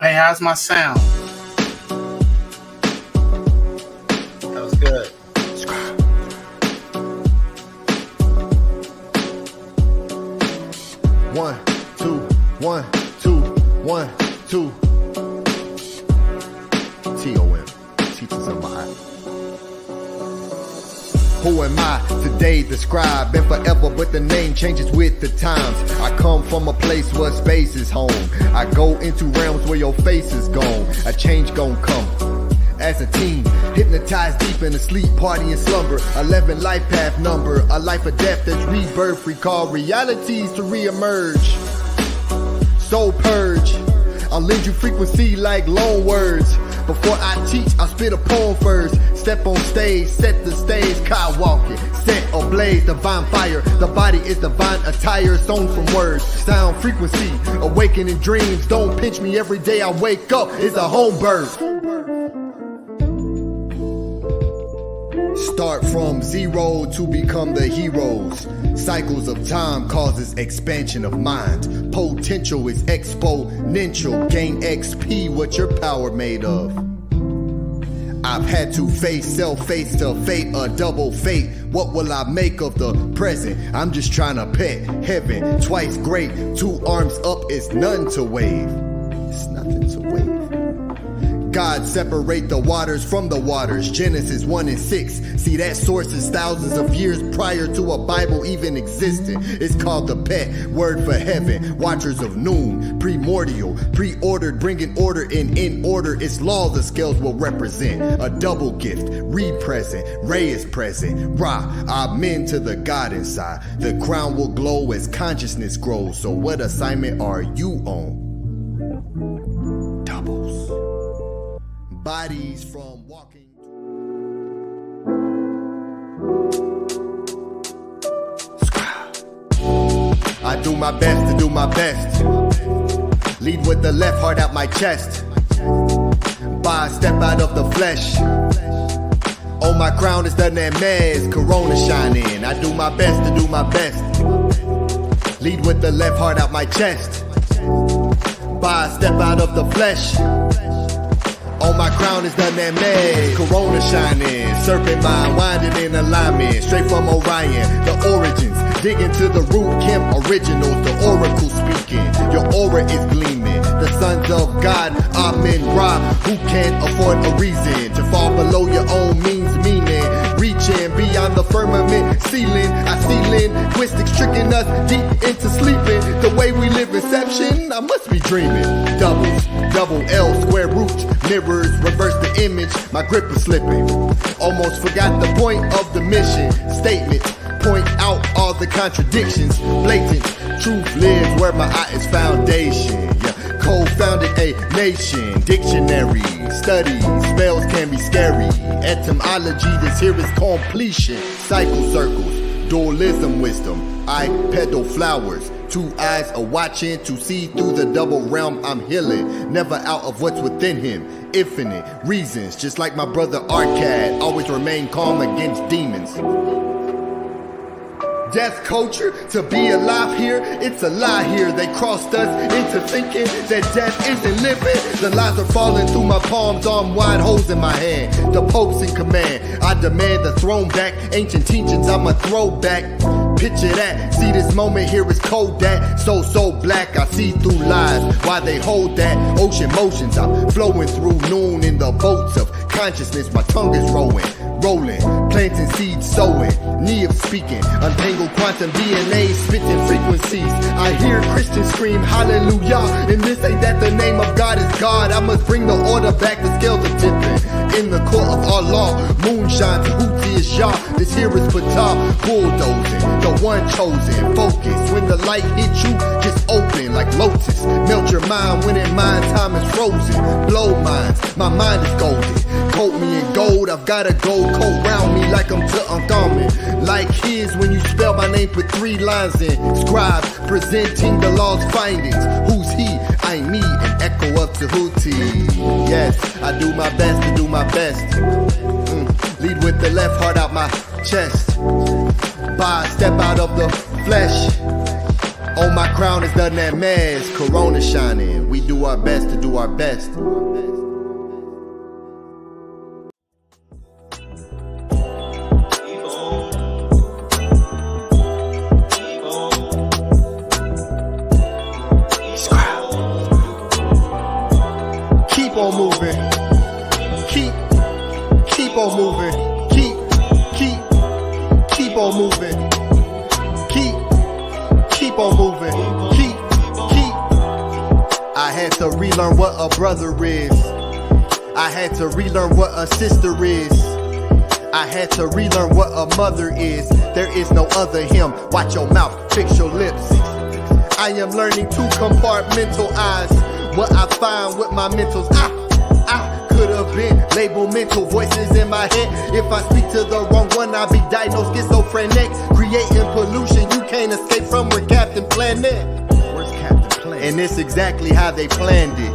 Hey, how's my sound? That was good. One, two, 1, 2, 1, 2. T.O.N. Teachings of Maat. Who am I today? The scribe, been forever, but the name changes with the times. I come from a place where space is home. I go into realms where your face is gone. A change gon' come. As a teen, hypnotized deep in a sleep, party and slumber. 11 life path number, a life of death that's rebirth. Recall realities to reemerge. Soul purge, I'll lend you frequency like loan words. Before I teach, I'll spit a poem first. Step on stage, set the stage, car walking, set ablaze, divine fire. The body is divine attire, sewn from words. Sound frequency, awakening dreams. Don't pinch me every day I wake up, it's a home birth. Start from zero to become the heroes. Cycles of time causes expansion of mind. Potential is exponential. Gain XP, what your power made of. I've had to face self, face to fate, a double fate. What will I make of the present? I'm just trying to pet heaven. Twice great, 2 arms up is none to wave. It's nothing to wave. God separate the waters from the waters. Genesis 1 and 6. See, that source is thousands of years prior to a Bible even existing. It's called the pet, word for heaven. Watchers of noon, primordial, pre-ordered, bringing order in order. Its laws the scales will represent. A double gift, re-present, Ray is present. Ra, amen to the God inside. The crown will glow as consciousness grows. So what assignment are you on? Doubles. Bodies from walking. I do my best to do my best. Lead with the left, heart out my chest. By a step out of the flesh. On my crown is the Nemez, Corona shining. I do my best to do my best. Lead with the left, heart out my chest. By a step out of the flesh. On my crown is the Nemez, Corona shining. Serpent mind winding in alignment. Straight from Orion, the origins. Dig into the root, Kim originals, the oracle speaking. Your aura is gleaming. The sons of God, Amen, Ra. Who can't afford a reason to fall below your own means, meaning reaching beyond the firmament ceiling. I see linguistics tricking us deep into sleeping. The way we live inception, I must be dreaming. Doubles, double L, square root, mirrors, reverse the image. My grip is slipping. Almost forgot the point of the mission statement. Point out all the contradictions, blatant. Truth lives where my eye is foundation. Yeah. Co-founded a nation, dictionary, study, spells can be scary. Etymology, this here is completion. Cycle circles, dualism, wisdom. I peddle flowers. 2 eyes are watching to see through the double realm I'm healing. Never out of what's within him. Infinite reasons, just like my brother Arcad. Always remain calm against demons. Death culture, to be alive here, it's a lie here. They crossed us into thinking that death isn't living. The lies are falling through my palms, arm wide, holes in my hand. The Pope's in command, I demand the throne back. Ancient teachings, I'm a throwback. Picture that, see this moment here is Kodak. So black, I see through lies. Why they hold that? Ocean motions, I'm flowing through noon in the boats of consciousness. My tongue is rolling, planting seeds, sowing, Neo speaking, untangled quantum DNA, spitting frequencies. I hear Christians scream hallelujah, and this ain't that the name of God is God. I must bring the order back, the scales are tipping. In the court of Allah, moonshine, Tehuti is Yah. This here is Ptah, bulldozing, the one chosen. Focus, when the light hits you, just open like lotus. Melt your mind when in mind time is frozen. Blow minds, my mind is golden. Coat me in gold, I've got a gold coat round me like I'm Tutankhamun. Like his when you spell my name, put 3 lines in. Scribe, presenting the law's findings. Who's he? I me, an echo of Tehuti. Yes, I do my best to do my best. Lead with the left, heart out my chest. By step out of the flesh. On my crown is the Nemez, Corona shining. We do our best to do our best. Keep on moving. Keep on moving. Keep on moving. Keep on moving. I had to relearn what a brother is. I had to relearn what a sister is. I had to relearn what a mother is. There is no other him. Watch your mouth, fix your lips. I am learning to compartmentalize what I find with my mentals. I could have been labeled mental voices in my head. If I speak to the wrong one, I'll be diagnosed schizophrenic. Creating pollution you can't escape from with Captain Planet. Where's Captain Planet? And it's exactly how they planned it.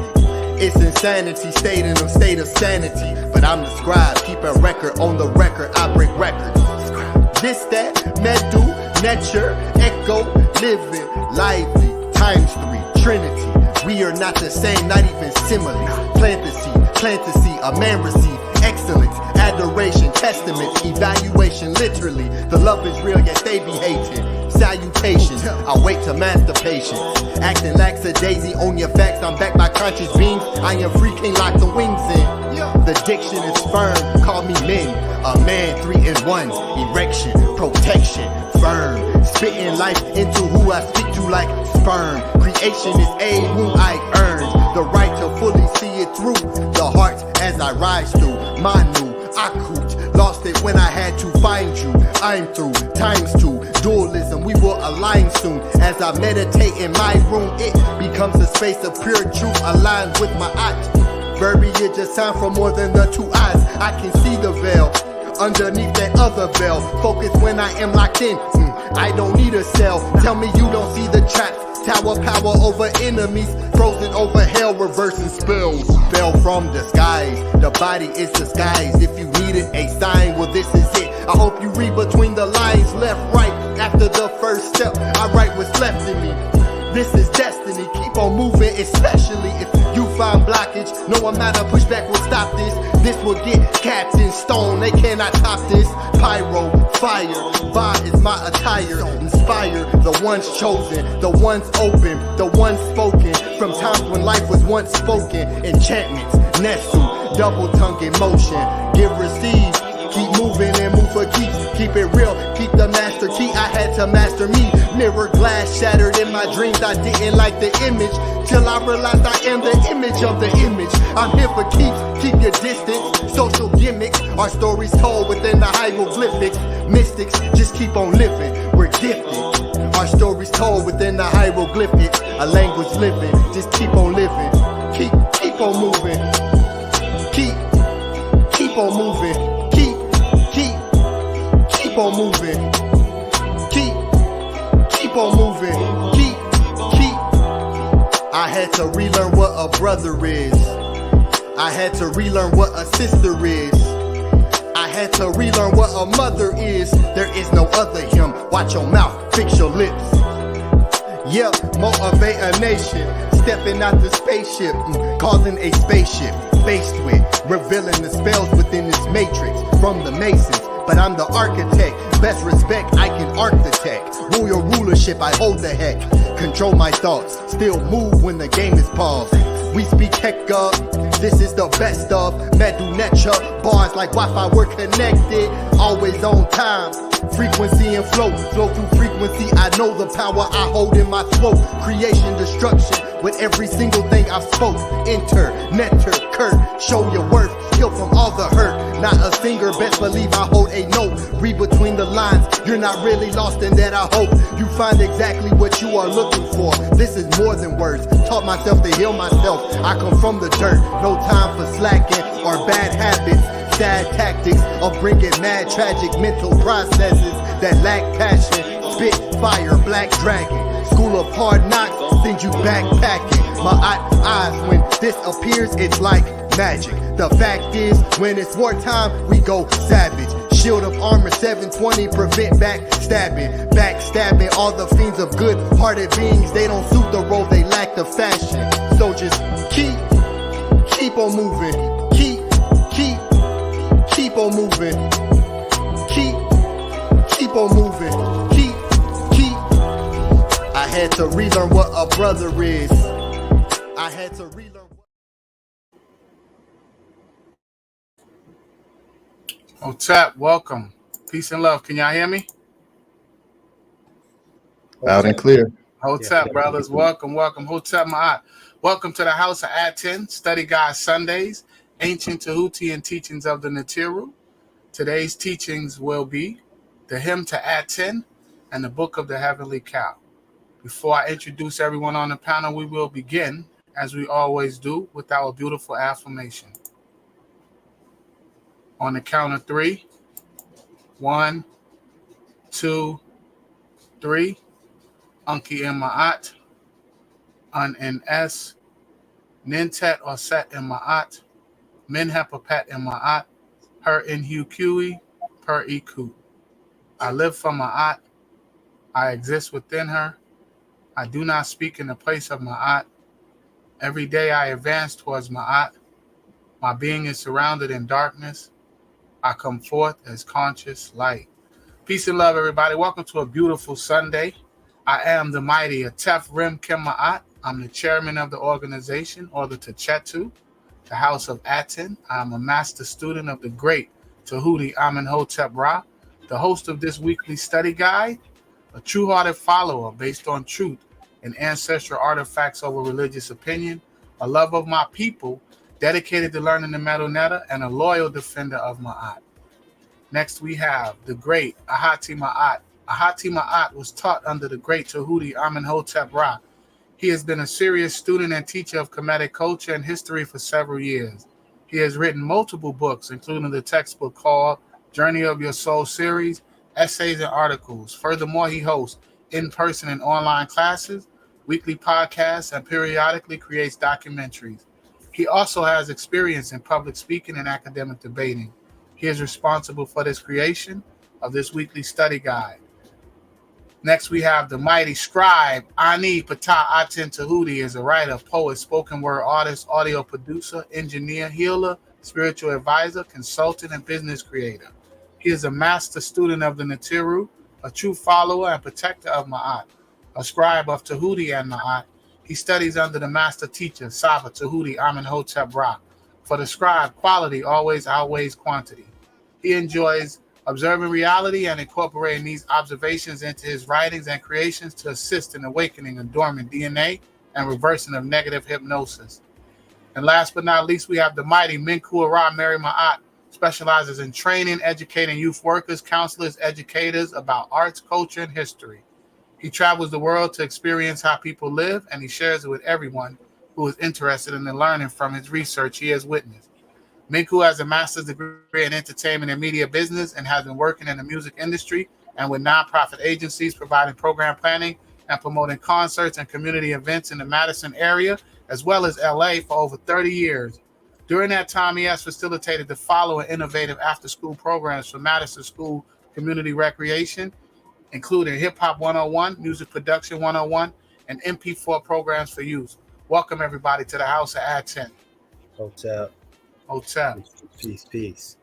It's insanity, stayed in a state of sanity. But I'm the scribe, keep a record on the record, I break records. This, that, Medu, nature, echo, living, lively, times 3, Trinity. We are not the same, not even simile. Plant the seed, a man receive excellence, adoration, testaments, evaluation, literally. The love is real, yet they be hating. Salutations, I wait to master patience. Acting lackadaisy on your facts, I'm backed by conscious beings. I am free, can't lock the wings in. The diction is firm, call me men. A man 3 in 1, erection, protection, firm. Spitting life into who I speak to like sperm. Creation is a womb I earned. The right to fully see it through. The heart as I rise through. Manu, Akut, lost it when I had to find you. I'm through, times 2, dualism, we will align soon. As I meditate in my room, it becomes a space of pure truth aligned with my art. Verbiage is sound for more than the 2 eyes. I can see the veil underneath that other veil. Focus when I am locked in. I don't need a cell. Tell me you don't see the traps. Tower power over enemies, frozen over hell, reversing spells. Fell from the skies, the body is disguised. If you needed a sign, well this is it. I hope you read between the lines, left, right. After the first step, I write what's left in me. This is destiny, keep on moving, especially if you find blockage. No amount of pushback will stop this. This will get capped in stone, they cannot top this. Pyro, fire, vibe is my attire. Inspire the ones chosen, the ones open, the ones spoken. From times when life was once spoken. Enchantments, Nesu, double tongue in motion. Give, receive, keep moving and move for keeps. Keep it real, keep the master key. I had to master me. Mirror glass shattered in my dreams. I didn't like the image till I realized I am the image of the image. I'm here for keeps, keep your distance. Social gimmicks, our stories told within the hieroglyphics. Mystics, just keep on living, we're gifted. Our stories told within the hieroglyphics. A language living, just keep on living. Keep on moving. Keep on moving. Keep on moving. Keep on moving. I had to relearn what a brother is. I had to relearn what a sister is. I had to relearn what a mother is. There is no other him. Watch your mouth, fix your lips. Yeah, motivate a nation. Stepping out the spaceship, causing a spaceship. Faced with revealing the spells within this matrix from the Masons. But I'm the architect, best respect, I can architect. Rule your rulership, I hold the heck. Control my thoughts, still move when the game is paused. We speak heck up, this is the best of Medu Nature, bars like Wi-Fi, we're connected. Always on time, frequency and flow through frequency. I know the power I hold in my throat. Creation, destruction, with every single thing I've spoke. Enter, nectar, Kurt, show your worth, heal from all the hurt. Not a singer, best believe I hold a note. Read between the lines, you're not really lost in that. I hope you find exactly what you are looking for. This is more than words, taught myself to heal myself. I come from the dirt, no time for slacking or bad habits. Sad tactics of bringing mad tragic mental processes that lack passion. Spit fire, black dragon, school of hard knocks, send you backpacking. My eyes, when this appears, it's like magic. The fact is, when it's wartime, we go savage. Shield of armor 720, prevent backstabbing all the fiends of good-hearted beings. They don't suit the role, they lack the fashion. So just keep on moving. Keep on moving. Keep on moving. Keep. I had to relearn what a brother is. I had to relearn. HOTEP, welcome. Peace and love. Can y'all hear me? Loud and clear. HOTEP, brothers, welcome. HOTEP Maat. Welcome to the House of ATTON, Study Guide Sundays, Ancient Tehuti and Teachings of the HERU. Today's teachings will be the Hymn to Aten and the Book of the Heavenly Cow. Before I introduce everyone on the panel, we will begin, as we always do, with our beautiful affirmation. On the count of 3. 1, 2, 3. Unki in Ma'at. Un in S. Nintet or Set in Ma'at. Min Hepapet in Ma'at. Her in Hukui. Per Iku. I live for Ma'at. I exist within her. I do not speak in the place of Ma'at. Every day I advance towards Ma'at. My being is surrounded in darkness. I come forth as conscious light. Peace and love, everybody. Welcome to a beautiful Sunday. I am the mighty ATEF Maat. I'm the chairman of the organization, or the Techetu, the House of ATTON. I'm a master student of the great Tehuti Amenhotep Ra, the host of this weekly study guide, a true-hearted follower based on truth and ancestral artifacts over religious opinion, a lover of my people, dedicated to learning the metal netta, and a loyal defender of Ma'at. Next, we have the great Ahati Ma'at. Ahati Ma'at was taught under the great Tehuti Amenhotep Ra. He has been a serious student and teacher of Kemetic culture and history for several years. He has written multiple books, including the textbook called Journey of Your Soul series, essays, and articles. Furthermore, he hosts in-person and online classes, weekly podcasts, and periodically creates documentaries. He also has experience in public speaking and academic debating. He is responsible for this creation of this weekly study guide. Next, we have the mighty scribe, Ani Ptah Aten Tehuti, is a writer, poet, spoken word artist, audio producer, engineer, healer, spiritual advisor, consultant, and business creator. He is a master student of the HERU, a true follower and protector of Ma'at, a scribe of Tehuti and Ma'at. He studies under the master teacher, Saba Tehuti Amenhotep Ra. For the scribe, quality always outweighs quantity. He enjoys observing reality and incorporating these observations into his writings and creations to assist in awakening of dormant DNA and reversing of negative hypnosis. And last but not least, we have the mighty Menkhu Ara Meri Ma'at, specializes in training, educating youth workers, counselors, educators about arts, culture, and history. He travels the world to experience how people live, and he shares it with everyone who is interested in learning from his research he has witnessed. Menkhu has a master's degree in entertainment and media business and has been working in the music industry and with nonprofit agencies providing program planning and promoting concerts and community events in the Madison area, as well as LA, for over 30 years. During that time, he has facilitated the following innovative after-school programs for Madison School Community Recreation, including Hip Hop 101, Music Production 101, and MP4 programs for youth. Welcome, everybody, to the House of ATTON. HOTEP. Peace.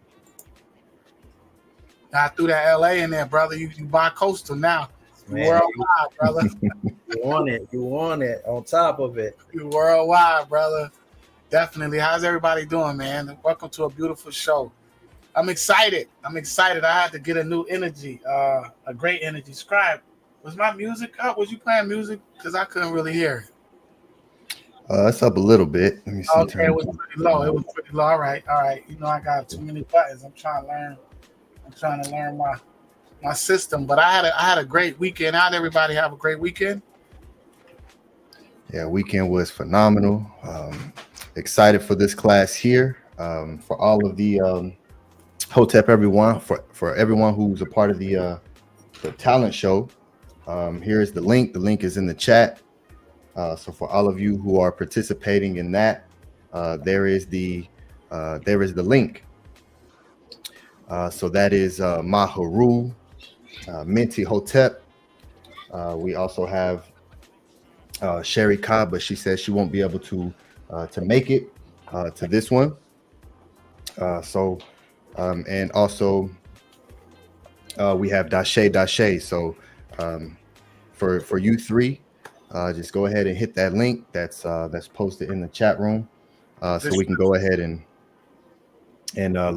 I threw that LA in there, brother. You bi-coastal now. You worldwide, brother. You want it. On top of it. You worldwide, brother. Definitely. How's everybody doing, man? Welcome to a beautiful show. I'm excited. I had to get a new energy, a great energy. Scribe, was my music up? Was you playing music? Because I couldn't really hear it. It's up a little bit. Let me see. Okay, it was pretty low. All right. You know, I got too many buttons. I'm trying to learn my system. But I had a great weekend. How'd everybody have a great weekend? Yeah, weekend was phenomenal. Excited for this class here. For all of the HOTEP, everyone, for everyone who's a part of the talent show. Here's the link. The link is in the chat. So for all of you who are participating in that, there is the link. So that is HERU, Minty HOTEP. We also have Sherry Cobb, but she says she won't be able to make it to this one. And also we have Dashe. So for you three, just go ahead and hit that link that's posted in the chat room, so we can go ahead and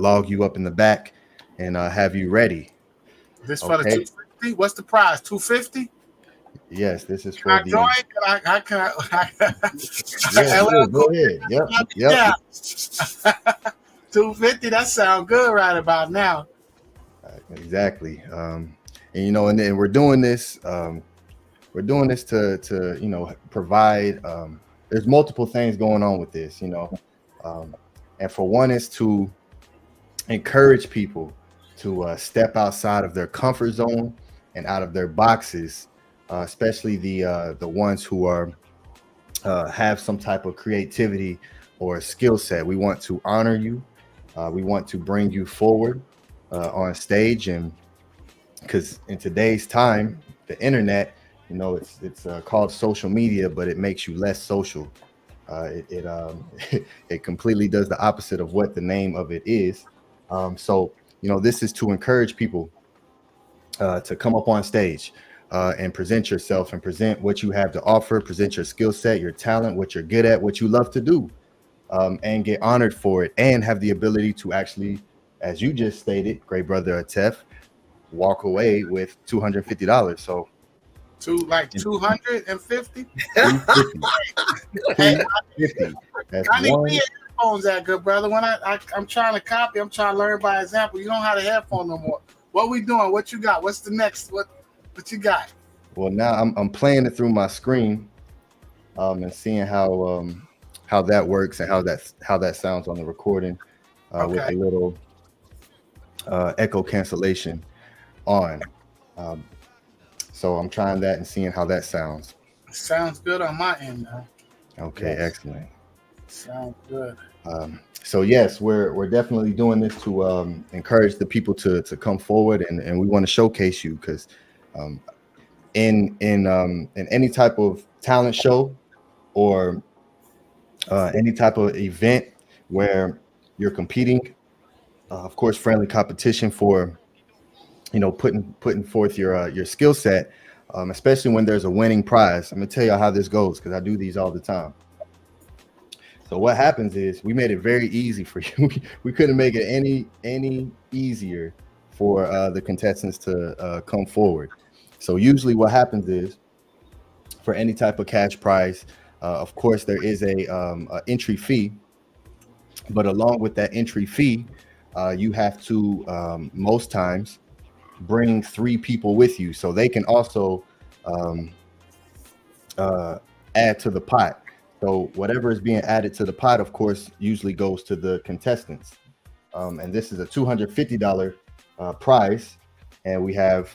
log you up in the back and have you ready. This for the 250. What's the prize? 250. Yes, this is Can for I the. join? Yeah, go ahead. Yep. Yeah. 250. That sounds good right about now. Exactly. And and we're doing this. We're doing this to provide. There's multiple things going on with this, and for one is to encourage people to step outside of their comfort zone and out of their boxes, especially the ones who are have some type of creativity or skill set. We want to honor you. We want to bring you forward on stage, and because in today's time, the internet, it's called social media, but it makes you less social. It completely does the opposite of what the name of it is. So this is to encourage people to come up on stage and present yourself and present what you have to offer, present your skill set, your talent, what you're good at, what you love to do, and get honored for it, and have the ability to actually, as you just stated, Great Brother ATEF, walk away with $250. So to like 250. 250. That's I need one. me headphones at, good brother. When I'm trying to copy, I'm trying to learn by example. You don't have a headphone no more. What we doing? What you got? What's the next? What you got? Well, now I'm playing it through my screen, and seeing how that works and how that sounds on the recording, with a little echo cancellation on. So I'm trying that and seeing how that sounds. Sounds good on my end, though. Okay, yes. Excellent. Sounds good. So yes, we're definitely doing this to encourage the people to come forward, and we want to showcase you, because in any type of talent show or any type of event where you're competing, of course, friendly competition for putting forth your skill set, especially when there's a winning prize. I'm gonna tell you how this goes, because I do these all the time. So what happens is we made it very easy for you. We couldn't make it any easier for the contestants to come forward. So usually what happens is, for any type of cash prize, of course there is a entry fee, but along with that entry fee, you have to most times bring 3 people with you, so they can also add to the pot. So whatever is being added to the pot, of course, usually goes to the contestants. And this is a $250 prize, and we have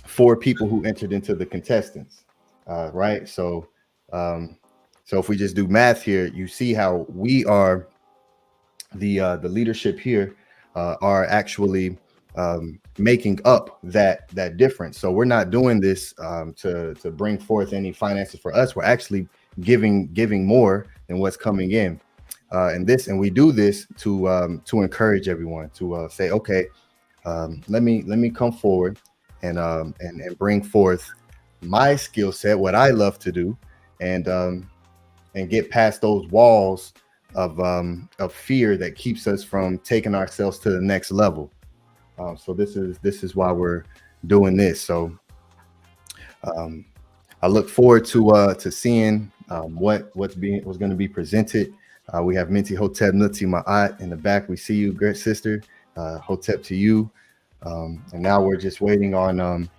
4 people who entered into the contestants, right? So if we just do math here, you see how we are the leadership here are actually making up that difference. So we're not doing this to bring forth any finances for us. We're actually giving more than what's coming in, and we do this to encourage everyone to say, okay, let me come forward and bring forth my skill set, what I love to do, and get past those walls of fear that keeps us from taking ourselves to the next level. So this is why we're doing this. So I look forward to seeing what's going to be presented. We have Minty HOTEP NUTI Maat in the back. We see you, great sister. HOTEP to you. And now we're just waiting on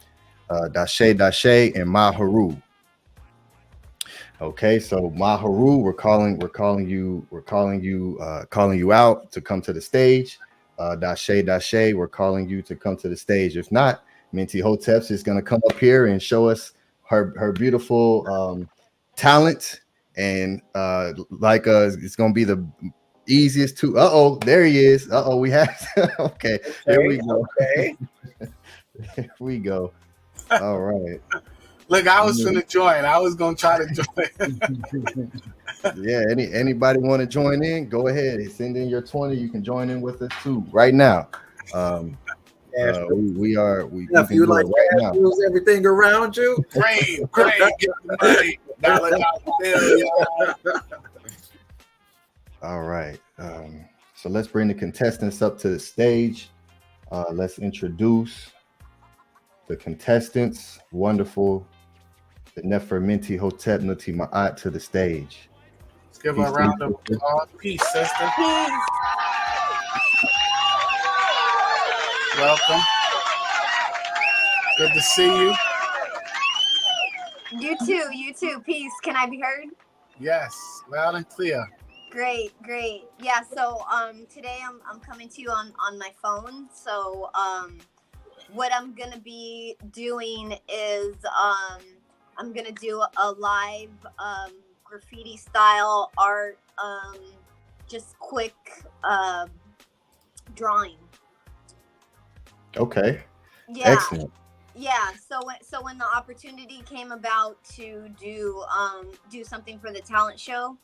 Dashe and HERU. Okay, so HERU, we're calling you out to come to the stage. Dashe, we're calling you to come to the stage. If not, Minty HOTEP is going to come up here and show us her beautiful talent, and it's going to be Easiest to. There he is. We have. Okay, here we go. Okay. Here we go. All right. Look, I was finna join. I was gonna try to join. Yeah. Anybody want to join in? Go ahead. Send in your 20. You can join in with us too right now. We if you like right moves everything around you. Great, get the money. Dollar bill, y'all. All right. So let's bring the contestants up to the stage. Let's introduce the contestants. Wonderful. The Nefermenti Hotep Nuti Maat to the stage. Let's give her a round of applause. Peace, sister. Peace. Welcome. Good to see you. You too. Peace. Can I be heard? Yes, loud and clear. Great. Yeah, so today I'm coming to you on my phone. So what I'm gonna be doing is I'm gonna do a live graffiti style art, just quick drawing. Okay. Yeah. Excellent. Yeah. So when the opportunity came about to do something for the talent show,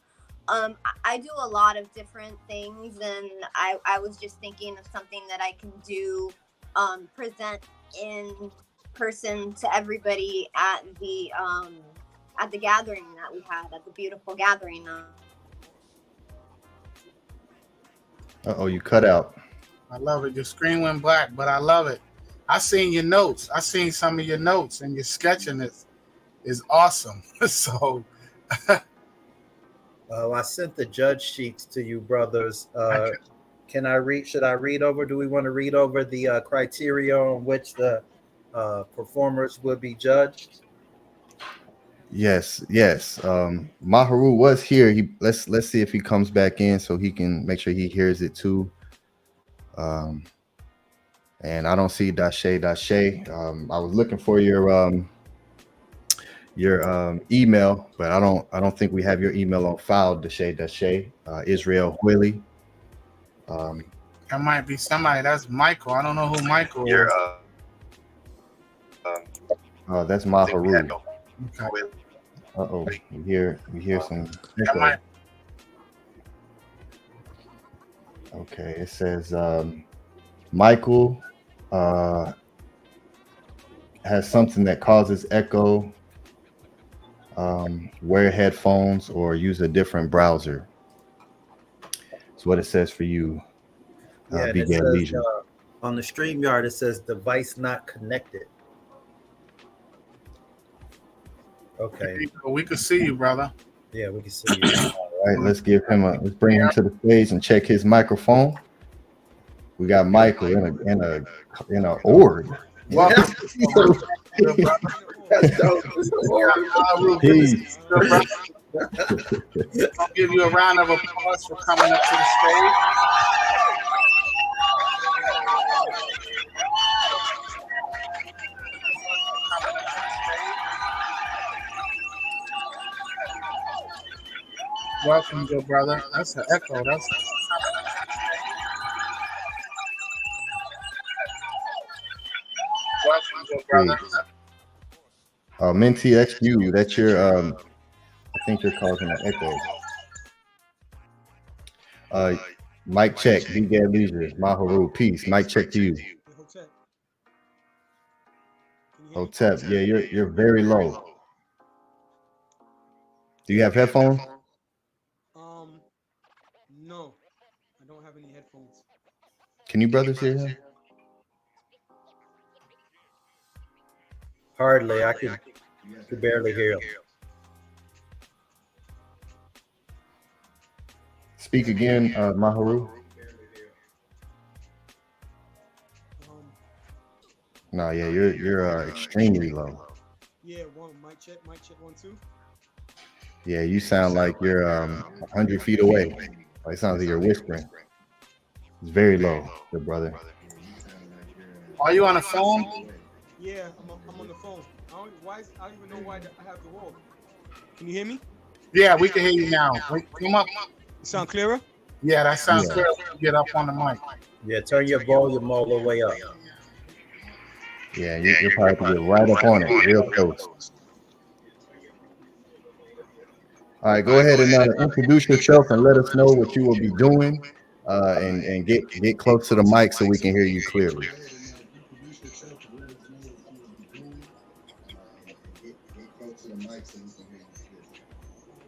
I do a lot of different things, and I was just thinking of something that I can do, present in person to everybody at the gathering that we had, at the beautiful gathering. You cut out. I love it. Your screen went black, but I love it. I seen your notes. I seen some of your notes, and your sketching is awesome. So I sent the judge sheets to you, brothers. Should I read over? Do we want to read over the criteria on which the performers will be judged? Yes. Maharu was here. Let's see if he comes back in so he can make sure he hears it too. And I don't see Dashe. I was looking for your email, but I don't think we have your email on file, Dashe. Israel Hoyley. that might be somebody. That's Michael. I don't know who Michael is. That's Maharu. Okay. We hear some. Okay, it says Michael has something that causes echo. Wear headphones or use a different browser. That's what it says for you. It says, on the StreamYard, it says device not connected. Okay. We could see you, brother. Yeah, we can see you. All right, let's bring him to the stage and check his microphone. We got Michael in a org. Welcome. Peace. I'll give you a round of applause for coming up to the stage. Welcome, good brother. That's an echo. Welcome, good brother. Menti, that's you. That's your I think you're causing an echo. Mic check. Begad Leisure. Maharu. Peace. Mic check to you. HOTEP. Yeah, you're very low. Do you have headphones? No, I don't have any headphones. Can you brothers hear him? Hardly. I could barely hear him. Speak again, Maharu. No, yeah, you're extremely low. Yeah, mic check 1 2. Yeah, you sound like you're 100 feet away. It sounds like you're whispering. It's very low, good brother. Are you on a phone? Yeah, I'm on the phone. I don't even know why I have the wall. Can you hear me? Yeah, we can hear you now. Wait, come up. You sound clearer? Yeah, that sounds Yeah. good. Get up on the mic. Yeah, turn your volume all the way up. Yeah, you'll probably have to get right up on it, real close. All right, go ahead and introduce yourself and let us know what you will be doing, and get close to the mic so we can hear you clearly.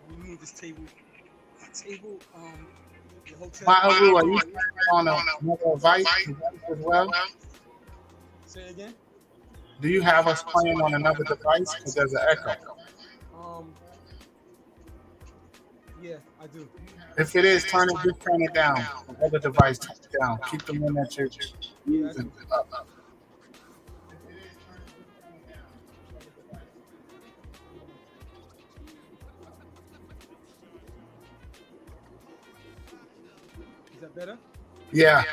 We move this table. Table. The hotel. Maharu, are you on another device as well? Say it again. Do you have us playing on another device? Because there's an echo. Yeah, I do. If it is, just turn it down. The other device, turn it down. Keep the one that you're using up. Is that better? Yeah.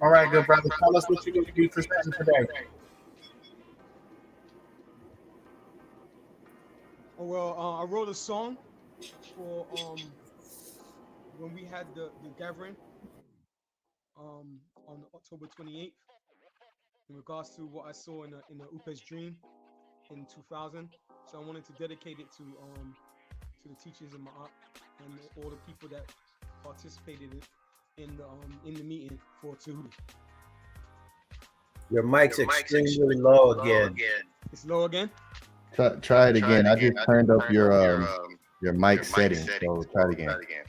All right, good brother. Tell us what you're going to be presenting today. Oh well, I wrote a song for when we had the gathering on October 28th in regards to what I saw in the Upe's dream in 2000. So I wanted to dedicate it to the teachings of Maat and all the people that participated in the meeting for Tehuti. Your mic's extremely low again. It's low again. Try it again. I just turned up your mic settings, so try it again.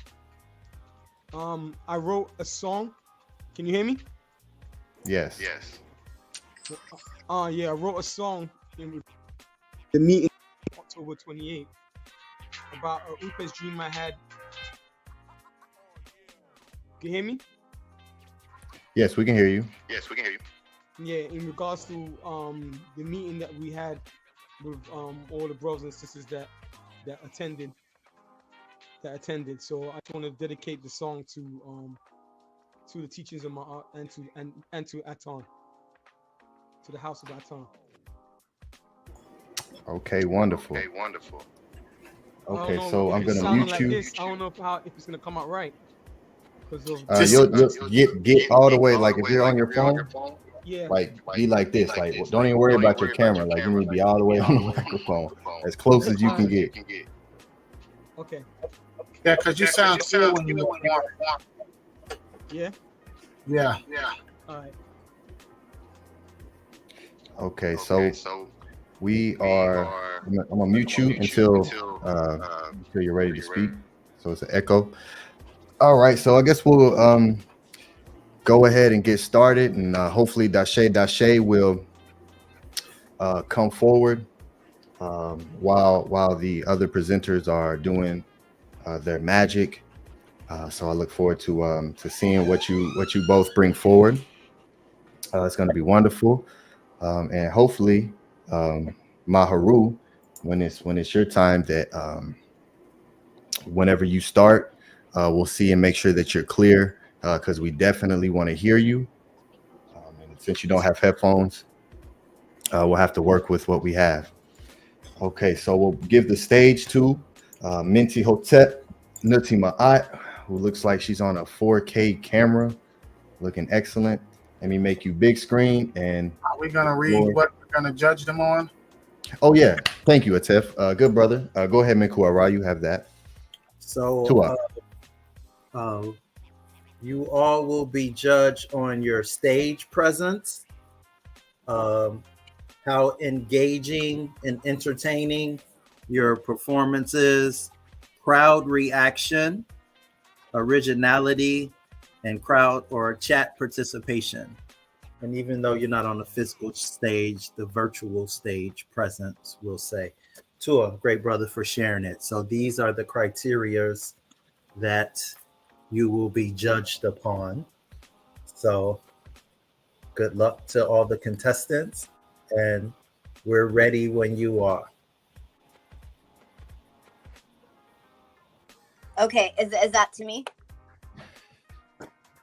I wrote a song. Can you hear me? Yes. Yeah, I wrote a song in the meeting October 28th about Upe's dream I had. Can you hear me? Yes, we can hear you. Yeah, in regards to the meeting that we had with all the brothers and sisters that attended. So I just want to dedicate the song to the teachings of Maat and to ATT.O.N, to the House of ATTON. Okay, wonderful. Okay, so I'm gonna mute like you. This. I don't know if it's gonna come out right. You'll get all the way, like if you're on your phone, yeah, like be like this, like don't even worry about your camera, like you need to be all the way on the microphone, as close as you can get. Okay. Yeah, because you sound clear when you move on. Yeah. All right. Okay, so we are. I'm gonna mute you until you're ready to speak. So it's an echo. All right, so I guess we'll go ahead and get started, and hopefully Dashe will come forward while the other presenters are doing their magic. So I look forward to seeing what you both bring forward. It's going to be wonderful, and hopefully, Maharu, when it's your time, that whenever you start, we'll see and make sure that you're clear, because we definitely want to hear you. And since you don't have headphones, we'll have to work with what we have. Okay, so we'll give the stage to Minty HOTEP NUTI Maat, who looks like she's on a 4K camera, looking excellent. Let me make you big screen. And are we gonna read what we're gonna judge them on? Oh yeah, thank you, ATEF. Good brother. Go ahead, Menkhu Ara. You have that. So you all will be judged on your stage presence, how engaging and entertaining your performance is, crowd reaction, originality, and crowd or chat participation. And even though you're not on the physical stage, the virtual stage presence will say. Tua, great brother, for sharing it. So these are the criterias that you will be judged upon. So good luck to all the contestants, and we're ready when you are. Okay, is that to me?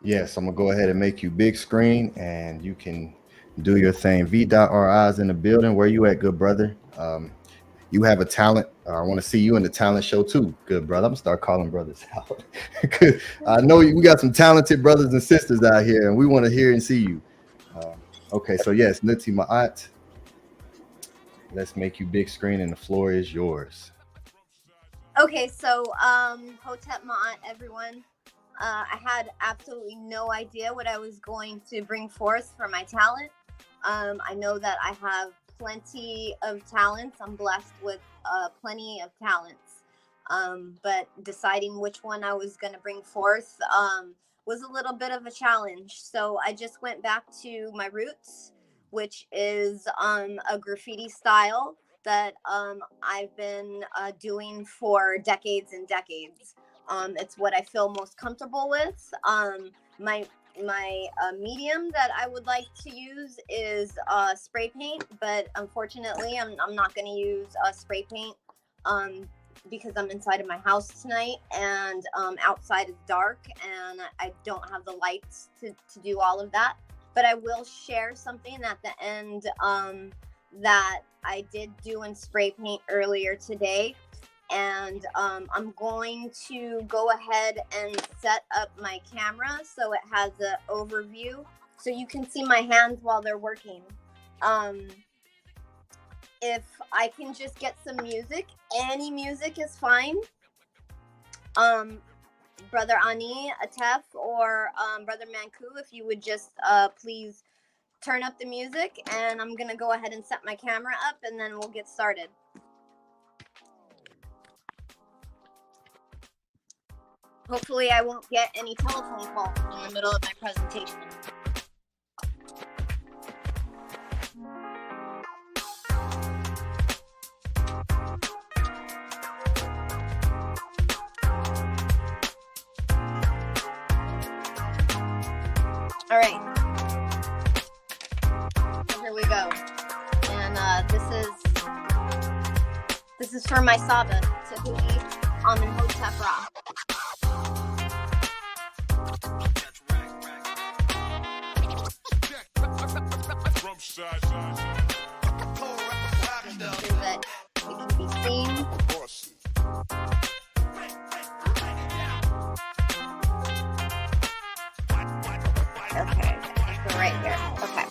Yes, I'm gonna go ahead and make you big screen, and you can do your thing. V.Ri's in the building. Where you at, good brother? you have a talent, I want to see you in the talent show too. Good brother. I'm gonna start calling brothers out. I know we got some talented brothers and sisters out here, and we want to hear and see you. Okay, so yes, NUTI Maat. Let's make you big screen, and the floor is yours. Okay, so HOTEP Maat, everyone. I had absolutely no idea what I was going to bring forth for my talent. I know that I have plenty of talents. I'm blessed with plenty of talents. But deciding which one I was going to bring forth was a little bit of a challenge. So I just went back to my roots, which is a graffiti style that I've been doing for decades and decades. It's what I feel most comfortable with. My medium that I would like to use is spray paint, but unfortunately I'm not going to use spray paint because I'm inside of my house tonight, and outside is dark and I don't have the lights to do all of that. But I will share something at the end that I did do in spray paint earlier today. And I'm going to go ahead and set up my camera so it has an overview so you can see my hands while they're working. If I can just get some music, any music is fine. Brother Ani, ATEF, or Brother Menkhu, if you would just please turn up the music, and I'm gonna go ahead and set my camera up and then we'll get started. Hopefully I won't get any telephone calls in the middle of my presentation. All right, here we go. And this is for my Saba, Tehuti, and HOTEP Ra. So that it can be seen. Okay, so right here. Okay.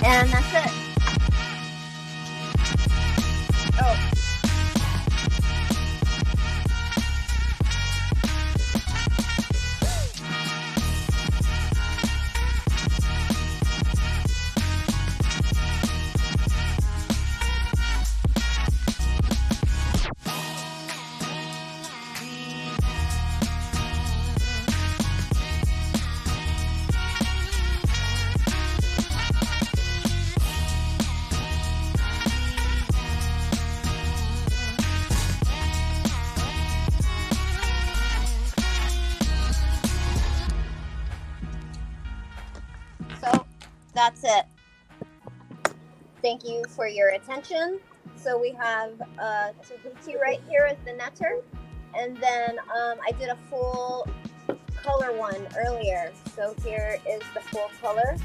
And that's it. Oh. So that's it. Thank you for your attention. So we have Tehuti right here as the netter, and then I did a full color one earlier. So here is the full color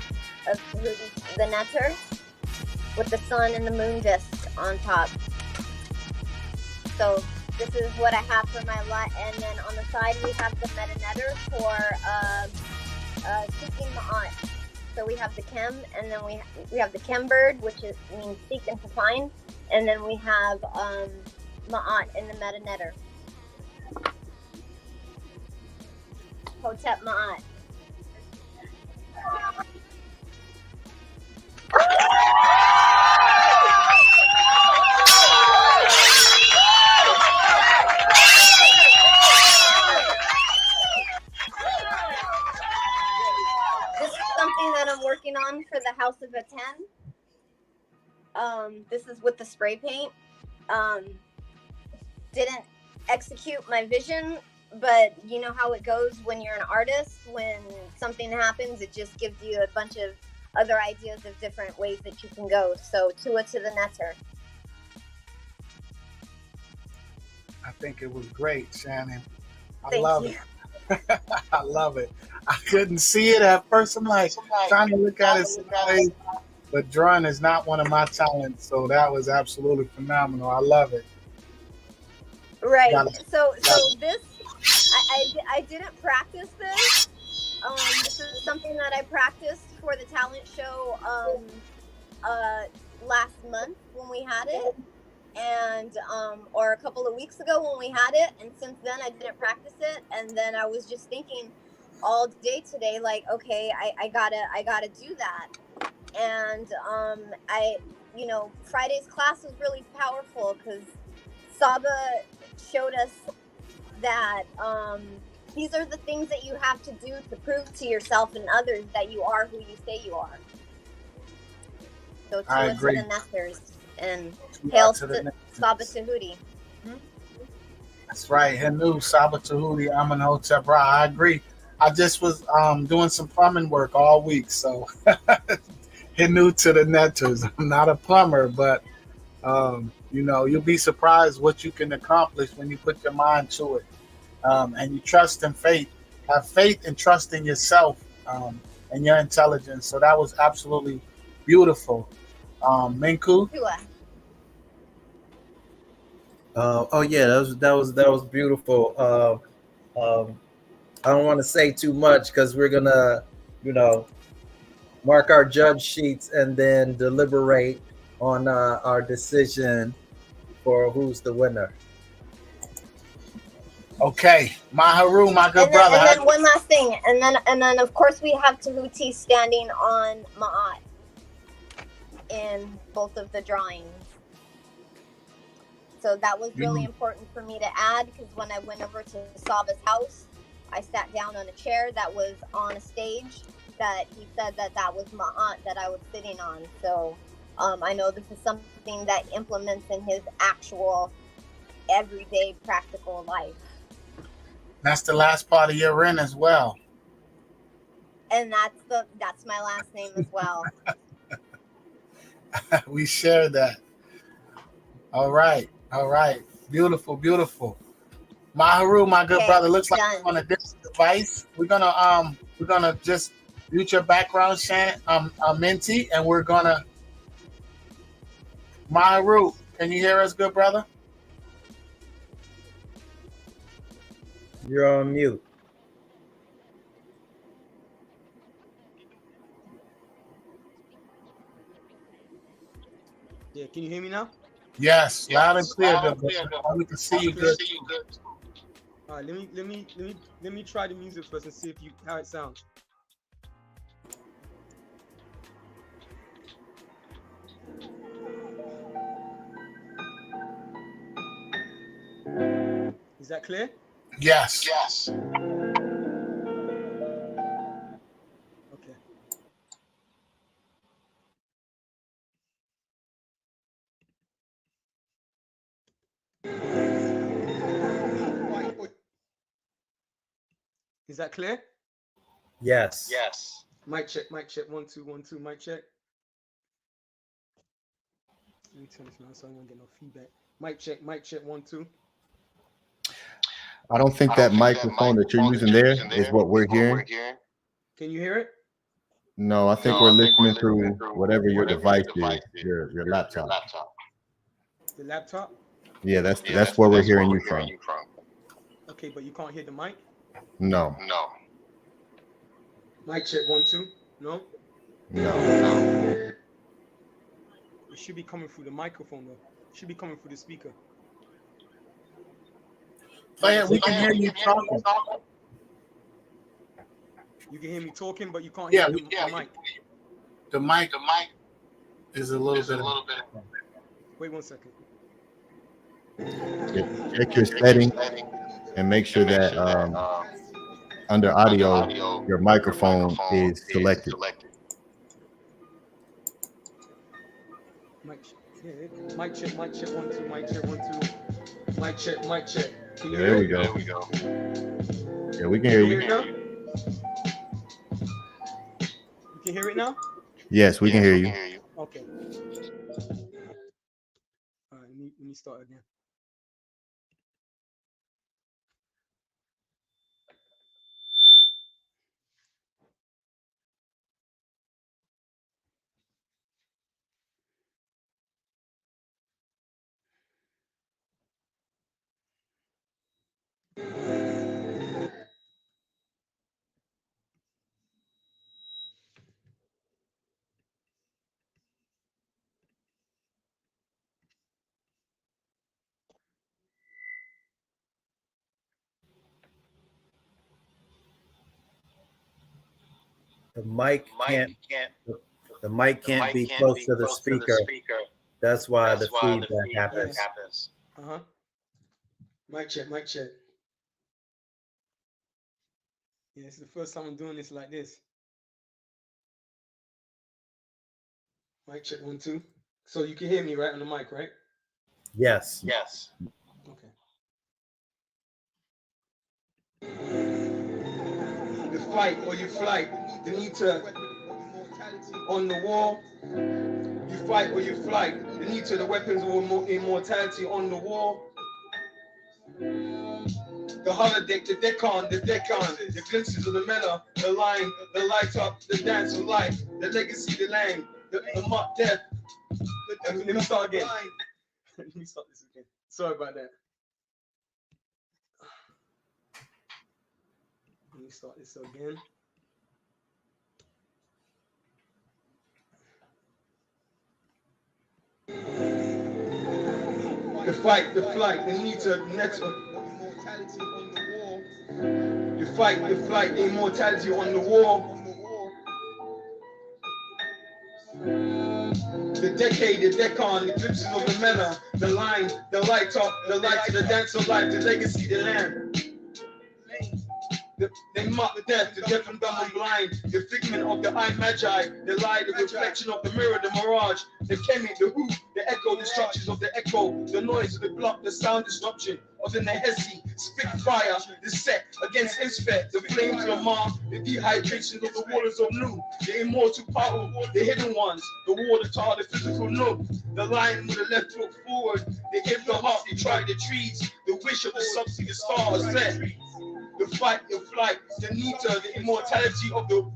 of Tehuti, the netter, with the sun and the moon disc on top. So this is what I have for my lot, and then on the side we have the meta netter for Teachings of Maat. So we have the Kem, and then we have the Kem bird, which means seek and to find, and then we have Maat in the meta netter. HOTEP Maat. That I'm working on for the House of ATTON. This is with the spray paint. Didn't execute my vision, but you know how it goes when you're an artist. When something happens, it just gives you a bunch of other ideas of different ways that you can go. So Tua to the netter. I think it was great, Shannon. I Thank love you. it. I love it. I couldn't see it at first. I'm like trying to look at it, but drawing is not one of my talents. So that was absolutely phenomenal. I love it. Right. So this, I didn't practice this. This is something that I practiced for the talent show last month when we had it, and or a couple of weeks ago when we had it, and since then I didn't practice it. And then I was just thinking all day today, like, okay, I gotta do that. And Friday's class was really powerful because Saba showed us that these are the things that you have to do to prove to yourself and others that you are who you say you are. So to us to the nesters, and hail to Saba Tehuti. That's right. HERU, Saba Tehuti, Amen Hotep Ra. I agree. I just was doing some plumbing work all week, so HERU to the netters. I'm not a plumber, but you'll be surprised what you can accomplish when you put your mind to it, and you trust in faith. Have faith and trust in yourself and your intelligence. So that was absolutely beautiful. Menkhu. That was beautiful. I don't want to say too much because we're gonna, mark our judge sheets and then deliberate on our decision for who's the winner. Okay, my HERU, my good brother. And then one last thing, and then of course we have Tehuti standing on Maat in both of the drawings. So that was really important for me to add, because when I went over to Saba's house, I sat down on a chair that was on a stage that he said that was Maat that I was sitting on. So I know this is something that implements in his actual everyday practical life. That's the last part of your ren as well. And that's my last name as well. We share that. All right. Beautiful. My HERU, my good brother, looks like we're on a different device. We're gonna just mute your background, Shannon, Minty, and we're gonna. My HERU, can you hear us, good brother? You're on mute. Yeah, can you hear me now? Yes, loud and clear. We can see you good. All right, let me try the music first and see if how it sounds. Is that clear? Yes. Yes. Okay. Is that clear? Yes. Yes. Mic check, 1 2 1 2, mic check. Let me turn this down so I don't get no feedback. Mic check, 1 2. I don't think that microphone that you're using there is what we're hearing. Can you hear it? No, I think we're listening through whatever your device is, your laptop. The laptop? Yeah, that's where we're hearing you from. Okay, but you can't hear the mic? No. Mic check 1 2. No? No. It should be coming through the microphone though. It should be coming through the speaker. Play it. We can hear you talking. You can hear me talking, but you can't hear the mic. The mic is a little bit. Wait 1 second. Check your settings and make sure that under audio, your microphone is selected. Mic check 1 2, mic check 1 2. Mic check. Can you There we go. Yeah, we can hear you. You can hear it now? Yes, we can hear you. Okay. All right, let me start again. The mic can't be close to the speaker. That's why the feedback happens. Uh-huh. Mic check. Yeah, it's the first time I'm doing this like this. Mic check 1 2. So you can hear me right on the mic, right? Yes. Okay. The fight or you flight, the need to on the wall. You fight or you flight, the need to the weapons of immortality on the wall. The holodeck, the Dekon, the glimpses of the meta, the line, the light up, the dance of life, the legacy, the land, the mock death. Let me start again. Let me start this again. Sorry about that. Let me start this again. The fight, the flight, the need to network. Immortality on the wall. The fight, the flight, the immortality on the wall. The decade, the Dekon, the glimpses of the meta, the line, the light up, the light to the dance of life, the legacy, the land. They mock the deaf and dumb and blind, the figment of the eye magi, the lie, the reflection of the mirror, the mirage, the Kemetic, the who, the echo, the structures of the echo, the noise, the block, the sound disruption of the Nehesi, spit fire, the set against Isfet, the flames of Maat, the dehydration of the waters of Nu, the immortal power, the hidden ones, the water tar, the physical Nu, the lion with the left foot forward, the hip, the heart, the try, the trees, the wish of the subsea, the stars set. The fight, the flight, the nita, the immortality of the.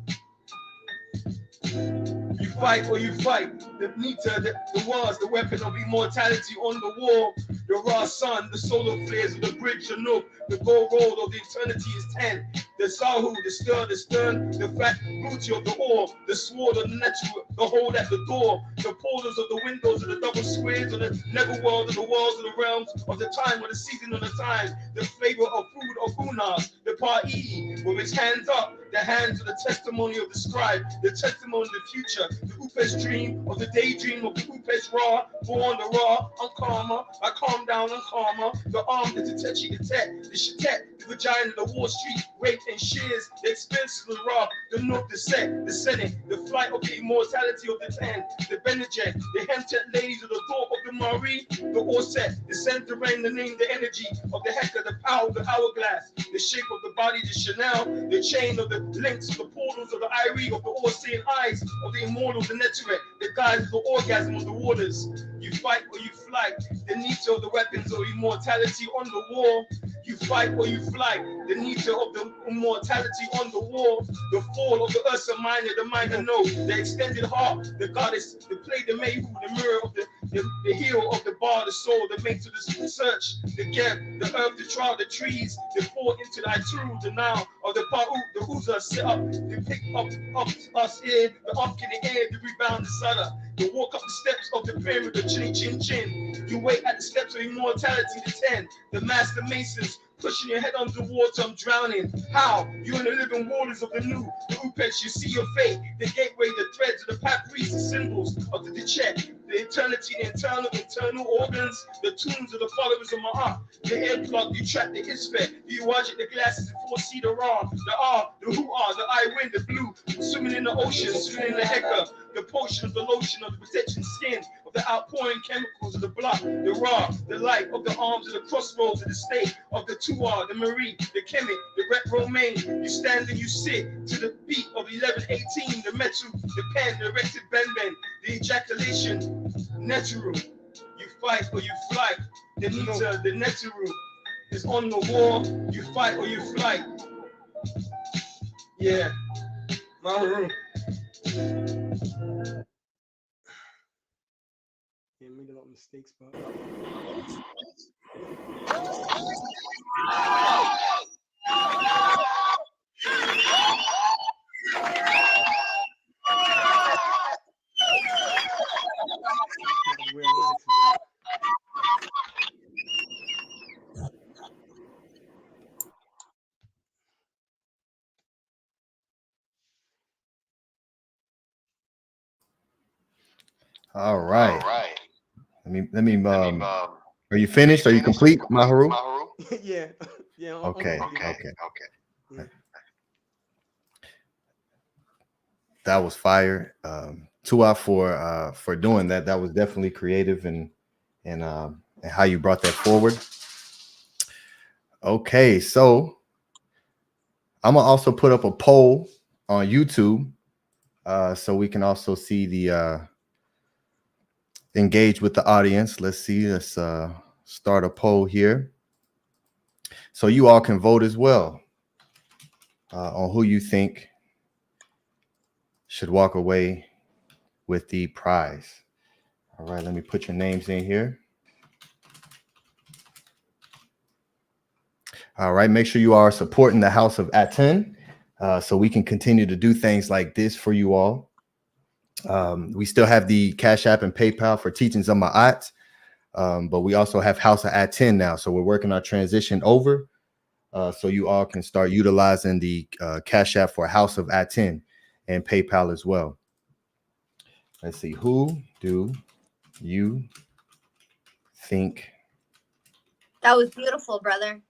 You fight or you fight. The nita, the words, the weapon of immortality on the wall. The raw sun, the solar flares of the bridge, the nook, the gold road of the eternity is 10. The sahu, the stir, the stern, the fat booty of the ore, the sword of the natural, the hole at the door, the portals of the windows of the double squares of the netherworld, of the walls of the realms of the time, of the season of the time, the flavor of food of unas, the pa'i, with his hands up, the hands of the testimony of the scribe, the testimony of the future, the upesh dream of the daydream of the upesh raw, born the raw, uncalmer, I calm down, uncalmer, the arm, the tetechi, the tet, the shatet, the vagina, the Wall Street, rape and shears, the expenses of the raw, the nook, the set, the senate, the flight of the immortality of the 10, the Benedict, the hemtet ladies of the door of the Meri, the Orset, the center rain, the name, the energy of the Hector, the power of the hourglass, the shape of the body, the Chanel, the chain of the links, the portals of the Irie, of the all-seeing eyes of the immortals, the Neteret, the guise of the orgasm of the waters. You fight or you flight, the nature of the weapons of immortality on the wall. You fight or you flight, the nature of the immortality on the wall. The fall of the Ursa Minor, the minor note, the extended heart, the goddess, the play, the Mehu, the mirror of the hero of the bar, the soul, the mate to the search, the gap, the earth, the trial, the trees, the fall into the Ituru, the now of the Pa'u, the Uza, set up, the pick up us here, the up in the air, the rebound, the Sada, the walk up the steps of the pyramid, the chin chin chin. You wait at the steps of immortality, the 10, the master masons, pushing your head underwater, I'm drowning. How? You're in the living waters of the new, the Upesh, you see your fate, the gateway, the threads of the papyrus, the symbols of the Dichet, the eternity, the internal organs, the tombs of the followers of Maat, the head plug, you trap the Isfet, you watch it, the glasses, the foresee the Ra, the R, the Who are, the I win, the blue, swimming in the ocean, swimming in the Heka, the potion of the lotion of the protection skin, of the outpouring chemicals of the blood, the Ra, the light of the arms of the crossroads of the state, of the Tuar, the Meri, the Kemet, the Ret Romaine. You stand and you sit to the beat of 1118, the Metu, the pen, the erected Ben, the ejaculation, natural. You fight or you flight, the Nita, the Netaru is on the wall. You fight or you flight. Yeah, Maru. Yeah, made a lot of mistakes, but. All right. Let me are you finished? Are you complete, Maharu? Yeah. Yeah. Okay. That was fire. 2 out for doing that. That was definitely creative and how you brought that forward. Okay, so I'm gonna also put up a poll on YouTube so we can also see the engage with the audience. Let's start a poll here so you all can vote as well on who you think should walk away with the prize. All right, let me put your names in here. All right, make sure you are supporting the House of ATTON so we can continue to do things like this for you all. We still have the Cash App and PayPal for Teachings of Maat, but we also have House of ATTON now. So we're working our transition over so you all can start utilizing the Cash App for House of ATTON and PayPal as well. Let's see. Who do you think? That was beautiful, brother.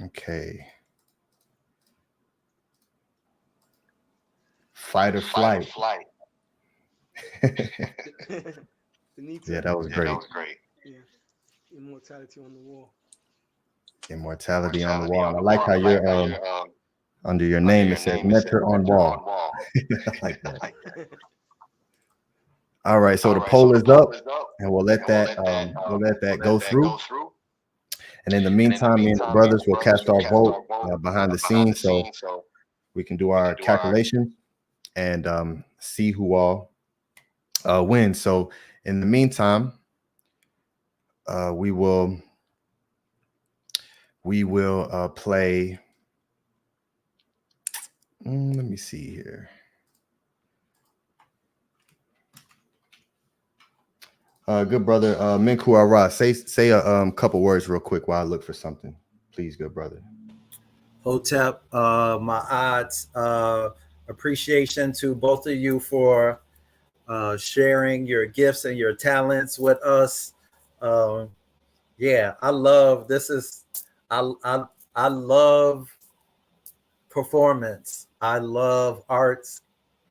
Okay. Fight or flight. Yeah, that was great. Yeah. Immortality on the wall. Immortality on the wall. And I like how you're under your name it says Meter on wall. I like that. All right, so the poll is up, and we'll let that go through. And in the meantime, me and the brothers will cast our vote behind the scenes, so we can do our calculation and see who all wins. So in the meantime, we will play. Let me see here. Good brother, Menkhu Ara, say a couple words real quick while I look for something, please, good brother. HOTEP, my odds, appreciation to both of you for sharing your gifts and your talents with us. Yeah, I love this. I love performance. I love arts,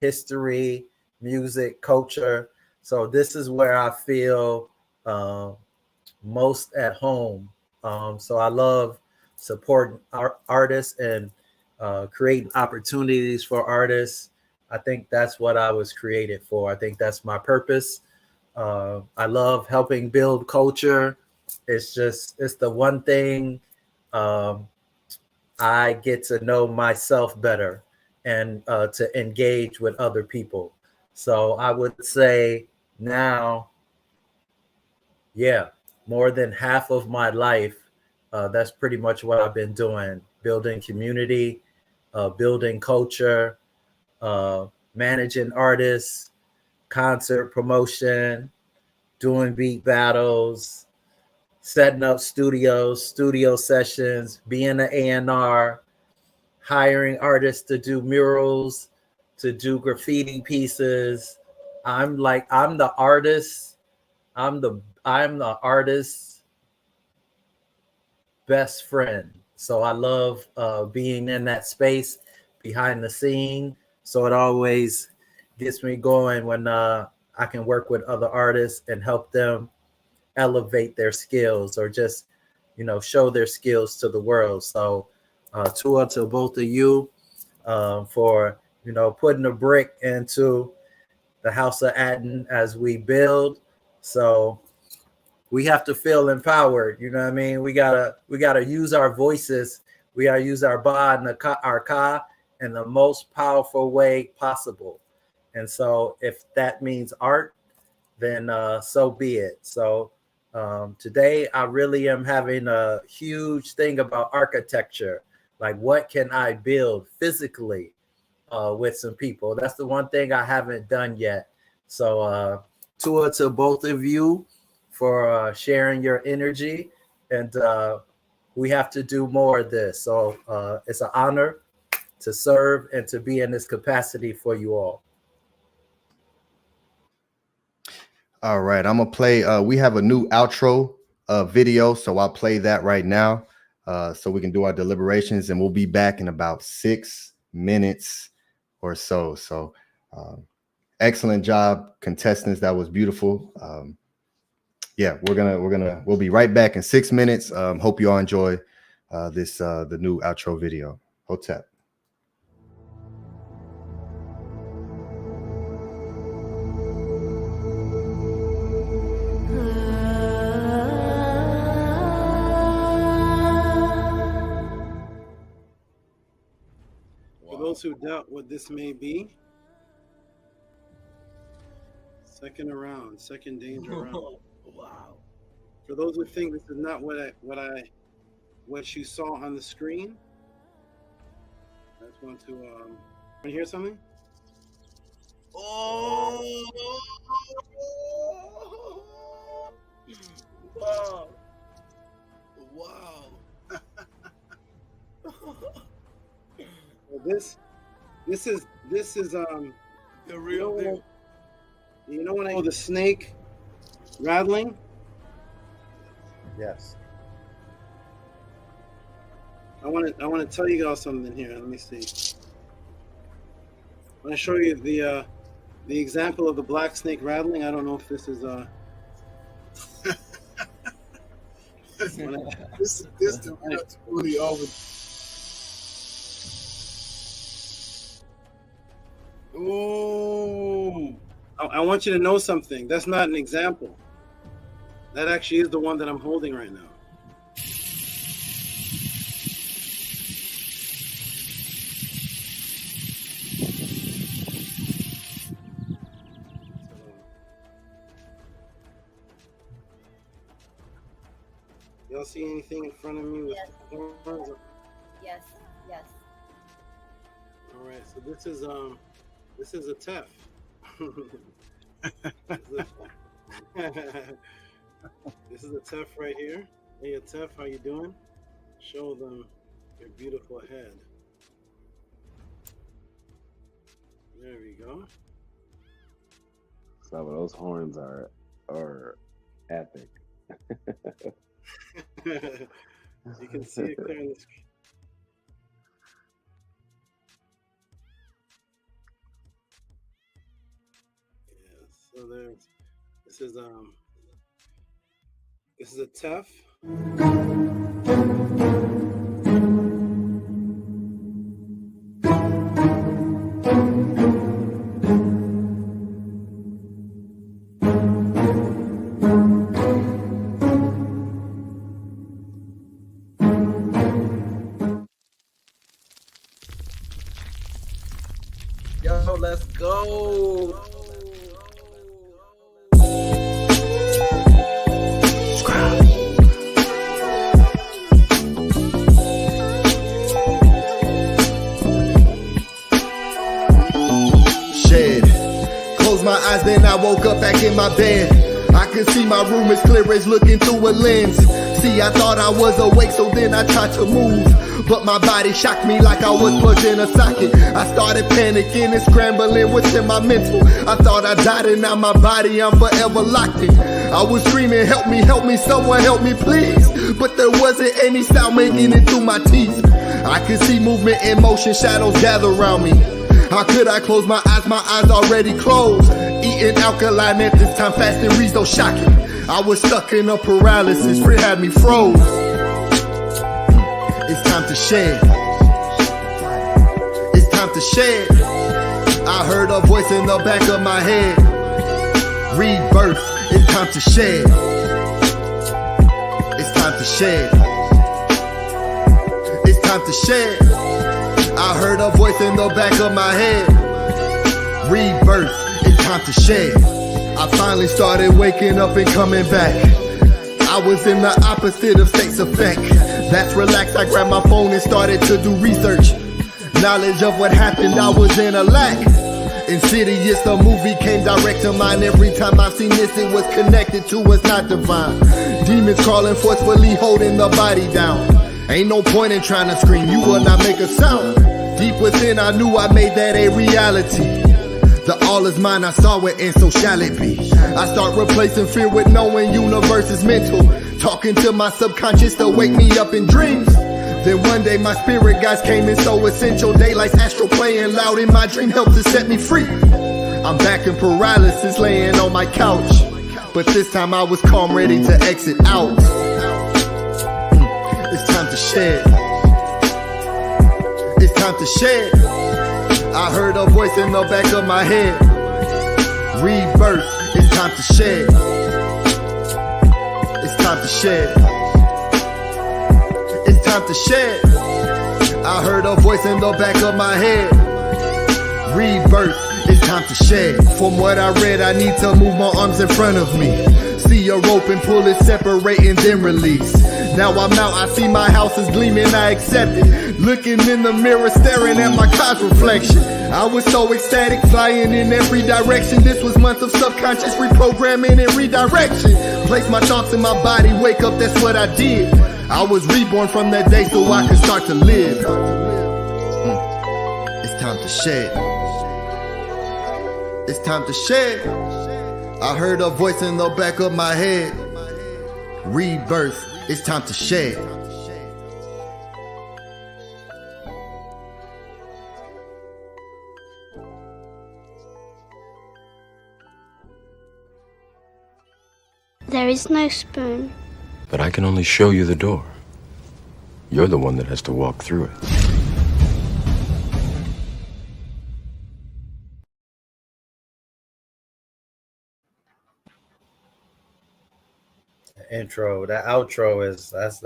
history, music, culture. So this is where I feel most at home. So I love supporting artists and creating opportunities for artists. I think that's what I was created for. I think that's my purpose. I love helping build culture. It's the one thing I get to know myself better and to engage with other people. So I would say now, yeah, more than half of my life, that's pretty much what I've been doing, building community, building culture, managing artists, concert promotion, doing beat battles, setting up studios, studio sessions, being an A&R, hiring artists to do murals, to do graffiti pieces. I'm the artist. I'm the artist's best friend. So I love being in that space behind the scene. So it always gets me going when I can work with other artists and help them elevate their skills or just, show their skills to the world. So to both of you for, putting a brick into the House of ATTON as we build. So we have to feel empowered. You know what I mean? We gotta use our voices. We gotta use our ba and our ka in the most powerful way possible. And so if that means art, then so be it. So today I really am having a huge thing about architecture. Like, what can I build physically with some people? That's the one thing I haven't done yet. So to both of you for sharing your energy, and we have to do more of this. So it's an honor to serve and to be in this capacity for you all. All right, I'm gonna play. We have a new outro video, so I'll play that right now, so we can do our deliberations, and we'll be back in about 6 minutes or so. So, excellent job, contestants. That was beautiful. Yeah, we'll be right back in 6 minutes. Hope you all enjoy the new outro video. HOTEP. For those who doubt what this may be, second danger round. Wow. For those who think this is not what you saw on the screen, I just want to want to hear something? Oh! Wow! Wow! This is the real thing. You know when I the snake rattling? Yes. I want to tell you guys something here. Let me see. I'm going to show you the example of the black snake rattling. I don't know if this is this is really over. Ooh. I want you to know something. That's not an example. That actually is the one that I'm holding right now. Y'all see anything in front of me with Yes. horns? Yes. Yes. All right, so this is a TEF. This is a TEF right here. Hey, a TEF, how you doing? Show them your beautiful head. There we go. Some of those horns are epic. You can see it clear on the screen. Yeah, so there's this is a TEF. Yo, let's go. Shed. Closed my eyes, then I woke up back in my bed. I could see my room as clear as looking through a lens. See, I thought I was awake, so then I tried to move, but my body shocked me like I was plugged in a socket. I started panicking and scrambling within my mental. I thought I died and now my body, I'm forever locked in. I was screaming, help me, someone help me please. But there wasn't any sound making it through my teeth. I could see movement in motion, shadows gather around me. How could I close my eyes already closed? Eating alkaline at this time, fasting reads though shocking. I was stuck in a paralysis, Frit had me froze. It's time to shed. It's time to shed. I heard a voice in the back of my head. Rebirth, it's time to shed. It's time to shed. It's time to shed. I heard a voice in the back of my head. Rebirth, it's time to shed. I finally started waking up and coming back. I was in the opposite of state's effect. That's relaxed, I grabbed my phone and started to do research. Knowledge of what happened, I was in a lack. Insidious, the movie came direct to mind. Every time I've seen this, it was connected to what's not divine. Demons crawling forcefully, holding the body down. Ain't no point in trying to scream, you will not make a sound. Deep within, I knew I made that a reality. The all is mine, I saw it, and so shall it be. I start replacing fear with knowing universe is mental. Talking to my subconscious to wake me up in dreams. Then one day my spirit guides came in so essential. Daylight's astral playing loud in my dream helped to set me free. I'm back in paralysis, laying on my couch. But this time I was calm, ready to exit out. It's time to shed. It's time to shed. I heard a voice in the back of my head. Rebirth, it's time to shed. It's time to shed. It's time to shed. I heard a voice in the back of my head. Rebirth, it's time to shed. From what I read, I need to move my arms in front of me. See a rope and pull it, separate and then release. Now I'm out, I see my house is gleaming, I accept it. Looking in the mirror, staring at my car's reflection. I was so ecstatic, flying in every direction. This was months of subconscious reprogramming and redirection. Place my thoughts in my body, wake up, that's what I did. I was reborn from that day so I could start to live. It's time to shed. It's time to shed. I heard a voice in the back of my head. Rebirth, it's time to shed. There is no spoon. But I can only show you the door. You're the one that has to walk through it. Intro, that outro is that's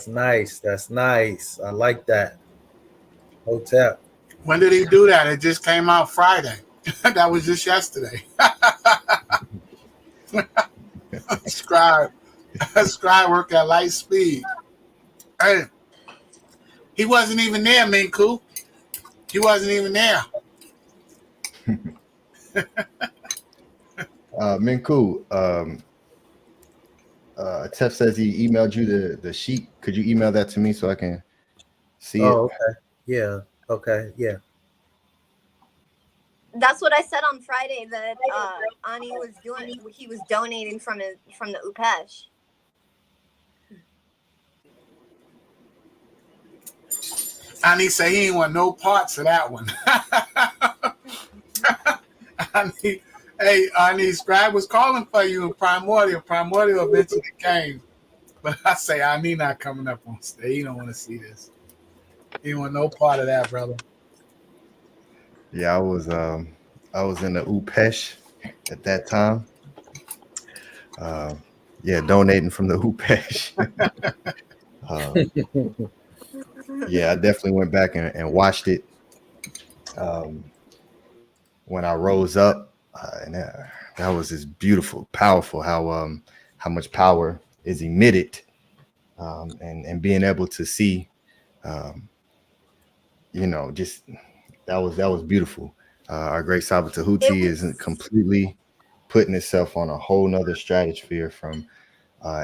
nice. That's nice. I like that. HOTEP. When did he do that? It just came out Friday. That was just yesterday. Scribe. Scribe work at light speed. Hey, he wasn't even there, Menkhu. He wasn't even there. Menkhu, Tef says he emailed you the sheet. Could you email that to me so I can see it? Okay. Yeah. Okay. Yeah. That's what I said on Friday that Ani was doing. He was donating from the Upesh. Ani say he ain't want no parts of that one. Ani, Scribe was calling for you in Primordial. Primordial eventually came. But I say, Ani not coming up on stage. He don't want to see this. He don't want no part of that, brother. Yeah, I was in the Upesh at that time. Yeah, donating from the Upesh. Yeah, I definitely went back and watched it. When I rose up, and that was just beautiful, powerful. How much power is emitted, and being able to see, just that was beautiful. Our great Saba Tehuti isn't completely putting itself on a whole nother stratosphere from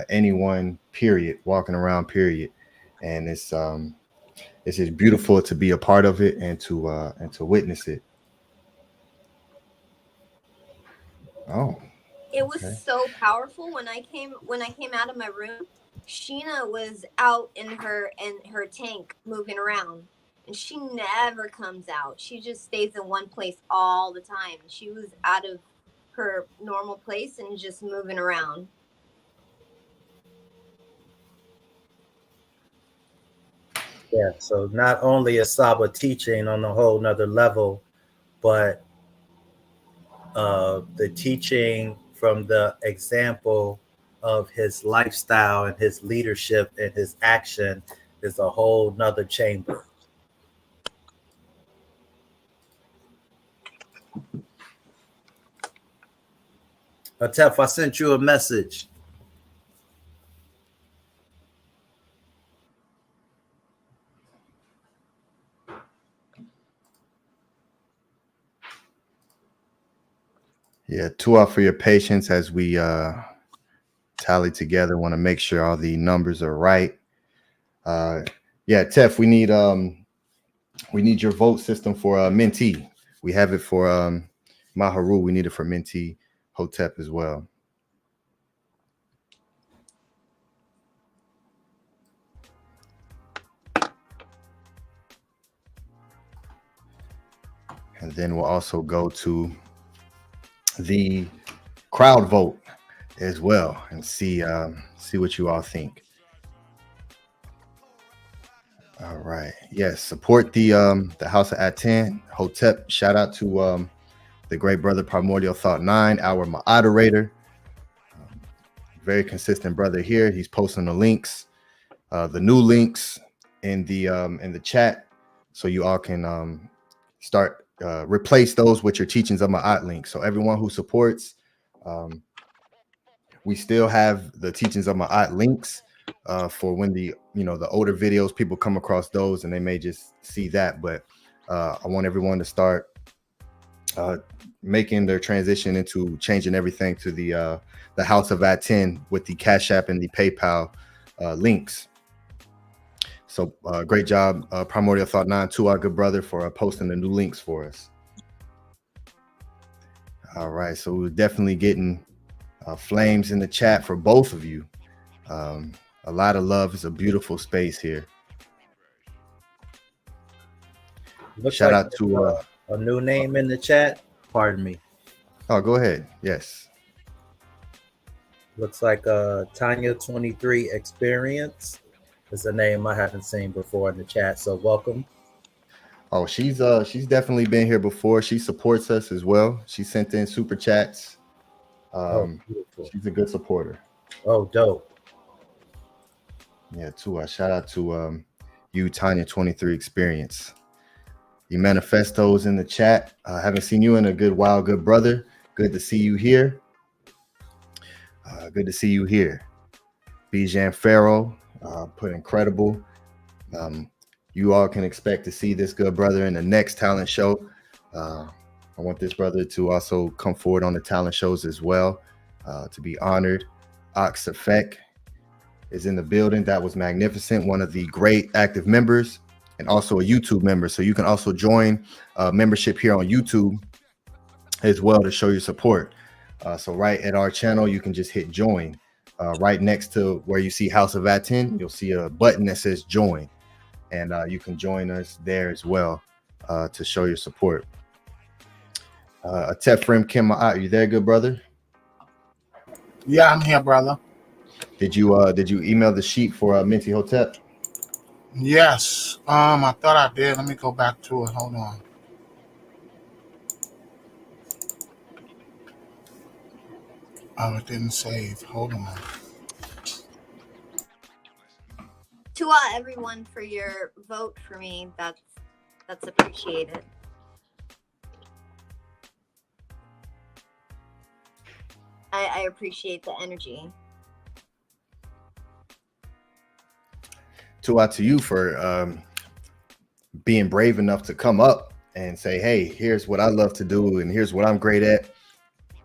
anyone. Period. Walking around. Period. And it's just beautiful to be a part of it and to witness it. Oh, it was so powerful when I came out of my room. Sheena was out in her tank moving around, and she never comes out. She just stays in one place all the time. She was out of her normal place and just moving around. Yeah, so not only is Saba teaching on a whole nother level, but the teaching from the example of his lifestyle and his leadership and his action is a whole nother chamber. Atef, I sent you a message. Yeah, Tua for your patience as we tally together. Want to make sure all the numbers are right. Yeah, Tef, we need your vote system for Mentee. We have it for HERU. We need it for Mentee HOTEP as well. And then we'll also go to the crowd vote as well and see what you all think. All right. Yes, support the House of ATTON, HOTEP. Shout out to the Great Brother Primordial Thought 9, our moderator. Very consistent brother here. He's posting the links, the new links in the chat, so you all can start replace those with your Teachings of Maat link. So everyone who supports, we still have the Teachings of Maat links for when the older videos, people come across those and they may just see that. But I want everyone to start making their transition into changing everything to the House of ATTON with the Cash App and the PayPal links. So great job, Primordial Thought 9, to our good brother, for posting the new links for us. All right, so we're definitely getting flames in the chat for both of you. A lot of love. It's a beautiful space here. Shout out to a new name in the chat. Pardon me. Oh, go ahead. Yes. Looks like Tanya 23 Experience is a name I haven't seen before in the chat. So welcome. Oh, she's definitely been here before. She supports us as well. She sent in super chats. She's a good supporter. Oh, dope. Yeah, too. Shout out to you, Tanya 23 Experience. You manifestos in the chat. I haven't seen you in a good while, good brother. Good to see you here. Good to see you here. Bijan Pharaoh put incredible. You all can expect to see this good brother in the next talent show. I want this brother to also come forward on the talent shows as well, to be honored. Ox Effect is in the building. That was magnificent. One of the great active members and also a YouTube member. So you can also join membership here on YouTube as well to show your support. So right at our channel, you can just hit join. Right next to where you see House of ATTON, you'll see a button that says join. And you can join us there as well to show your support. AFFIRMATION Kim, are you there, good brother? Yeah, I'm here, brother. Did you email the sheet for Menti HOTEP? Yes. I thought I did. Let me go back to it. Hold on. Oh, it didn't save. Hold on. To everyone for your vote for me. That's appreciated. I appreciate the energy. To you for being brave enough to come up and say, hey, here's what I love to do and here's what I'm great at,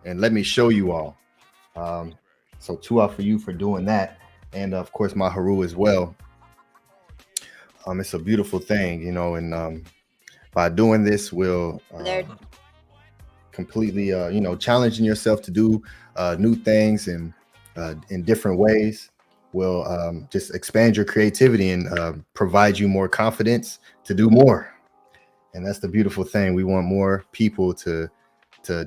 and let me show you all. So for you for doing that, and of course my HERU as well. It's a beautiful thing, you know, and by doing this we'll completely you know, challenging yourself to do new things and in different ways will just expand your creativity and provide you more confidence to do more. And that's the beautiful thing. We want more people to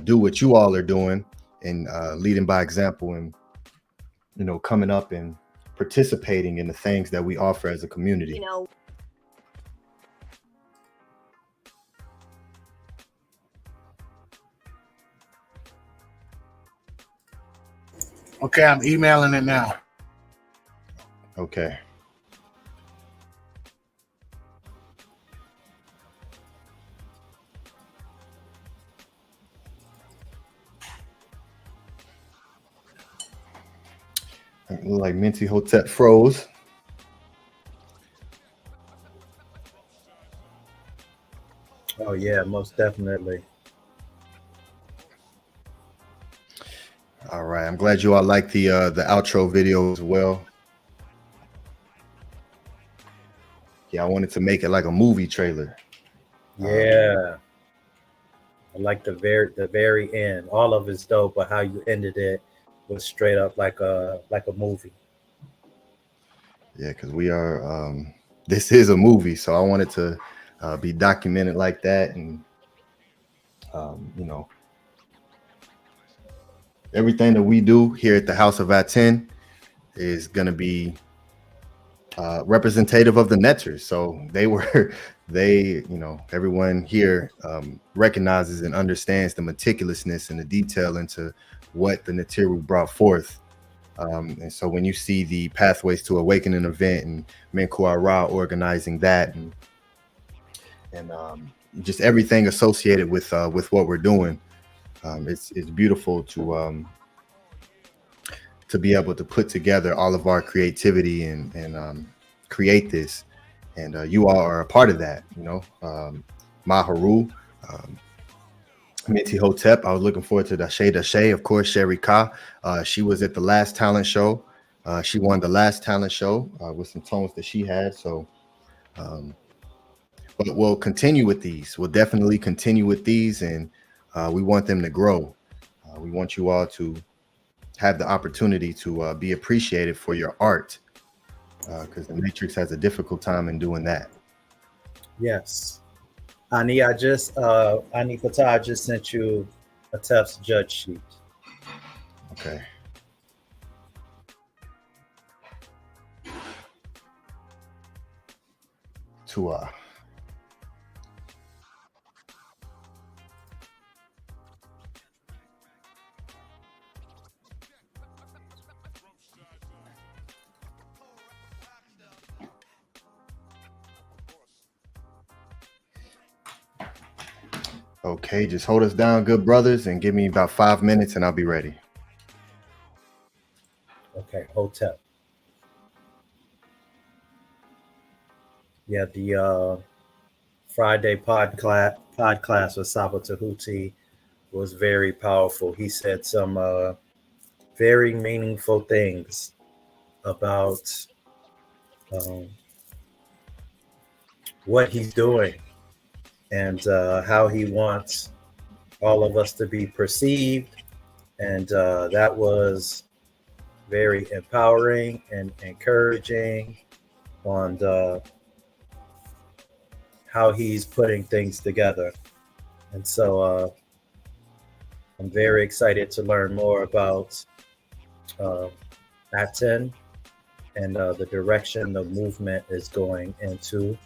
do what you all are doing and leading by example, and you know, coming up and participating in the things that we offer as a community. You know, Okay, I'm emailing it now. Okay. It look like Menti HOTEP froze. Oh yeah, most definitely. All right, I'm glad you all like the outro video as well. Yeah, I wanted to make it like a movie trailer. Yeah. I like the very end. All of it's dope, but how you ended it was straight up like a movie. Yeah, because we are this is a movie, so I wanted to be documented like that, and you know, everything that we do here at the House of ATTON is going to be representative of the Netters. So you know, everyone here recognizes and understands the meticulousness and the detail into what the Neteru brought forth. And so when you see the Pathways to Awakening event and Menkhu Ara organizing that, and just everything associated with what we're doing, it's beautiful to be able to put together all of our creativity and create this, and you all are a part of that. You know, my HERU, Menti HOTEP. I was looking forward to Dashe. Of course, Sherry Ka. She was at the last talent show. She won the last talent show with some tones that she had. So, but we'll continue with these. We'll definitely continue with these, and we want them to grow. We want you all to have the opportunity to be appreciated for your art, because the Matrix has a difficult time in doing that. Yes. Ani, Ptah, I just sent you a test judge sheet. Okay. Okay, just hold us down, good brothers, and give me about 5 minutes and I'll be ready. Okay, HOTEP. Yeah, the Friday podcast with Saba Tehuti was very powerful. He said some very meaningful things about um, what he's doing and how he wants all of us to be perceived. And that was very empowering and encouraging on how he's putting things together. And so I'm very excited to learn more about Aten and the direction the movement is going into.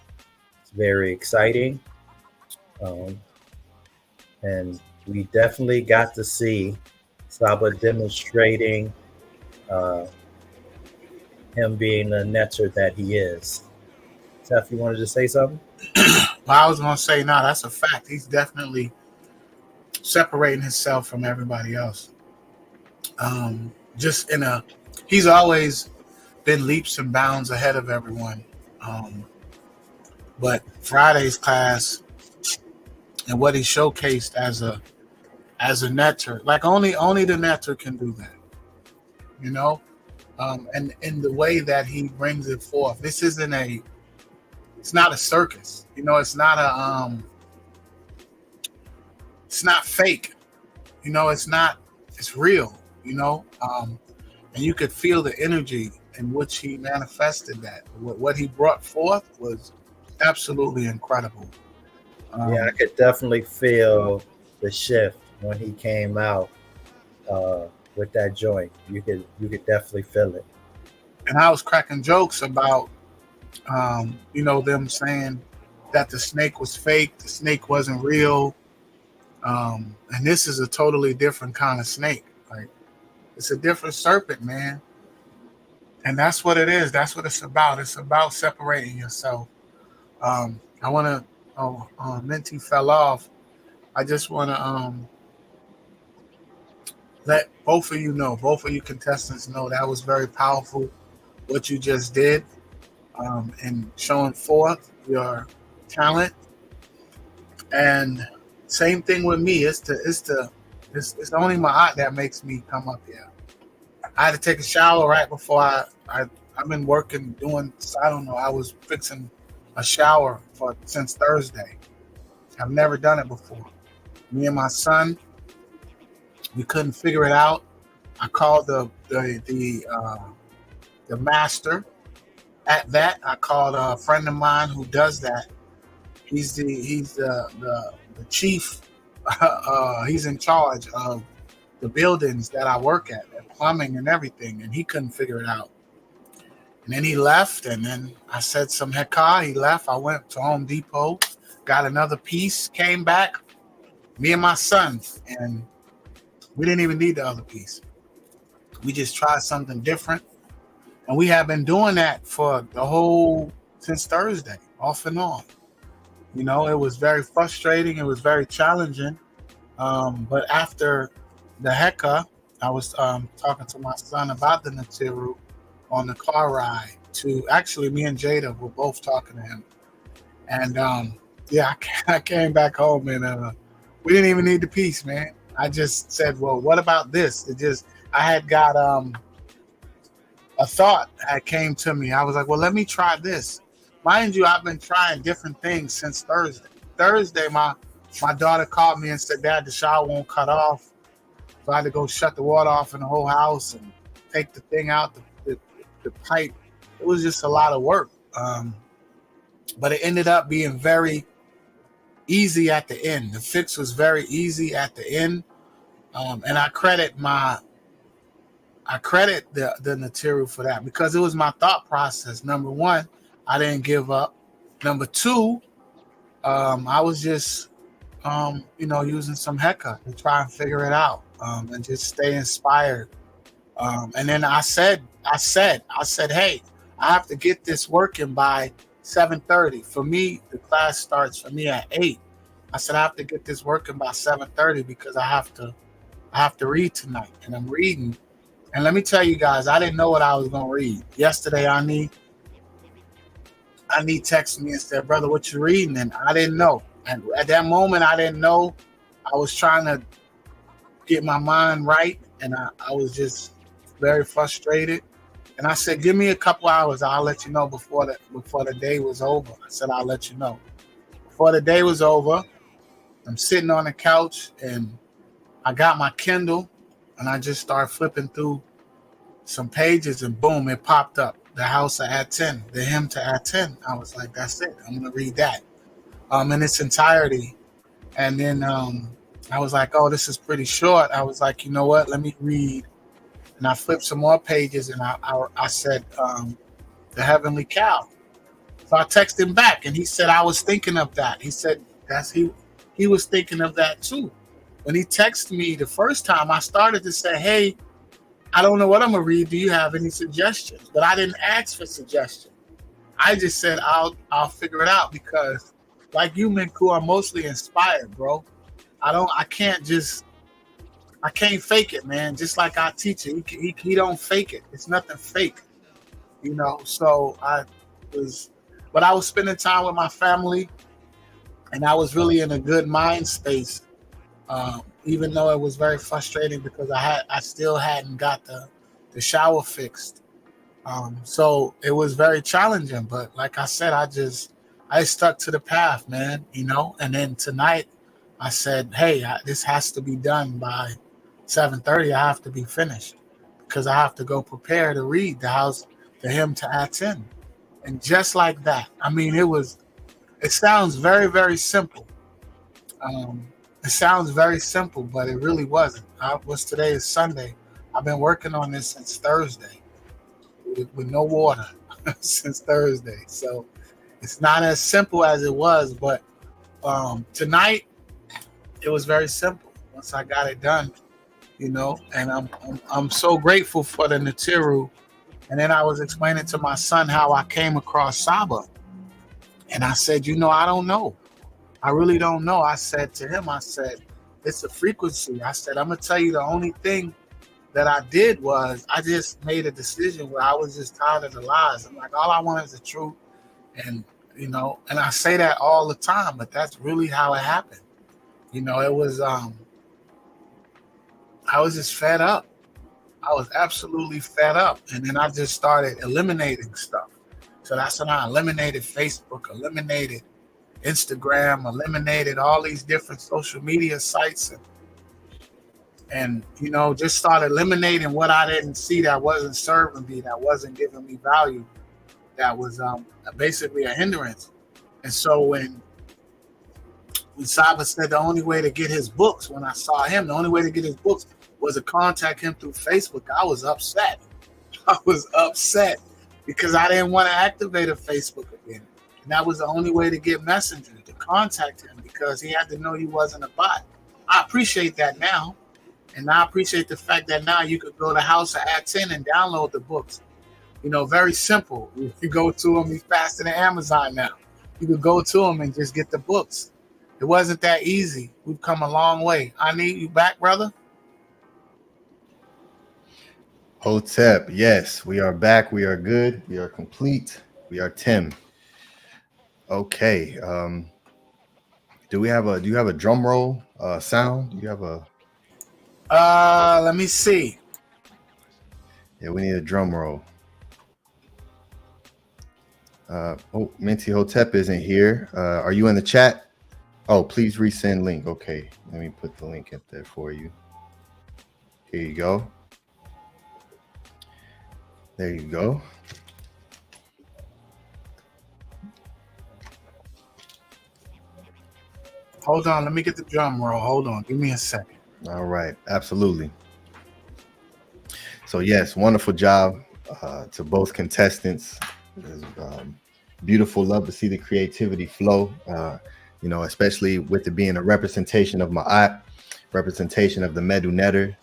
It's very exciting. And we definitely got to see Saba demonstrating him being the netter that he is. Steph, you wanted to say something? Well, I was gonna say, no, that's a fact. He's definitely separating himself from everybody else. Just he's always been leaps and bounds ahead of everyone. But Friday's class and what he showcased as a netter, like only the netter can do that, you know. And in the way that he brings it forth, it's not a circus, you know. It's not it's not fake, you know. It's real, you know. And you could feel the energy in which he manifested that. What he brought forth was absolutely incredible. Yeah, I could definitely feel the shift when he came out with that joint. You could definitely feel it. And I was cracking jokes about, you know, them saying that the snake was fake, the snake wasn't real, and this is a totally different kind of snake. Like, it's a different serpent, man. And that's what it is. That's what it's about. It's about separating yourself. I want to. Menti fell off. I just want to let both of you contestants know that was very powerful what you just did, and showing forth your talent. And same thing with me. It's only Maat that makes me come up here. I had to take a shower right before I've been working doing, I don't know, I was fixing a shower since Thursday. I've never done it before. Me and my son, we couldn't figure it out. I called the master at that. I called a friend of mine who does that. He's the chief. He's in charge of the buildings that I work at, plumbing and everything, and he couldn't figure it out. And then he left, and then I said some heka. He left. I went to Home Depot, got another piece, came back, me and my son, and we didn't even need the other piece. We just tried something different, and we have been doing that since Thursday, off and on. You know, it was very frustrating. It was very challenging. But after the heka, I was talking to my son about the Natiru on the car ride actually, me and Jada were both talking to him. And I came back home, and we didn't even need the piece, man. I just said, well, what about this? I had got a thought that came to me. I was like, well, let me try this. Mind you, I've been trying different things since Thursday. Thursday, my daughter called me and said, Dad, the shower won't cut off. So I had to go shut the water off in the whole house and take the thing out, the pipe. It was just a lot of work. But it ended up being very easy at the end. The fix was very easy at the end. And I credit the Natiru for that, because it was my thought process. Number one, I didn't give up. Number two, I was just using some heka to try and figure it out, and just stay inspired. And then I said, hey, I have to get this working by 7:30. For me, the class starts for me at 8. I said I have to get this working by 7:30 because I have to read tonight, and I'm reading. And let me tell you guys, I didn't know what I was going to read. Yesterday, I Ani texted me and said, "Brother, what you reading?" And I didn't know. And at that moment, I didn't know. I was trying to get my mind right, and I was just very frustrated. And I said, "Give me a couple hours. I'll let you know before the day was over." I said, "I'll let you know." Before the day was over, I'm sitting on the couch, and I got my Kindle, and I just started flipping through some pages, and boom, it popped up. The House of ATTON, the hymn to Aten. I was like, "That's it. I'm gonna read that in its entirety." And then I was like, "Oh, this is pretty short." I was like, "You know what? Let me read." And I flipped some more pages, and I said, "The Heavenly Cow." So I texted him back, and he said, "I was thinking of that." He said, he was thinking of that too. When he texted me the first time, I started to say, "Hey, I don't know what I'm gonna read. Do you have any suggestions?" But I didn't ask for suggestions. I just said I'll figure it out, because like you, Menkhu, I'm mostly inspired, bro. I can't fake it, man. Just like our teacher, he don't fake it. It's nothing fake, you know. So I was spending time with my family, and I was really in a good mind space. Even though it was very frustrating because I still hadn't got the shower fixed. So it was very challenging, but like I said, I stuck to the path, man, you know. And then tonight I said, "Hey, this has to be done by 7:30. I have to be finished, because I have to go prepare to read the hymn to Aten." And just like that, I mean, it sounds very, very simple. It sounds very simple, but it really wasn't. Today is Sunday. I've been working on this since Thursday with no water since Thursday. So it's not as simple as it was, but tonight it was very simple once I got it done, you know. And I'm so grateful for the Natiru. And then I was explaining to my son how I came across Saba, and I said, "You know, I don't know. I really don't know." I said to him, I said, "It's a frequency." I said, "I'm gonna tell you, the only thing that I did was I just made a decision where I was just tired of the lies. I'm like, all I want is the truth." And, you know, and I say that all the time, but that's really how it happened. You know, it was, I was just fed up. I was absolutely fed up. And then I just started eliminating stuff. So that's when I eliminated Facebook, eliminated Instagram, eliminated all these different social media sites, and you know, just started eliminating what I didn't see that wasn't serving me, that wasn't giving me value, that was basically a hindrance. And so when Saba said the only way to get his books, when I saw him, the only way to get his books was to contact him through Facebook, I was upset. I was upset because I didn't want to activate a Facebook again. And that was the only way to get Messenger, to contact him, because he had to know he wasn't a bot. I appreciate that now. And I appreciate the fact that now you could go to House of ATTON and download the books. You know, very simple. You go to them, he's faster than Amazon now. You could go to them and just get the books. It wasn't that easy. We've come a long way. I need you back, brother. HOTEP, yes, we are back. We are good. We are complete. We are Tim. Okay. Do you have a drum roll sound? Do you have a let me see. Yeah, we need a drum roll. Minty HOTEP isn't here. Are you in the chat? Oh, please resend link. Okay, let me put the link up there for you. Here you go. There you go. Hold on, let me get the drum roll. Hold on, give me a second. All right, absolutely. So yes, wonderful job to both contestants. Beautiful, love to see the creativity flow. You know, especially with it being a representation of Maat, representation of the Medu Netter.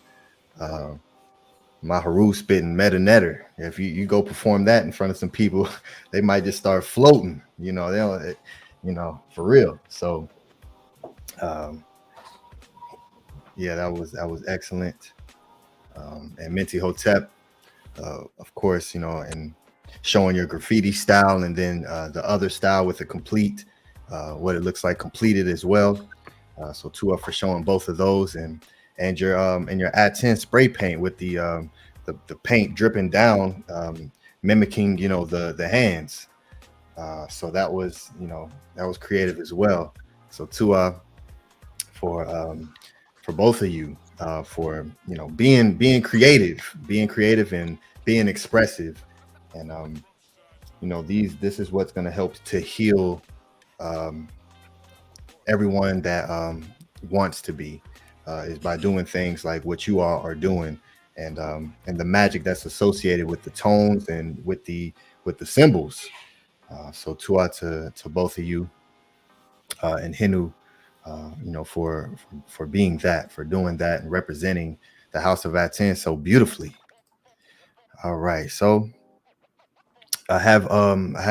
My HERU spitting Meta Netter. If you go perform that in front of some people, they might just start floating. You know, they'll, you know, for real. So, yeah, that was excellent. And Minty HOTEP, of course, you know, and showing your graffiti style, and then the other style with a complete, what it looks like completed as well. So Tua for showing both of those, and your A.T.T.O.N spray paint with the paint dripping down, mimicking, you know, the hands. So that was, you know, that was creative as well. So Tua for both of you, for, you know, being creative and being expressive, and you know, this is what's going to help to heal everyone that wants to be, is by doing things like what you all are doing, and the magic that's associated with the tones and with the symbols. So Tua to both of you, and HERU, you know, for being that, for doing that, and representing the House of ATTON so beautifully. All right, so I have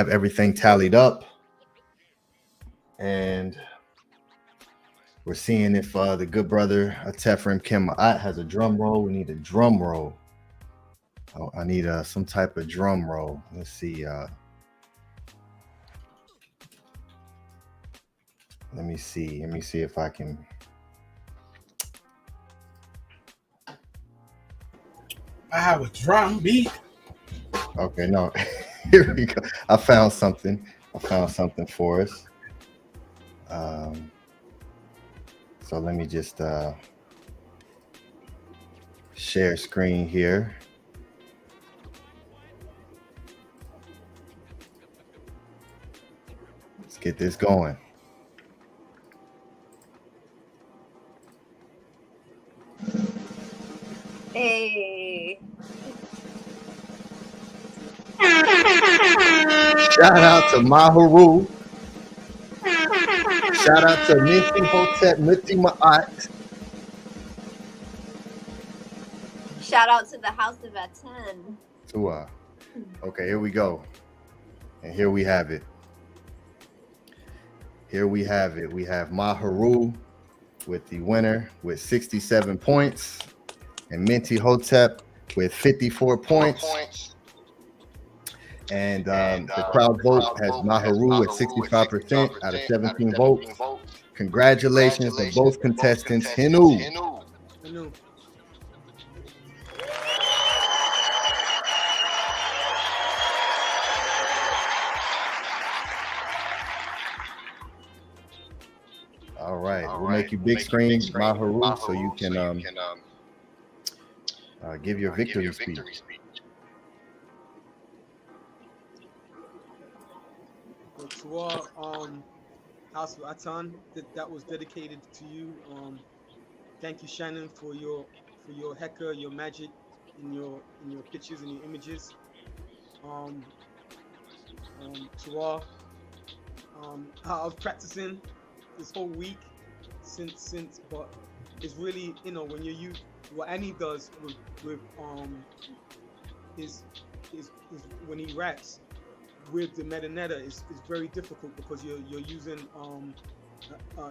everything tallied up, and we're seeing if the good brother AFFIRMATION has a drum roll. We need a drum roll. Oh, I need some type of drum roll. Let's see. Let me see if I can. I have a drum beat. Okay, no. Here we go. I found something for us. So let me just share screen here. Let's get this going. Hey. Shout out to HERU. Shout out to Menkhu HOTEP, NUTI Maat. Shout out to the House of ATTON. Tua. Okay, here we go. And here we have it. Here we have it. We have HERU with the winner with 67 points, and Menkhu HOTEP with 54 points. And the crowd vote has HERU at 65% out of 17 votes. Congratulations to both contestants, HERU. All right, we'll make you big screen, HERU, so you can give your victory speech. To our House of ATTON, that was dedicated to you. Thank you, Shannon, for your heka, your magic, in your pictures and your images. To our, I was practicing this whole week since, but it's really, you know, when you what Annie does with is when he raps with the metaneta is very difficult, because you're using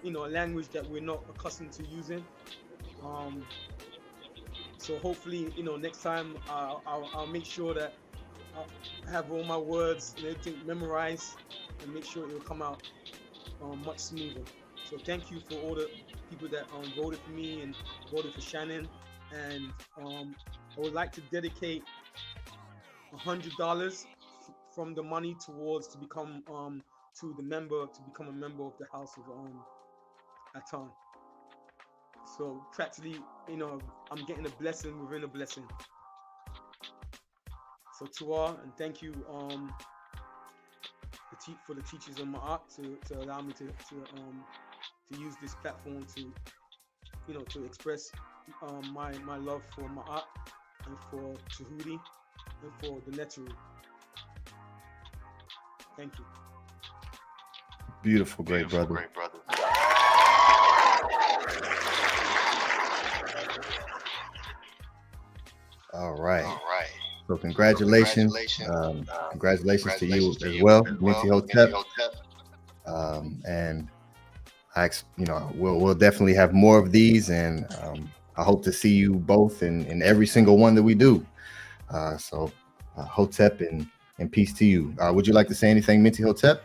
you know, a language that we're not accustomed to using. So hopefully, you know, next time I'll make sure that I have all my words and everything memorized, and make sure it will come out much smoother. So thank you for all the people that voted for me and voted for Shannon. And I would like to dedicate $100 from the money towards to become to the member, to become a member of the House of ATTON. So practically, you know, I'm getting a blessing within a blessing. So to all, and thank you for the Teachings of Maat to allow me to use this platform to, you know, to express my love for Maat and for Tehuti and for the Neteru. Thank you. Beautiful, great brother. All right. So congratulations. Congratulations to you as well, Menkhu HOTEP. And you know, we'll definitely have more of these, and I hope to see you both in every single one that we do. So HOTEP and and peace to you. Would you like to say anything, Minty Hotep?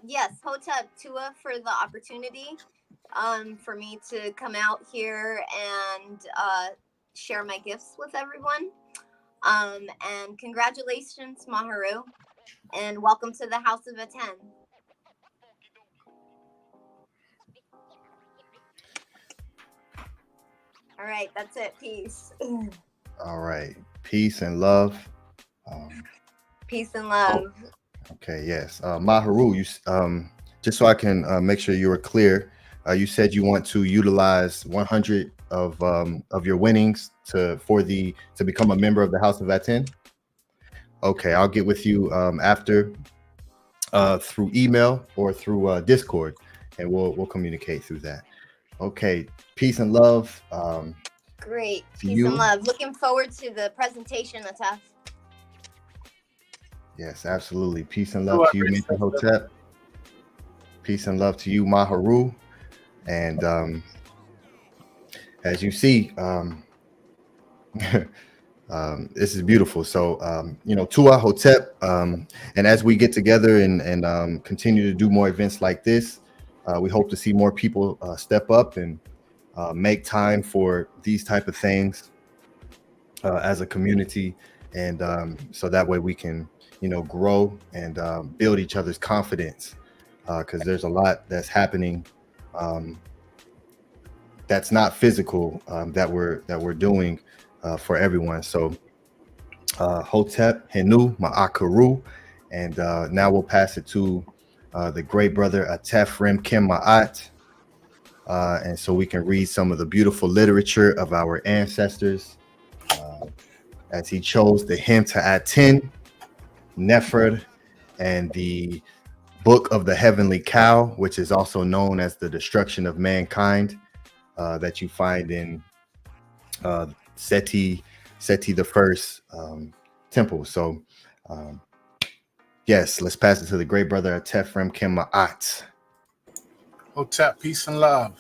Yes, HOTEP Tua for the opportunity for me to come out here and share my gifts with everyone. And congratulations, Maharu, and welcome to the House of ATTON. All right, that's it. Peace. All right. Peace and love. Peace and love. Okay, yes. Maharu, you just so I can make sure you are clear, you said you want to utilize 100 of your winnings to become a member of the House of ATTON. Okay, I'll get with you after through email or through Discord, and we'll communicate through that. Okay, peace and love. Great, peace and love. Looking forward to the presentation, ATEF. Yes, absolutely. Peace and love to you, Minty Hotep. Peace and love to you, Maharu. And as you see, this is beautiful. So, you know, Tua Hotep, and as we get together and continue to do more events like this, we hope to see more people step up and make time for these type of things as a community. And so that way we can, you know, grow and build each other's confidence, because there's a lot that's happening that's not physical that we're doing for everyone. So Hotep, Henu, Ma'akaru, and now we'll pass it to the great brother ATEF Menkhu Maat, and so we can read some of the beautiful literature of our ancestors as he chose the hymn to Aten, Nepherd, and the Book of the Heavenly Cow, which is also known as the Destruction of Mankind, that you find in Seti the First temple. So yes, let's pass it to the great brother ATEF Menkhu Maat. Hotep, peace and love.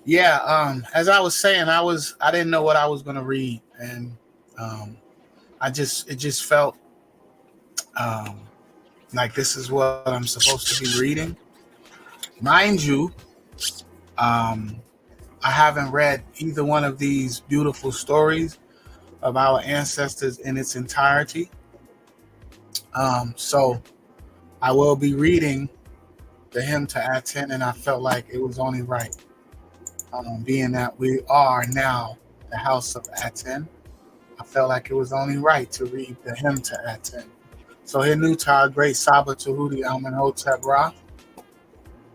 Yeah, as I was saying, I didn't know what I was gonna read, and it just felt like this is what I'm supposed to be reading. Mind you, I haven't read either one of these beautiful stories of our ancestors in its entirety. So I will be reading the hymn to Aten, and I felt like it was only right, being that we are now the House of Aten. I felt like it was only right to read the hymn to Aten. So HERU to our great Saba Tehuti Amenhotep Ra,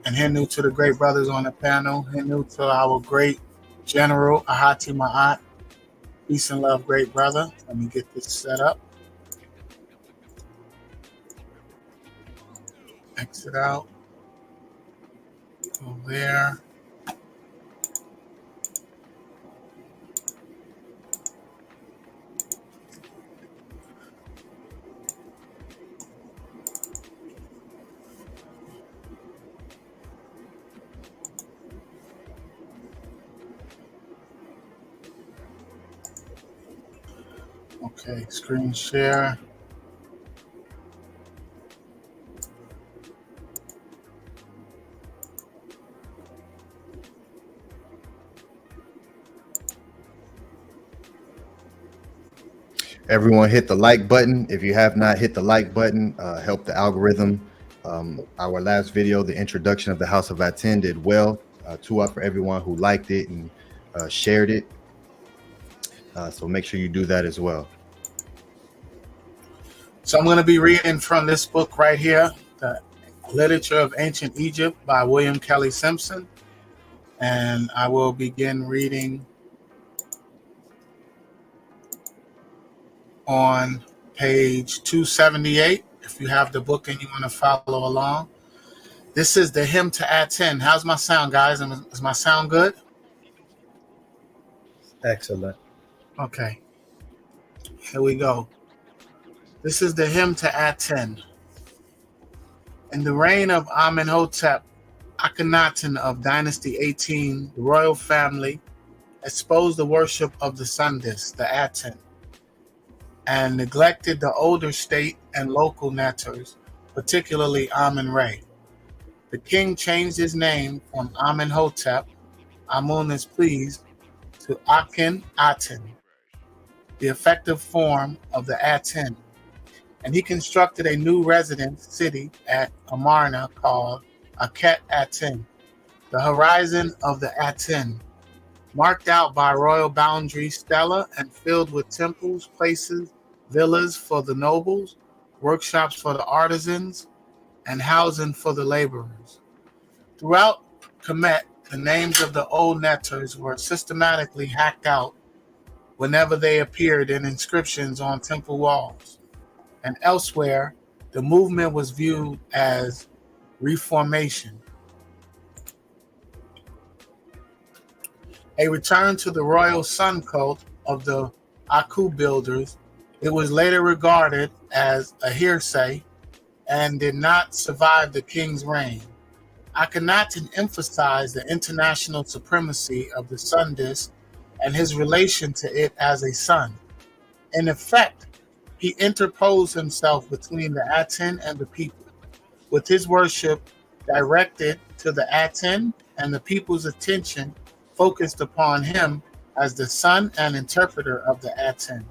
and HERU to the great brothers on the panel. HERU to our great General Ahati Maat. Peace and love, great brother. Let me get this set up. Exit out. Go there. Okay, screen share. Everyone hit the like button. If you have not hit the like button, help the algorithm. Our last video, the introduction of the House of Aten, did well. Tua for everyone who liked it and shared it. So make sure you do that as well. So I'm going to be reading from this book right here, The Literature of Ancient Egypt by William Kelly Simpson. And I will begin reading on page 278, if you have the book and you want to follow along. This is the hymn to Aten. How's my sound, guys? Is my sound good? Excellent. Okay. Here we go. This is the hymn to Aten. In the reign of Amenhotep, Akhenaten of Dynasty 18, the royal family exposed the worship of the sun disk, the Aten. and neglected the older state and local netters, particularly Amun-Re. The king changed his name from Amenhotep, Amun is pleased, to Aten, the effective form of the Aten, and he constructed a new residence city at Amarna called Aten, the horizon of the Aten, marked out by royal boundary stela and filled with temples, places, villas for the nobles, workshops for the artisans, and housing for the laborers. Throughout Kemet, the names of the old netters were systematically hacked out whenever they appeared in inscriptions on temple walls. And elsewhere, the movement was viewed as reformation. A return to the royal sun cult of the Aku builders, it was later regarded as a heresy and did not survive the king's reign. Akhenaten emphasized the international supremacy of the sun disk and his relation to it as a sun. In effect, he interposed himself between the Aten and the people, with his worship directed to the Aten and the people's attention focused upon him as the son and interpreter of the Aten.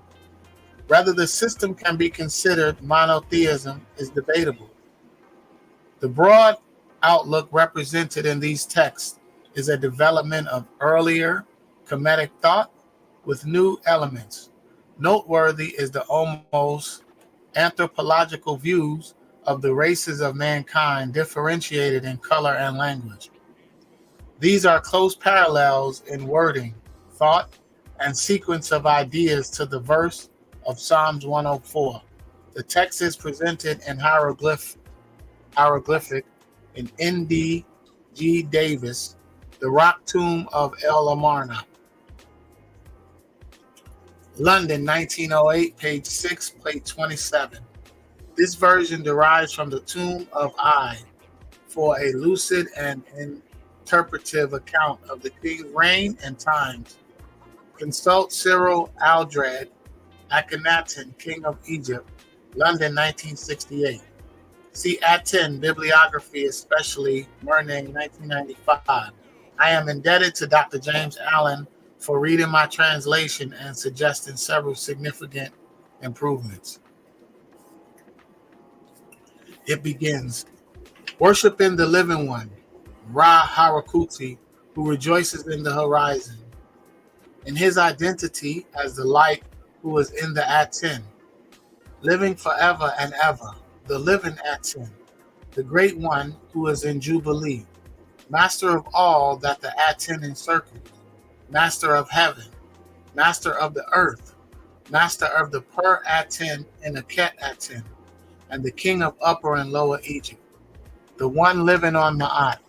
Whether the system can be considered monotheism is debatable. The broad outlook represented in these texts is a development of earlier Kemetic thought with new elements. Noteworthy is the almost anthropological views of the races of mankind differentiated in color and language. These are close parallels in wording, thought, and sequence of ideas to the verse of Psalms 104. The text is presented in hieroglyphic in N.D. G. Davis, The Rock Tomb of El Amarna. London, 1908, page 6, plate 27. This version derives from the Tomb of I for a lucid and interpretive account of the king's reign and times. Consult Cyril Aldred, Akhenaten, King of Egypt, London, 1968. See Aten bibliography, especially Murnane, 1995. I am indebted to Dr. James Allen for reading my translation and suggesting several significant improvements. It begins, worshiping the living one, Ra Harakuti, who rejoices in the horizon, in his identity as the light who is in the Aten, living forever and ever, the living Aten, the great one who is in Jubilee, master of all that the Aten encircles, master of heaven, master of the earth, master of the Per-Aten and Aket-Aten, and the king of Upper and Lower Egypt, the one living on Maat,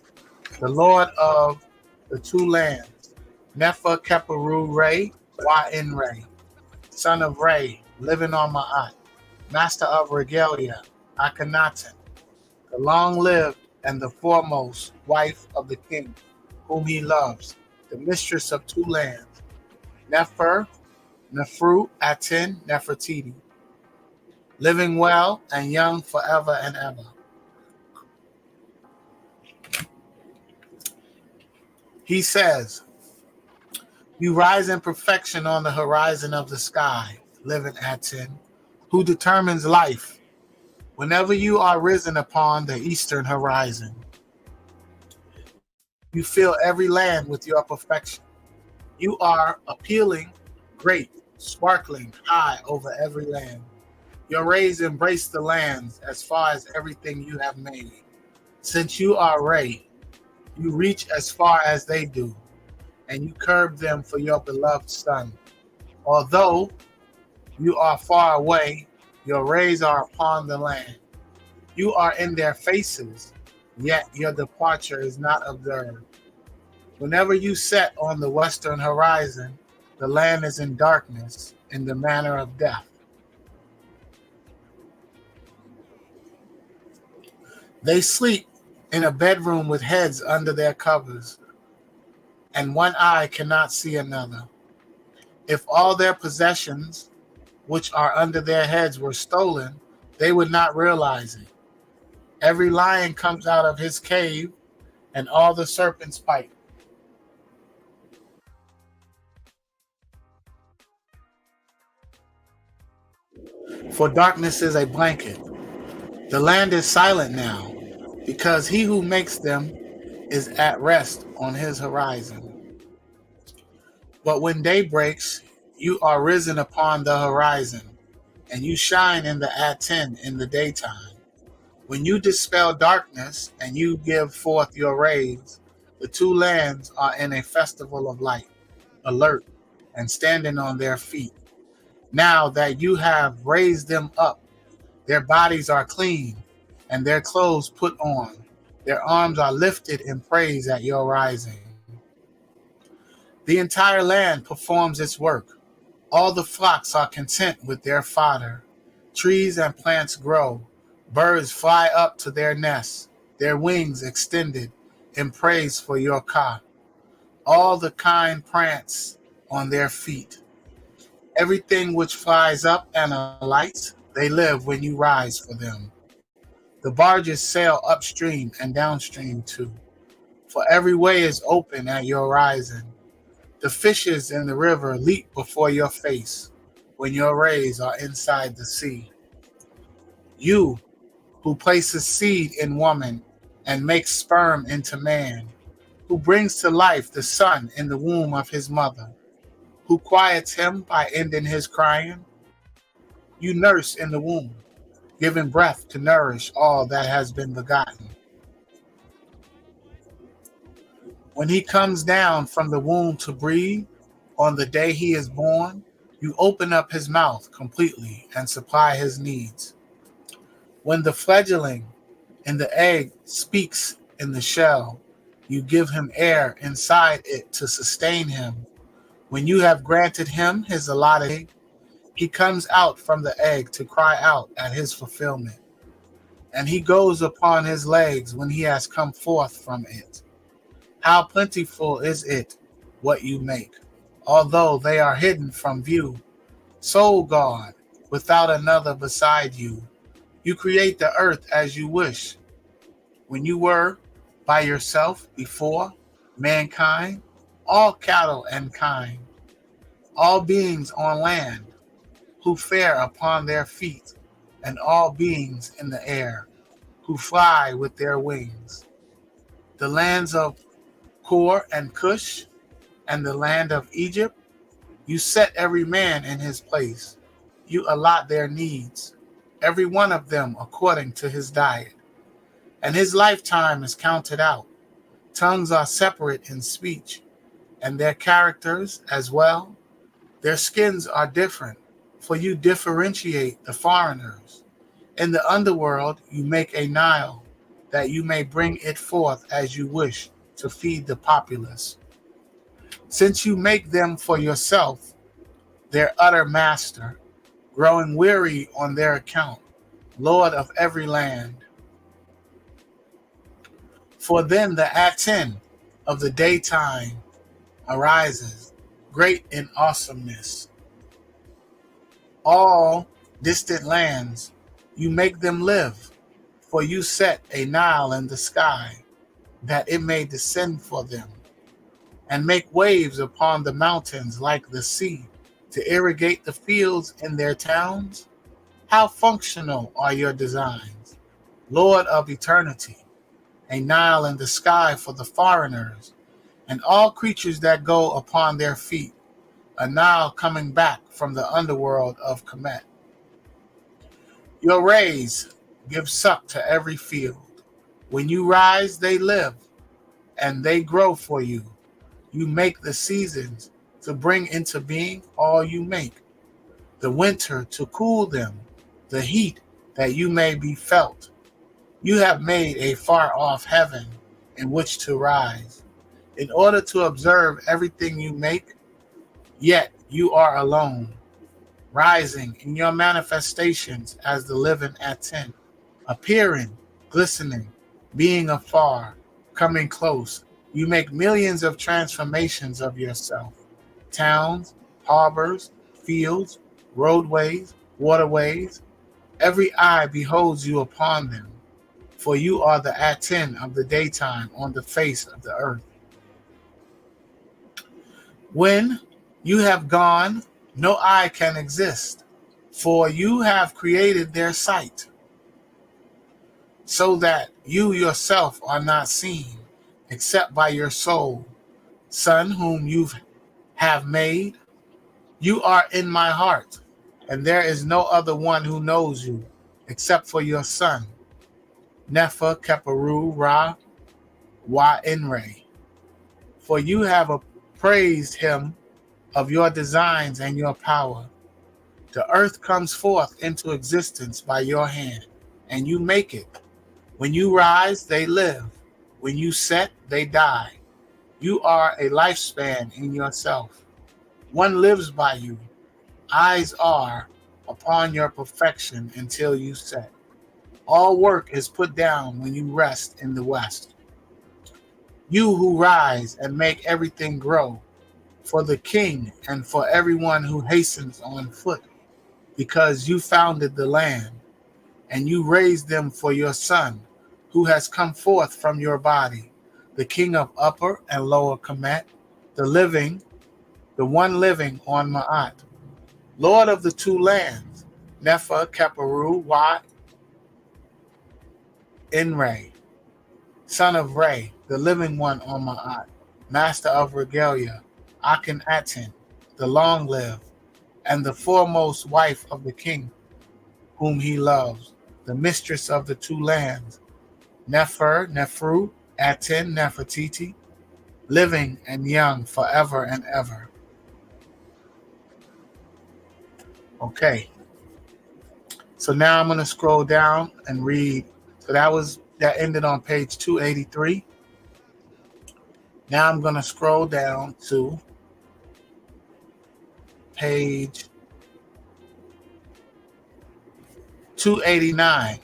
the Lord of the two lands, Nefer Keperu Re, Wa-In Re, son of Re, living on Maat, master of Regalia, Akhenaten, the long-lived and the foremost wife of the king, whom he loves, the mistress of two lands, Nefer, Nefru, Aten, Nefertiti, living well and young forever and ever. He says, you rise in perfection on the horizon of the sky, living Aten, who determines life. Whenever you are risen upon the eastern horizon, you fill every land with your perfection. You are appealing, great, sparkling, high over every land. Your rays embrace the lands as far as everything you have made. Since you are Ray, you reach as far as they do, and you curb them for your beloved son. Although you are far away, your rays are upon the land. You are in their faces, yet your departure is not observed. Whenever you set on the western horizon, the land is in darkness in the manner of death. They sleep in a bedroom with heads under their covers, and one eye cannot see another. If all their possessions which are under their heads were stolen, they would not realize it. Every lion comes out of his cave, and all the serpents bite. For darkness is a blanket. The land is silent now, because he who makes them is at rest on his horizon. But when day breaks, you are risen upon the horizon, and you shine in the Aten in the daytime. When you dispel darkness and you give forth your rays, the two lands are in a festival of light, alert and standing on their feet. Now that you have raised them up, their bodies are clean and their clothes put on. Their arms are lifted in praise at your rising. The entire land performs its work. All the flocks are content with their fodder. Trees and plants grow. Birds fly up to their nests, their wings extended in praise for your Ka. All the kind prance on their feet. Everything which flies up and alights, they live when you rise for them. The barges sail upstream and downstream too, for every way is open at your rising. The fishes in the river leap before your face when your rays are inside the sea. You, who places seed in woman and makes sperm into man, who brings to life the son in the womb of his mother, who quiets him by ending his crying. You nurse in the womb, giving breath to nourish all that has been begotten. When he comes down from the womb to breathe, on the day he is born, you open up his mouth completely and supply his needs. When the fledgling in the egg speaks in the shell, you give him air inside it to sustain him. When you have granted him his allotted egg, he comes out from the egg to cry out at his fulfillment. And he goes upon his legs when he has come forth from it. How plentiful is it, what you make, although they are hidden from view. Sole God, without another beside you. You create the earth as you wish. When you were by yourself before, mankind, all cattle and kind, all beings on land, who fare upon their feet, and all beings in the air, who fly with their wings. The lands of Kor and Cush, and the land of Egypt, you set every man in his place. You allot their needs, every one of them according to his diet. And his lifetime is counted out. Tongues are separate in speech, and their characters as well. Their skins are different, for you differentiate the foreigners. In the underworld you make a Nile, that you may bring it forth as you wish to feed the populace. Since you make them for yourself, their utter master, growing weary on their account, Lord of every land. For then the Aten of the daytime arises, great in awesomeness. All distant lands, you make them live, for you set a Nile in the sky, that it may descend for them, and make waves upon the mountains like the sea, to irrigate the fields in their towns. How functional are your designs, Lord of eternity, a Nile in the sky for the foreigners, and all creatures that go upon their feet, a Nile coming back from the underworld of Kemet. Your rays give suck to every field. When you rise, they live, and they grow for you. You make the seasons to bring into being all you make. The winter to cool them, the heat that you may be felt. You have made a far-off heaven in which to rise, in order to observe everything you make, yet you are alone, rising in your manifestations as the living Aten, appearing, glistening, being afar, coming close. You make millions of transformations of yourself, towns, harbors, fields, roadways, waterways. Every eye beholds you upon them, for you are the Aten of the daytime on the face of the earth. When you have gone, no eye can exist, for you have created their sight, so that you yourself are not seen, except by your soul, Son, whom you have made. You are in my heart, and there is no other one who knows you, except for your Son, Nefer Keperu Ra Wa Inre. For you have appraised him of your designs and your power. The earth comes forth into existence by your hand, and you make it. When you rise, they live. When you set, they die. You are a lifespan in yourself. One lives by you. Eyes are upon your perfection until you set. All work is put down when you rest in the west. You who rise and make everything grow, for the king and for everyone who hastens on foot, because you founded the land, and you raised them for your Son, who has come forth from your body, the King of Upper and Lower Kemet, the one living on Maat, Lord of the two lands, Nefer Keperu Wa Inre, Son of Re, the living one on Maat, Master of Regalia, Akhenaten, the long-lived, and the foremost wife of the king, whom he loves, the mistress of the two lands, Nefru, Aten, Nefertiti, living and young forever and ever. Okay. So now I'm going to scroll down and read. So that ended on page 283. Now I'm going to scroll down to page 289.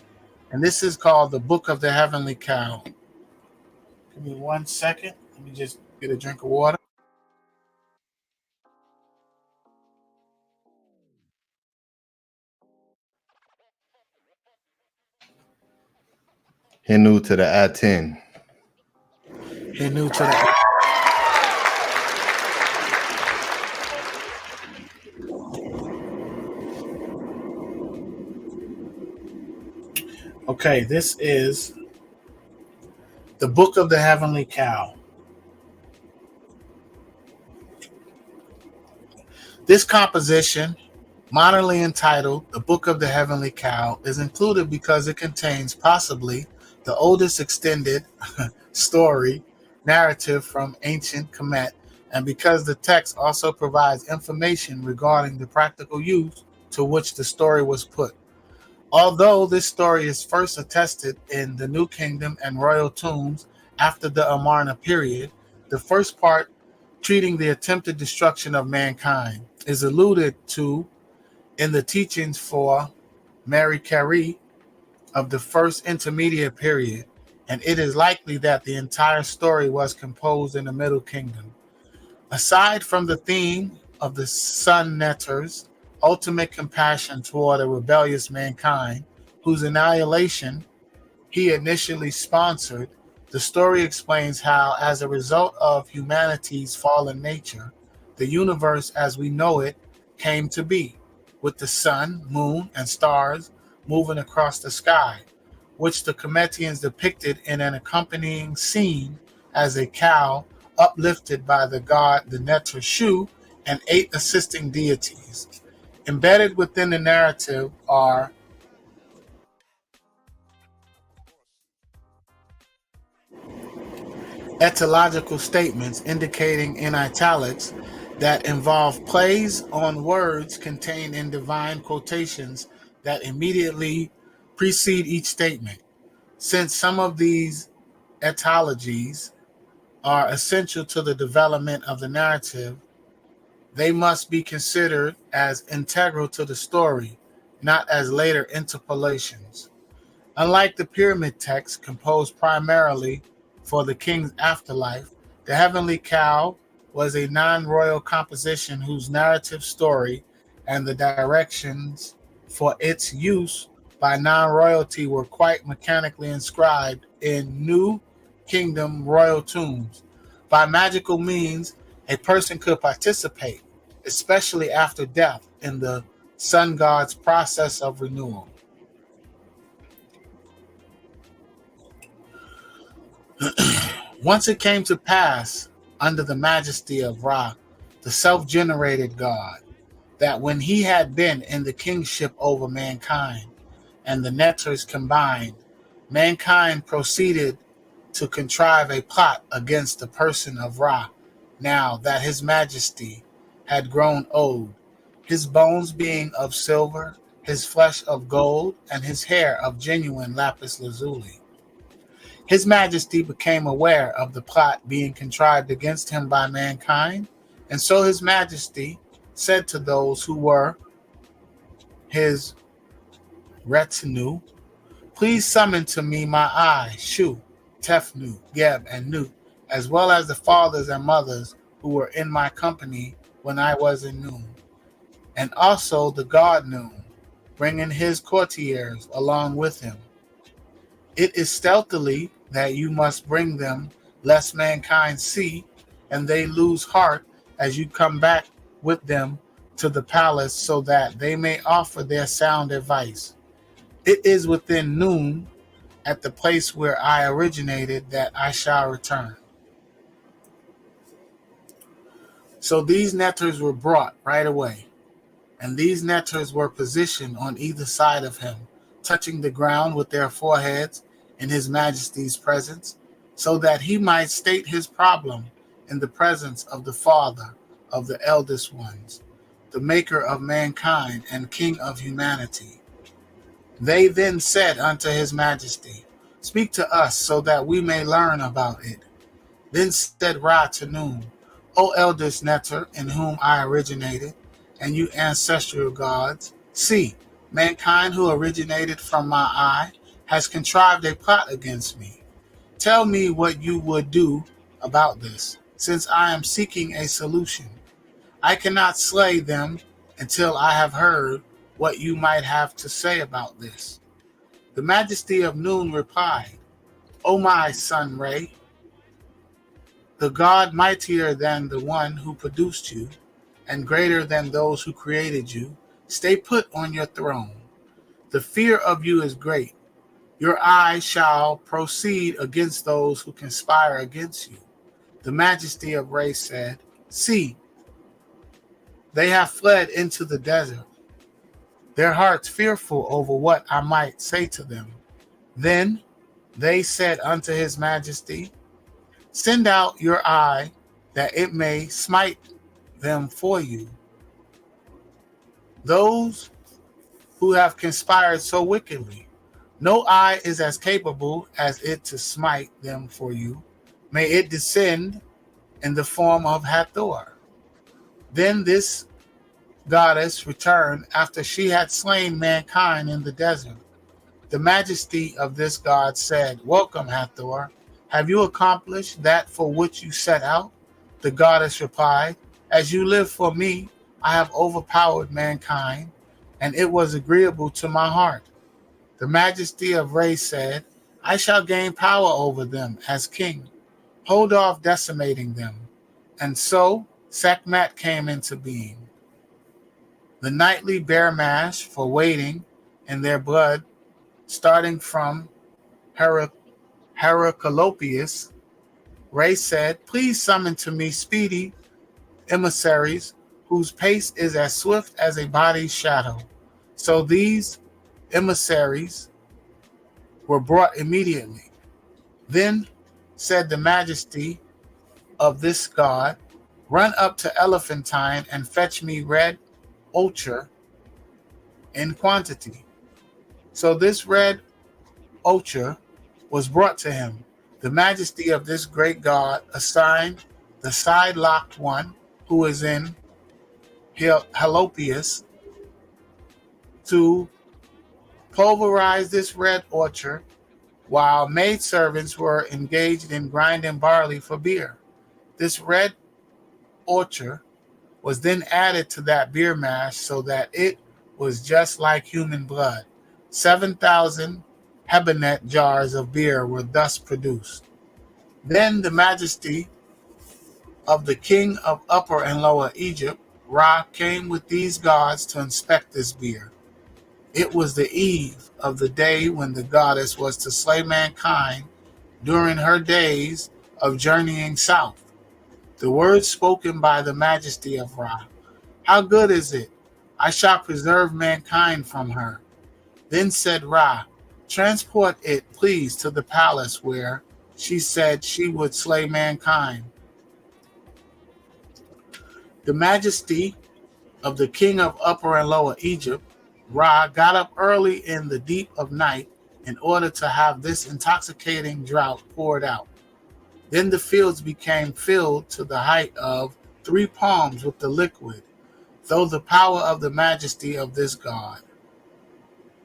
And this is called the Book of the Heavenly Cow. Give me 1 second. Let me just get a drink of water. HERU to the Aten. HERU to the Okay, this is the Book of the Heavenly Cow. This composition, modernly entitled The Book of the Heavenly Cow, is included because it contains possibly the oldest extended story narrative from ancient Kemet, and because the text also provides information regarding the practical use to which the story was put. Although this story is first attested in the New Kingdom and royal tombs after the Amarna period, the first part, treating the attempted destruction of mankind, is alluded to in the teachings for Meri of the first intermediate period, and it is likely that the entire story was composed in the Middle Kingdom. Aside from the theme of the Sun Netter's ultimate compassion toward a rebellious mankind, whose annihilation he initially sponsored, the story explains how, as a result of humanity's fallen nature, the universe as we know it came to be, with the sun, moon, and stars moving across the sky, which the Kemetians depicted in an accompanying scene as a cow uplifted by the god the Neter Shu and 8 assisting deities. Embedded within the narrative are etymological statements indicating in italics that involve plays on words contained in divine quotations that immediately precede each statement. Since some of these etymologies are essential to the development of the narrative, they must be considered as integral to the story, not as later interpolations. Unlike the pyramid text composed primarily for the king's afterlife, the Heavenly Cow was a non-royal composition whose narrative story and the directions for its use by non-royalty were quite mechanically inscribed in New Kingdom royal tombs. By magical means, a person could participate, especially after death, in the sun god's process of renewal. Once it came to pass, under the majesty of Ra, the self-generated God, that when he had been in the kingship over mankind, and the netters combined, mankind proceeded to contrive a plot against the person of Ra, now that his majesty had grown old, his bones being of silver, his flesh of gold, and his hair of genuine lapis lazuli. His majesty became aware of the plot being contrived against him by mankind, and so his majesty said to those who were his retinue, please summon to me my eye, Shu, Tefnu, Geb, and Nut, as well as the fathers and mothers who were in my company when I was in Noon, and also the god Noon, bringing his courtiers along with him. It is stealthily that you must bring them, lest mankind see, and they lose heart as you come back with them to the palace, so that they may offer their sound advice. It is within Noon, at the place where I originated, that I shall return. So these netters were brought right away, and these netters were positioned on either side of him, touching the ground with their foreheads in his majesty's presence, so that he might state his problem in the presence of the father of the eldest ones, the maker of mankind and king of humanity. They then said unto his majesty, speak to us so that we may learn about it. Then said Ra to Noon, O eldest netter in whom I originated, and you ancestral gods, see, mankind who originated from my eye has contrived a plot against me. Tell me what you would do about this, since I am seeking a solution. I cannot slay them until I have heard what you might have to say about this. The majesty of Noon replied, O my son Re, the God mightier than the one who produced you, and greater than those who created you, stay put on your throne. The fear of you is great. Your eye shall proceed against those who conspire against you. The majesty of Re said, see, they have fled into the desert, their hearts fearful over what I might say to them. Then they said unto his majesty, send out your eye that it may smite them for you. Those who have conspired so wickedly, no eye is as capable as it to smite them for you. May it descend in the form of Hathor. Then this goddess returned after she had slain mankind in the desert. The majesty of this god said, welcome, Hathor. Have you accomplished that for which you set out? The goddess replied, as you live for me, I have overpowered mankind, and it was agreeable to my heart. The majesty of Re said, I shall gain power over them as king. Hold off decimating them. And so Sekhmet came into being. The nightly bear mash for wading in their blood, starting from Heracolopius, Re said, please summon to me speedy emissaries whose pace is as swift as a body's shadow. So these emissaries were brought immediately. Then said the majesty of this god, run up to Elephantine and fetch me red ochre in quantity. So this red ochre was brought to him. The majesty of this great god assigned the side-locked one who is in Helopius to pulverize this red orchard while maidservants were engaged in grinding barley for beer. This red orchard was then added to that beer mash so that it was just like human blood. 7,000 Hebenet jars of beer were thus produced. Then the majesty of the king of Upper and Lower Egypt, Ra, came with these gods to inspect this beer. It was the eve of the day when the goddess was to slay mankind during her days of journeying south. The words spoken by the majesty of Ra. How good is it? I shall preserve mankind from her. Then said Ra, transport it, please, to the palace where she said she would slay mankind. The majesty of the king of Upper and Lower Egypt, Ra, got up early in the deep of night in order to have this intoxicating draught poured out. Then the fields became filled to the height of 3 palms with the liquid, though the power of the majesty of this god.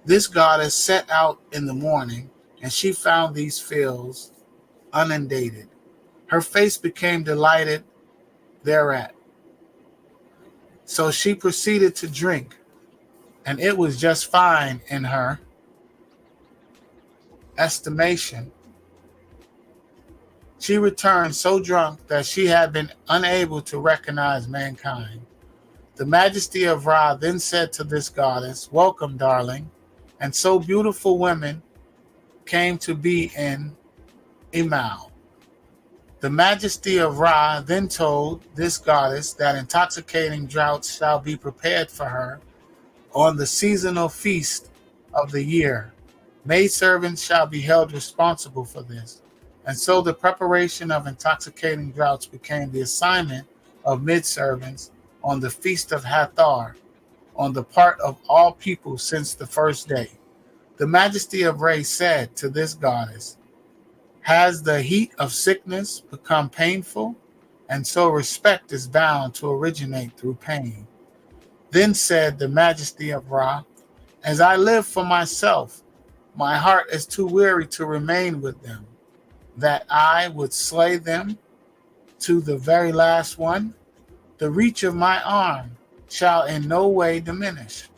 This goddess set out in the morning, and she found these fields inundated. Her face became delighted thereat. So she proceeded to drink, and it was just fine in her estimation. She returned so drunk that she had been unable to recognize mankind. The majesty of Ra then said to this goddess, welcome, darling. And so beautiful women came to be in Imal. The majesty of Ra then told this goddess that intoxicating draughts shall be prepared for her on the seasonal feast of the year. Maidservants shall be held responsible for this. And so the preparation of intoxicating draughts became the assignment of maidservants on the feast of Hathor, on the part of all people since the first day. The majesty of Ra said to this goddess, has the heat of sickness become painful? And so respect is bound to originate through pain. Then said the majesty of Ra, as I live for myself, my heart is too weary to remain with them, that I would slay them to the very last one. The reach of my arm shall in no way diminish.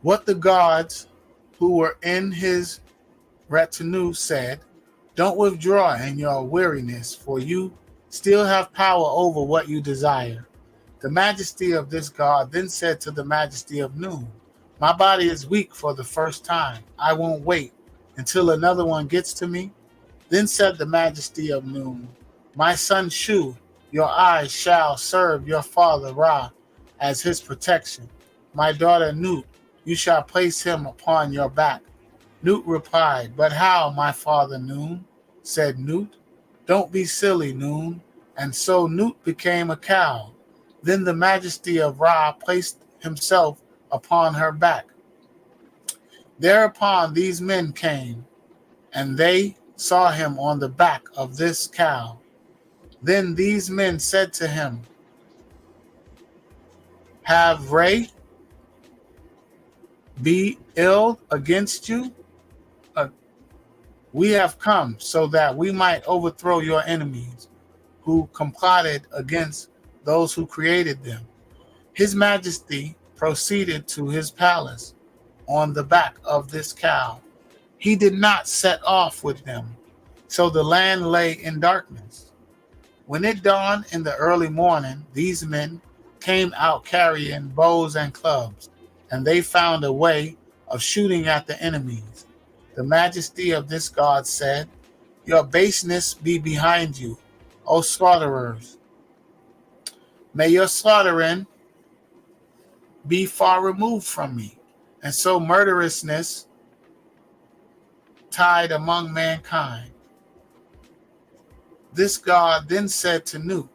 What the gods who were in his retinue said, don't withdraw in your weariness, for you still have power over what you desire. The majesty of this god then said to the majesty of Noon, my body is weak for the first time. I won't wait until another one gets to me. Then said the majesty of Noon, my son Shu, your eyes shall serve your father Ra as his protection. My daughter Nut, you shall place him upon your back. Nut replied, but how, my father Noon? Said Nut, don't be silly, Noon. And so Nut became a cow. Then the majesty of Ra placed himself upon her back. Thereupon these men came, and they saw him on the back of this cow. Then these men said to him, have Ra be ill against you? We have come so that we might overthrow your enemies who complotted against those who created them. His majesty proceeded to his palace on the back of this cow. He did not set off with them, so the land lay in darkness. When it dawned in the early morning, these men came out carrying bows and clubs, and they found a way of shooting at the enemies. The majesty of this god said, your baseness be behind you, O slaughterers. May your slaughtering be far removed from me. And so murderousness tied among mankind. This god then said to Nut,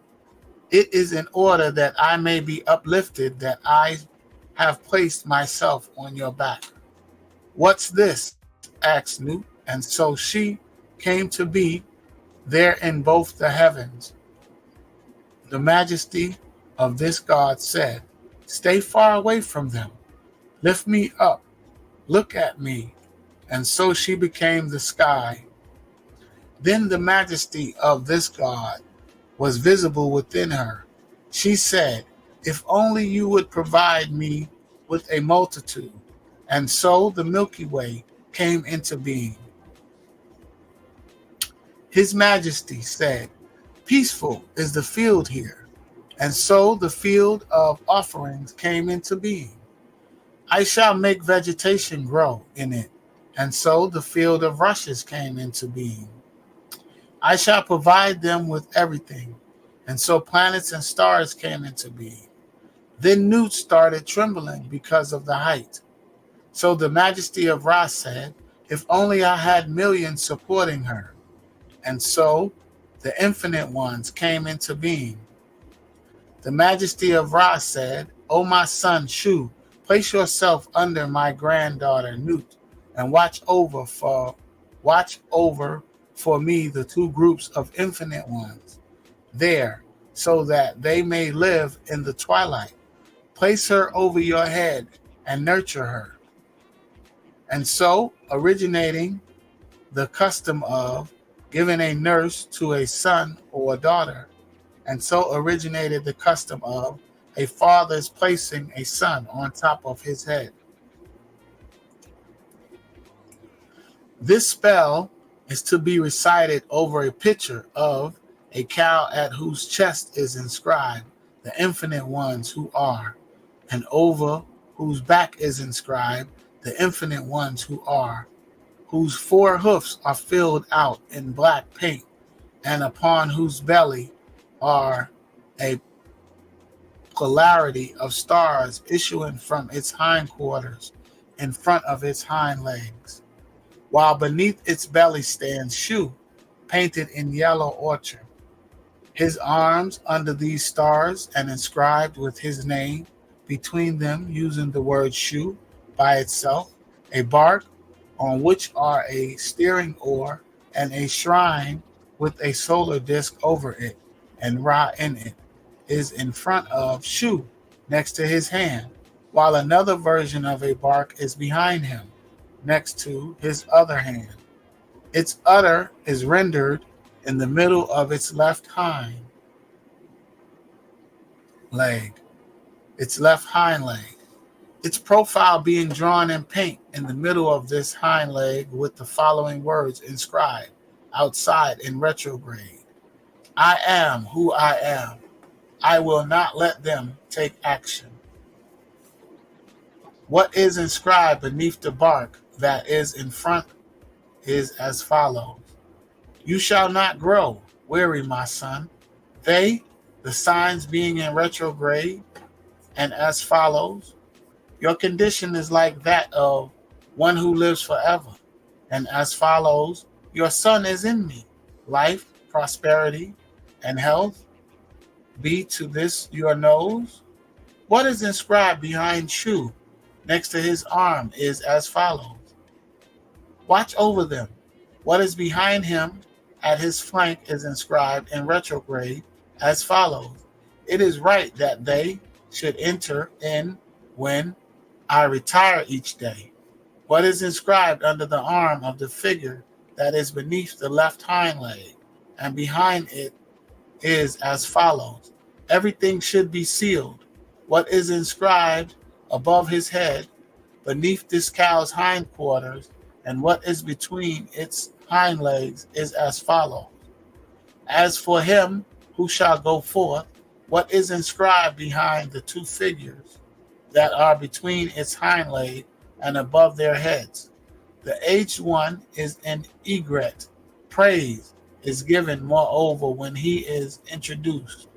it is in order that I may be uplifted that I have placed myself on your back. What's this? Asked Nut, and so she came to be there in both the heavens. The majesty of this god said, stay far away from them. Lift me up. Look at me. And so she became the sky. Then the majesty of this god was visible within her. She said, "If only you would provide me with a multitude." And so the Milky Way came into being. His Majesty said, "Peaceful is the field here." And so the field of offerings came into being. "I shall make vegetation grow in it." And so the field of rushes came into being. "I shall provide them with everything." And so planets and stars came into being. Then Nut started trembling because of the height. So the Majesty of Ra said, "If only I had millions supporting her." And so the infinite ones came into being. The Majesty of Ra said, "O my son Shu, place yourself under my granddaughter Nut, and watch over for me the two groups of infinite ones there, so that they may live in the twilight. Place her over your head and nurture her." And so, originating the custom of giving a nurse to a son or a daughter, and so originated the custom of a father's placing a son on top of his head. This spell is to be recited over a picture of a cow at whose chest is inscribed the infinite ones who are, and over whose back is inscribed the infinite ones who are, whose four hoofs are filled out in black paint, and upon whose belly are a plurality of stars issuing from its hindquarters in front of its hind legs, while beneath its belly stands Shu, painted in yellow orchard. His arms under these stars and inscribed with his name between them, using the word Shu by itself, a bark on which are a steering oar and a shrine with a solar disk over it and Ra in it, is in front of Shu next to his hand, while another version of a bark is behind him next to his other hand. Its udder is rendered in the middle of its left hind leg. Its profile being drawn in paint in the middle of this hind leg with the following words inscribed outside in retrograde: "I am who I am. I will not let them take action." What is inscribed beneath the bark that is in front is as follows: "You shall not grow weary, my son." The signs being in retrograde, and as follows: "Your condition is like that of one who lives forever." And as follows: "Your son is in me. Life, prosperity, and health be to this your nose." What is inscribed behind Shu next to his arm is as follows: "Watch over them." What is behind him at his flank is inscribed in retrograde as follows: "It is right that they should enter in when I retire each day." What is inscribed under the arm of the figure that is beneath the left hind leg and behind it is as follows: "Everything should be sealed." What is inscribed above his head, beneath this cow's hindquarters, and what is between its hind legs is as follows: "As for him who shall go forth," what is inscribed behind the two figures that are between its hind leg and above their heads? The aged one is an egret. Praise is given moreover when he is introduced.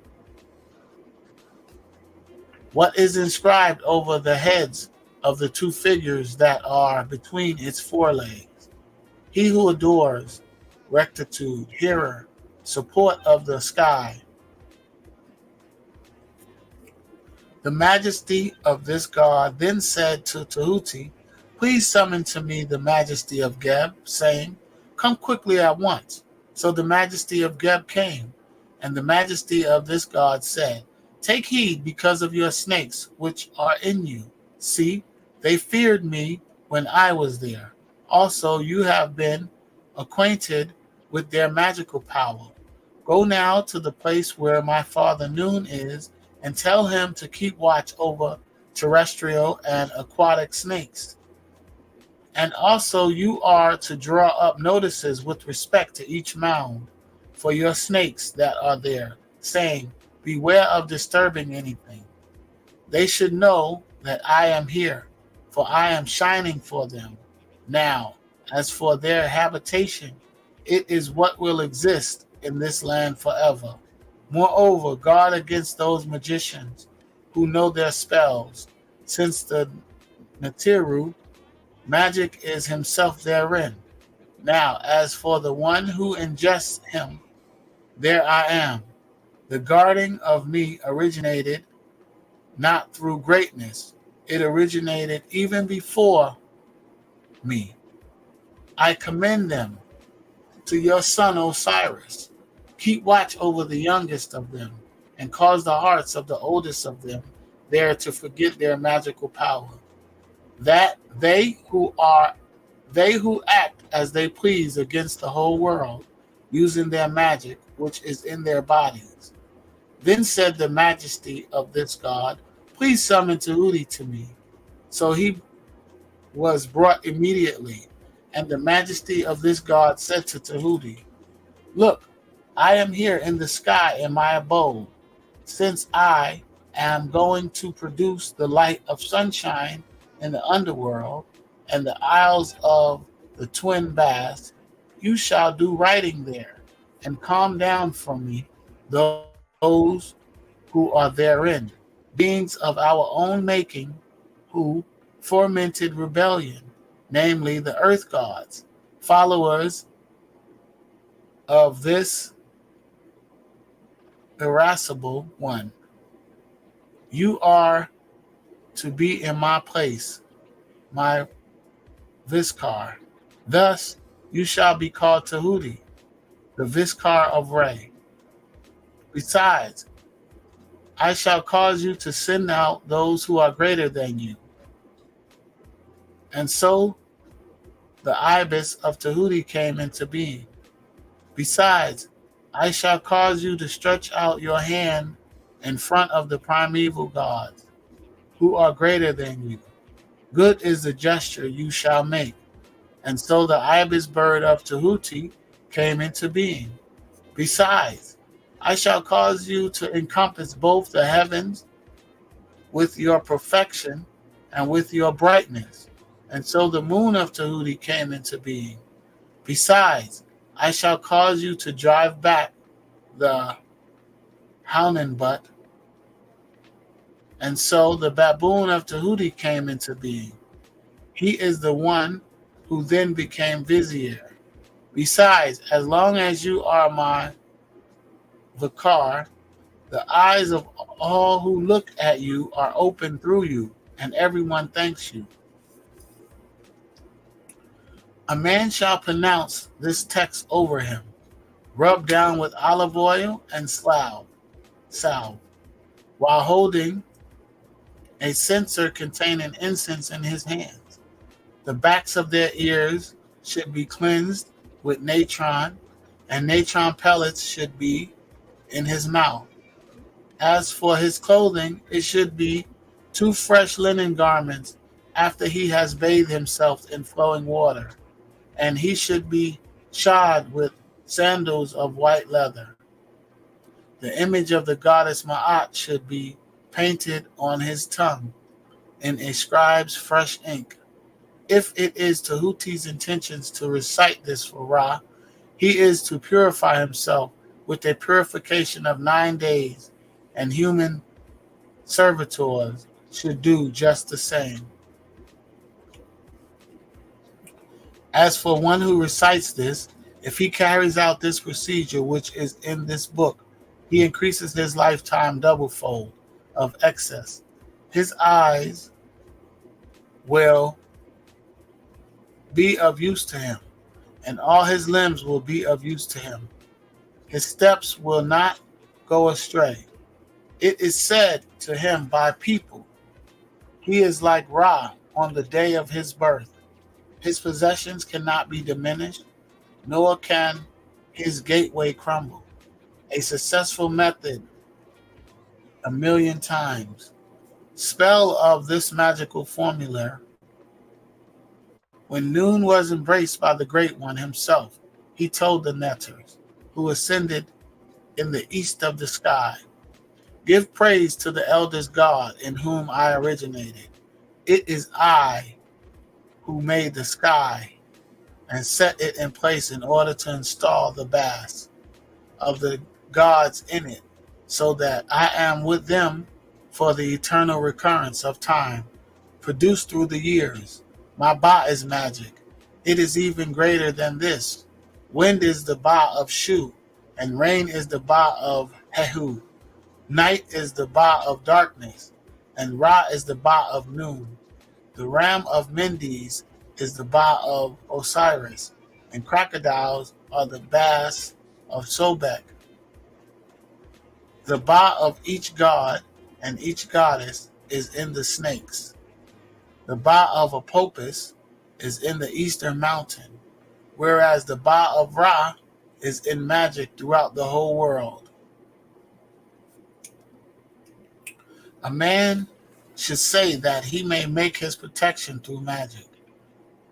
What is inscribed over the heads of the two figures that are between its forelegs? He who adores rectitude, hearer, support of the sky. The majesty of this god then said to Tehuti, "Please summon to me the majesty of Geb," saying, "Come quickly at once." So the majesty of Geb came, and the majesty of this god said, "Take heed because of your snakes which are in you. See, they feared me when I was there. Also, you have been acquainted with their magical power. Go now to the place where my father Noon is, and tell him to keep watch over terrestrial and aquatic snakes. And also you are to draw up notices with respect to each mound for your snakes that are there, saying, beware of disturbing anything. They should know that I am here, for I am shining for them. Now, as for their habitation, it is what will exist in this land forever. Moreover, guard against those magicians who know their spells, since the Natiru, magic is himself therein. Now, as for the one who ingests him, there I am. The guarding of me originated not through greatness. It originated even before me. I commend them to your son Osiris. Keep watch over the youngest of them, and cause the hearts of the oldest of them there to forget their magical power. That they who act as they please against the whole world, using their magic which is in their bodies. Then said the majesty of this god, please summon Tehuti to me. So he was brought immediately, and the majesty of this god said to Tehuti, look, I am here in the sky in my abode, since I am going to produce the light of sunshine in the underworld and the isles of the twin baths. You shall do writing there, and calm down from me those who are therein, beings of our own making, who fomented rebellion, namely the earth gods, followers of this irascible one. You are to be in my place, my Viskar. Thus you shall be called Tehuti, the Viskar of Re. Besides, I shall cause you to send out those who are greater than you. And so the ibis of Tehuti came into being. Besides, I shall cause you to stretch out your hand in front of the primeval gods, who are greater than you. Good is the gesture you shall make. And so the ibis bird of Tehuti came into being. Besides, I shall cause you to encompass both the heavens with your perfection and with your brightness. And so the moon of Tehuti came into being. Besides, I shall cause you to drive back the Haunenbutt. And so the baboon of Tehuti came into being. He is the one who then became vizier. Besides, as long as you are my Vikar, the eyes of all who look at you are open through you, and everyone thanks you. A man shall pronounce this text over him, rub down with olive oil and salve, while holding a censer containing incense in his hands. The backs of their ears should be cleansed with natron, and natron pellets should be in his mouth. As for his clothing, it should be 2 fresh linen garments after he has bathed himself in flowing water, and he should be shod with sandals of white leather. The image of the goddess Maat should be painted on his tongue in a scribe's fresh ink. If it is Tehuti's intentions to recite this for Ra, he is to purify himself with a purification of 9 days, and human servitors should do just the same. As for one who recites this, if he carries out this procedure which is in this book, he increases his lifetime doublefold of excess. His eyes will be of use to him, and all his limbs will be of use to him. His steps will not go astray. It is said to him by people, he is like Ra on the day of his birth. His possessions cannot be diminished, nor can his gateway crumble. A successful method a million times. Spell of this magical formula. When noon was embraced by the Great One himself, he told the Netters, who ascended in the east of the sky, give praise to the eldest God in whom I originated. It is I who made the sky and set it in place in order to install the baths of the gods in it, so that I am with them for the eternal recurrence of time, produced through the years. My Ba is magic. It is even greater than this. Wind is the Ba of Shu, and rain is the Ba of HERU. Night is the Ba of darkness, and Ra is the Ba of noon. The ram of Mendes is the Ba of Osiris, and crocodiles are the Bas of Sobek. The Ba of each god and each goddess is in the snakes. The Ba of Apopus is in the eastern mountain, whereas the Ba of Ra is in magic throughout the whole world. A man should say that he may make his protection through magic.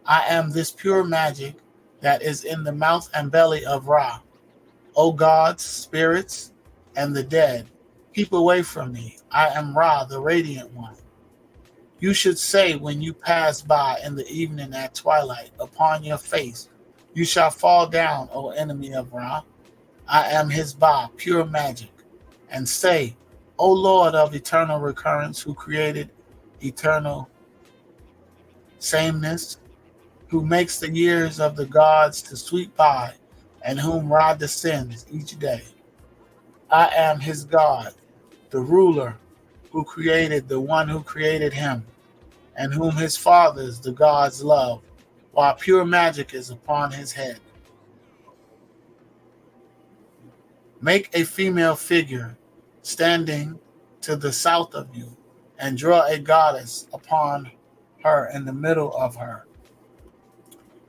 I am this pure magic that is in the mouth and belly of Ra. O gods, spirits, and the dead, keep away from me. I am Ra, the radiant one. You should say when you pass by in the evening at twilight, upon your face you shall fall down, O enemy of Ra. I am his Ba, pure magic. And say, O Lord of eternal recurrence, who created eternal sameness, who makes the years of the gods to sweep by, and whom Ra descends each day. I am his God, the ruler, who created the one who created him, and whom his fathers, the gods, love, while pure magic is upon his head. Make a female figure standing to the south of you, and draw a goddess upon her in the middle of her,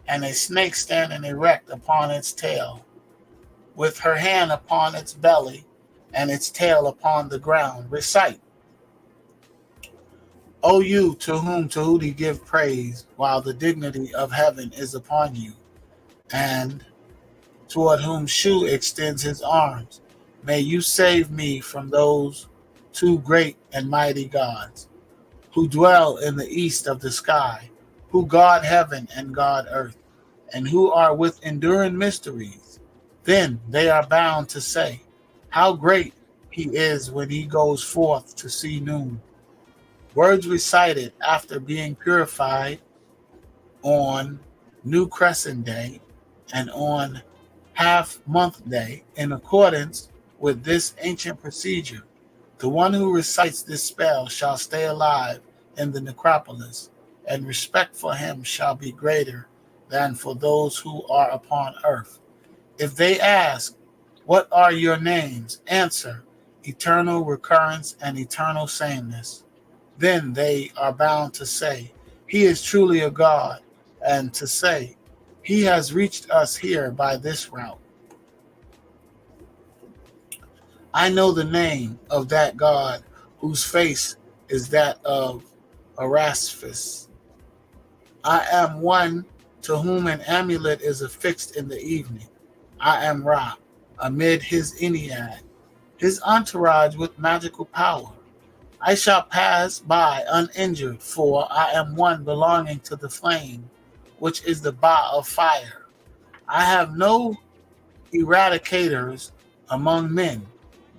and a snake standing erect upon its tail, with her hand upon its belly and its tail upon the ground. Recite, O you to whom Tehuti give praise, while the dignity of heaven is upon you, and toward whom Shu extends his arms, may you save me from those two great and mighty gods, who dwell in the east of the sky, who guard heaven and guard earth, and who are with enduring mysteries. Then they are bound to say, how great he is when he goes forth to see noon. Words recited after being purified on New Crescent Day and on half-month day in accordance with this ancient procedure. The one who recites this spell shall stay alive in the necropolis, and respect for him shall be greater than for those who are upon earth. If they ask, what are your names? Answer, eternal recurrence and eternal sameness. Then they are bound to say, he is truly a god, and to say, he has reached us here by this route. I know the name of that god whose face is that of Araspis. I am one to whom an amulet is affixed in the evening. I am Ra, amid his Ennead, his entourage with magical power. I shall pass by uninjured, for I am one belonging to the flame, which is the Ba of fire. I have no eradicators among men,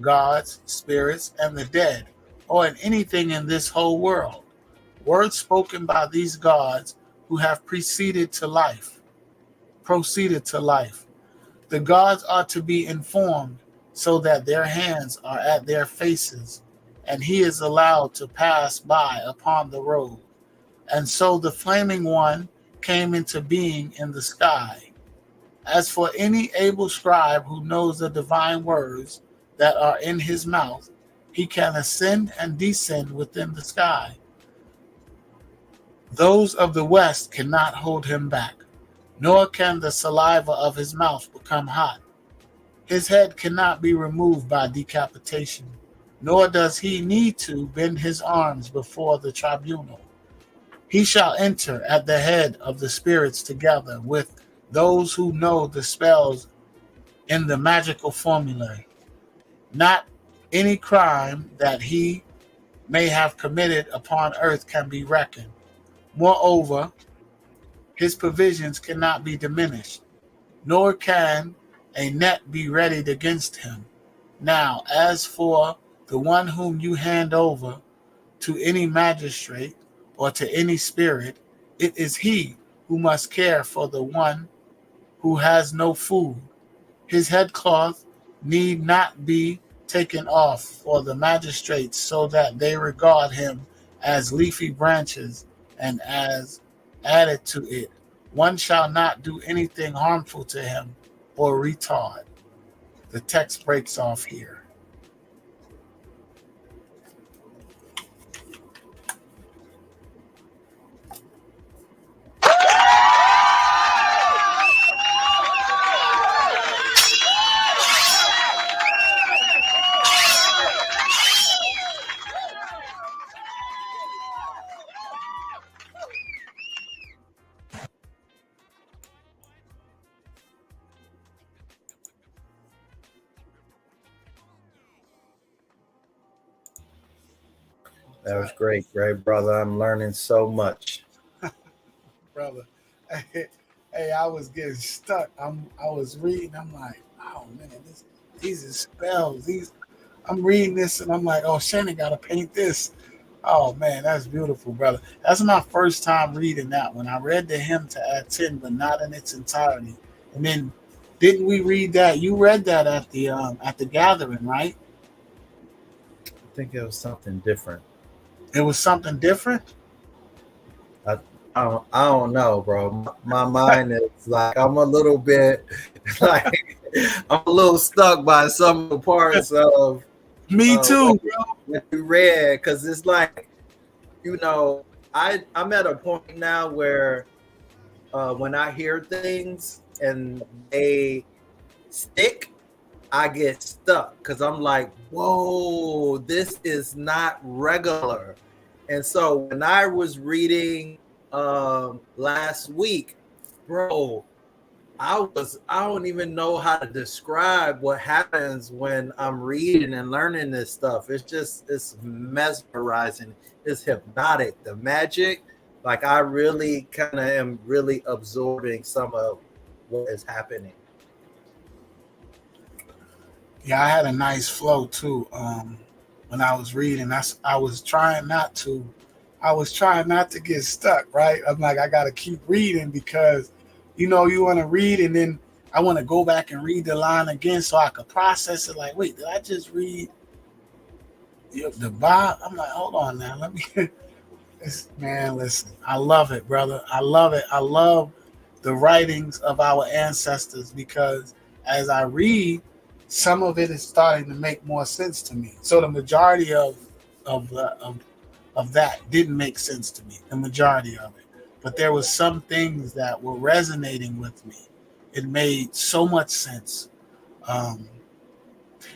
gods, spirits, and the dead, or in anything in this whole world. Words spoken by these gods who have proceeded to life. The gods are to be informed so that their hands are at their faces, and he is allowed to pass by upon the road. And so the flaming one came into being in the sky. As for any able scribe who knows the divine words that are in his mouth, he can ascend and descend within the sky. Those of the west cannot hold him back, nor can the saliva of his mouth become hot. His head cannot be removed by decapitation, nor does he need to bend his arms before the tribunal. He shall enter at the head of the spirits together with those who know the spells in the magical formulae. Not any crime that he may have committed upon earth can be reckoned. Moreover, his provisions cannot be diminished, nor can a net be readied against him. Now, as for the one whom you hand over to any magistrate or to any spirit, it is he who must care for the one who has no food. His headcloth need not be taken off for the magistrates so that they regard him as leafy branches and as added to it. One shall not do anything harmful to him or retard. The text breaks off here. That was great, great brother. I'm learning so much. Brother, hey, I was getting stuck. I was reading. I'm like, oh man, these are spells. I'm reading this and I'm like, oh, Shannon got to paint this. Oh man, that's beautiful, brother. That's my first time reading that one. I read the hymn to A.T.T.O.N, but not in its entirety. And then, didn't we read that? You read that at the gathering, right? I think it was something different. It was something different. I don't know, bro. My mind is like I'm a little bit like I'm a little stuck by some of the parts of me too, bro. What you read, because it's like, I'm at a point now where when I hear things and they stick, I get stuck because I'm like, whoa, this is not regular. And so when I was reading last week, bro, I don't even know how to describe what happens when I'm reading and learning this stuff. It's mesmerizing. It's hypnotic. The magic, like I really kind of am really absorbing some of what is happening. Yeah, I had a nice flow too. When I was reading, I was trying not to get stuck, right? I'm like, I got to keep reading because, you want to read and then I want to go back and read the line again so I could process it. Like, wait, did I just read the Bob? I'm like, hold on now. Let me, man, listen. I love it, brother. I love it. I love the writings of our ancestors because as I read, some of it is starting to make more sense to me. So the majority of that didn't make sense to me, the majority of it. But there was some things that were resonating with me. It made so much sense. And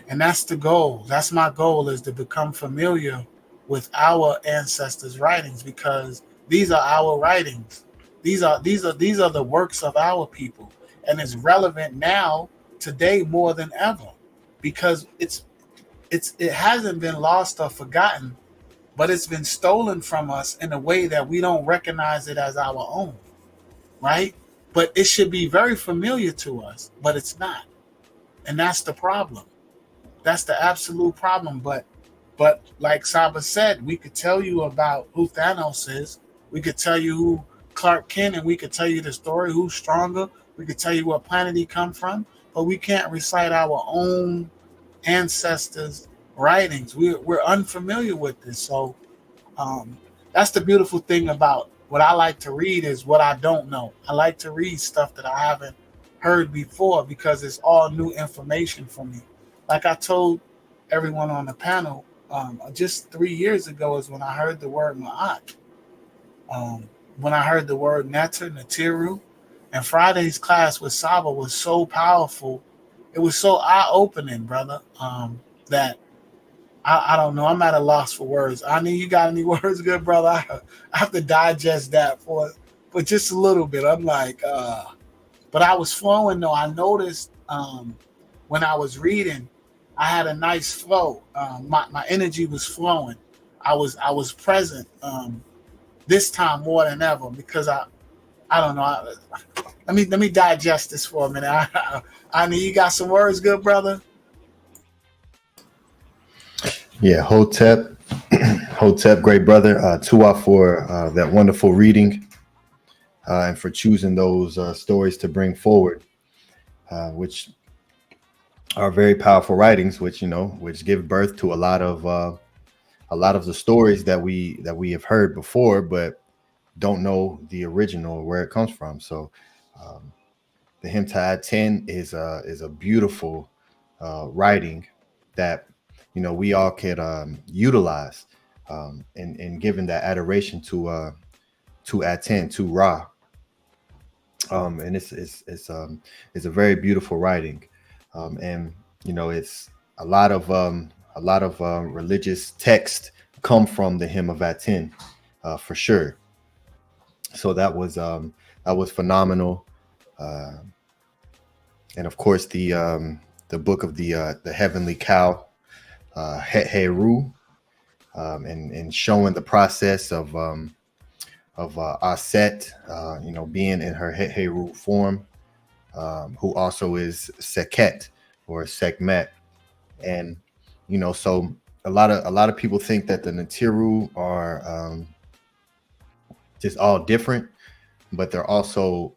that's the goal. That's my goal, is to become familiar with our ancestors' writings because these are our writings. These are the works of our people. And it's relevant now, today, more than ever, because it hasn't been lost or forgotten, but it's been stolen from us in a way that we don't recognize it as our own, right? But it should be very familiar to us, but it's not. And that's the problem. That's the absolute problem. But like Saba said, we could tell you about who Thanos is. We could tell you who Clark Kent, and we could tell you the story, who's stronger. We could tell you what planet he come from, but we can't recite our own ancestors' writings. We're unfamiliar with this. So that's the beautiful thing about what I like to read is what I don't know. I like to read stuff that I haven't heard before because it's all new information for me. Like I told everyone on the panel, just 3 years ago is when I heard the word Maat. When I heard the word Netaru, and Friday's class with Saba was so powerful it was so eye opening, brother. That I don't know. I'm at a loss for words. I mean, you got any words, good brother? I have to digest that for just a little bit. I'm like, but I was flowing though. I noticed when I was reading, I had a nice flow. My energy was flowing. I was present this time more than ever because I don't know. Let me digest this for a minute. I mean, you got some words, good brother. Yeah, HOTEP, HOTEP, great brother. Tua for that wonderful reading and for choosing those stories to bring forward, which are very powerful writings, which give birth to a lot of the stories that we have heard before, but don't know the original or where it comes from. So, the hymn to Aten is a beautiful writing that we all could utilize in giving that adoration to Aten, to Ra. And it's a very beautiful writing, and it's a lot of religious text come from the hymn of Aten, for sure. So that was phenomenal, and of course the book of the heavenly cow, HERU, and showing the process of Aset, being in her HERU form, who also is Seket or Sekmet. And so a lot of people think that the Natiru are just all different, but they're also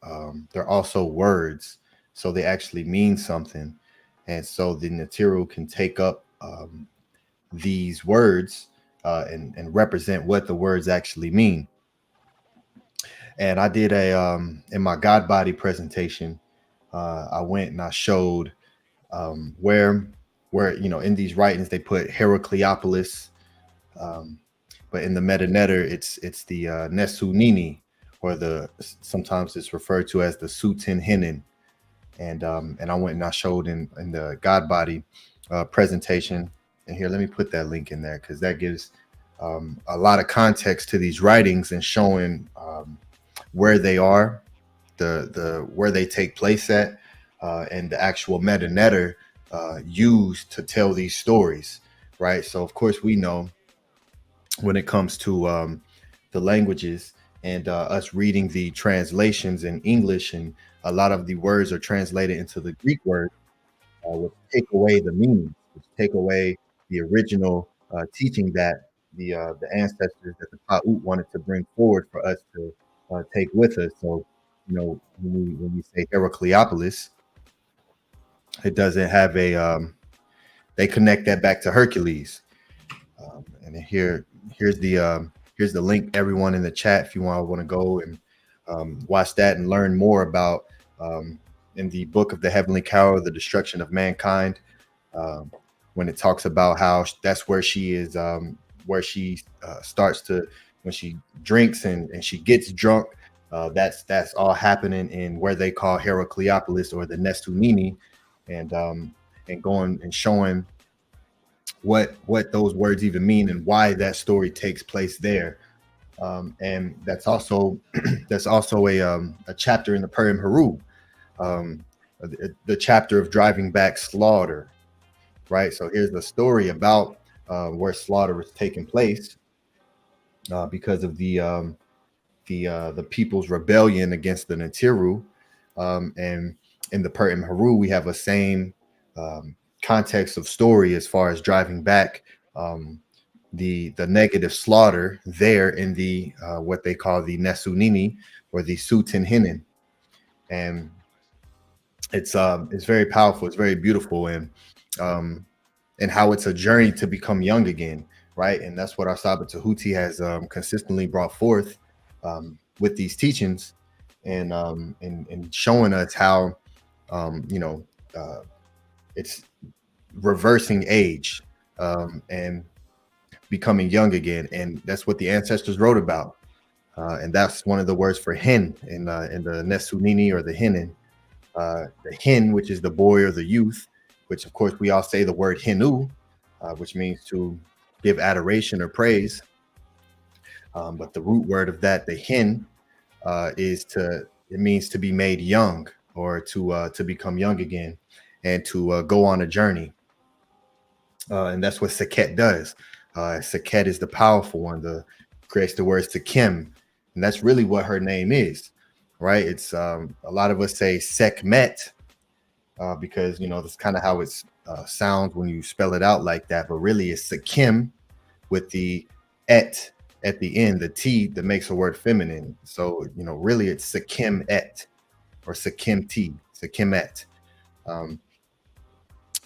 words, so they actually mean something. And so the Natiru can take up these words and represent what the words actually mean. And I did in my God body presentation, I went and I showed where in these writings they put Heracleopolis, but in the meta netter it's the Nesunini, or sometimes it's referred to as the Sutin Hinin. And I went and I showed in the God body presentation. And here, let me put that link in there because that gives a lot of context to these writings and showing where they are, the where they take place at, and the actual meta netter used to tell these stories, right? So of course we know when it comes to the languages and us reading the translations in English, and a lot of the words are translated into the Greek word, which take away the meaning, which take away the original teaching that the ancestors, that the Ptah wanted to bring forward for us to take with us. So, when we say Heracleopolis, it doesn't have they connect that back to Hercules. And here's the link, everyone in the chat, if you want to go and watch that and learn more about in the book of the Heavenly Cow, the destruction of mankind, when it talks about how that's where she is, where she starts to, when she drinks and she gets drunk, that's all happening in where they call Heracleopolis, or the Nestunini, and going and showing what those words even mean and why that story takes place there. And that's also a chapter in the Purim HERU, the chapter of driving back slaughter, right? So here's the story about where slaughter was taking place because of the people's rebellion against the Natiru. And in the Purim HERU, we have a same context of story as far as driving back the negative slaughter there in the what they call the Nesunini, or the Sutin Hinin. And it's very powerful, it's very beautiful, and how it's a journey to become young again, right? And that's what our Saba Tehuti has consistently brought forth with these teachings, and showing us how it's reversing age and becoming young again. And that's what the ancestors wrote about, and that's one of the words for hin in the Nesunini, or the Hinin. the hen, which is the boy or the youth, which of course we all say the word henu, which means to give adoration or praise. But the root word of that, the hen, it means to be made young, or to become young again, and to go on a journey. And that's what Seket does. Seket is the powerful one, creates the words to Kim, and that's really what her name is, right? It's a lot of us say Sekhmet because that's kind of how it sounds when you spell it out like that. But really, it's Sekim with the et at the end, the T that makes a word feminine. So really, it's Sekim et or Sekim T, Sekimet.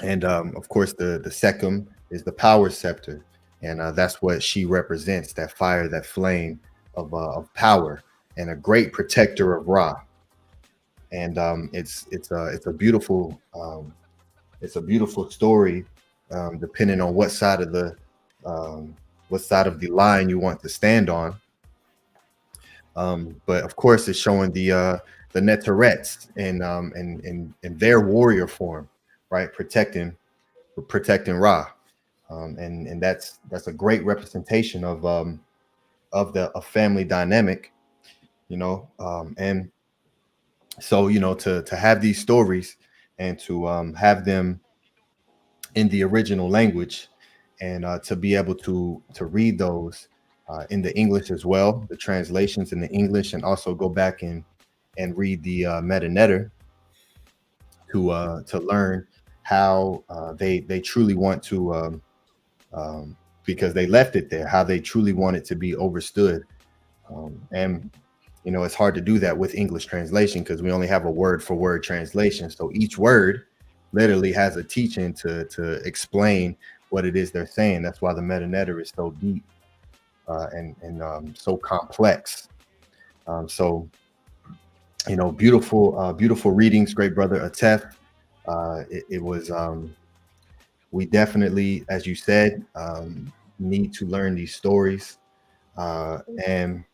And of course, the Sekim is the power scepter, and that's what she represents, that fire, that flame of power, and a great protector of Ra. And it's a beautiful story, depending on what side of the line you want to stand on. But of course, it's showing the Neterets in their warrior form, right? Protecting Ra, and that's a great representation of a family dynamic, and so to have these stories and to have them in the original language, and to be able to read those in the English as well, the translations in the English, and also go back and read the meta netter to learn how they truly want to, because they left it there, how they truly want it to be understood. And it's hard to do that with English translation because we only have a word for word translation. So each word literally has a teaching to explain what it is they're saying. That's why the meta netter is so deep and so complex. So beautiful readings, Great Brother ATEF. It was we definitely, as you said, need to learn these stories, and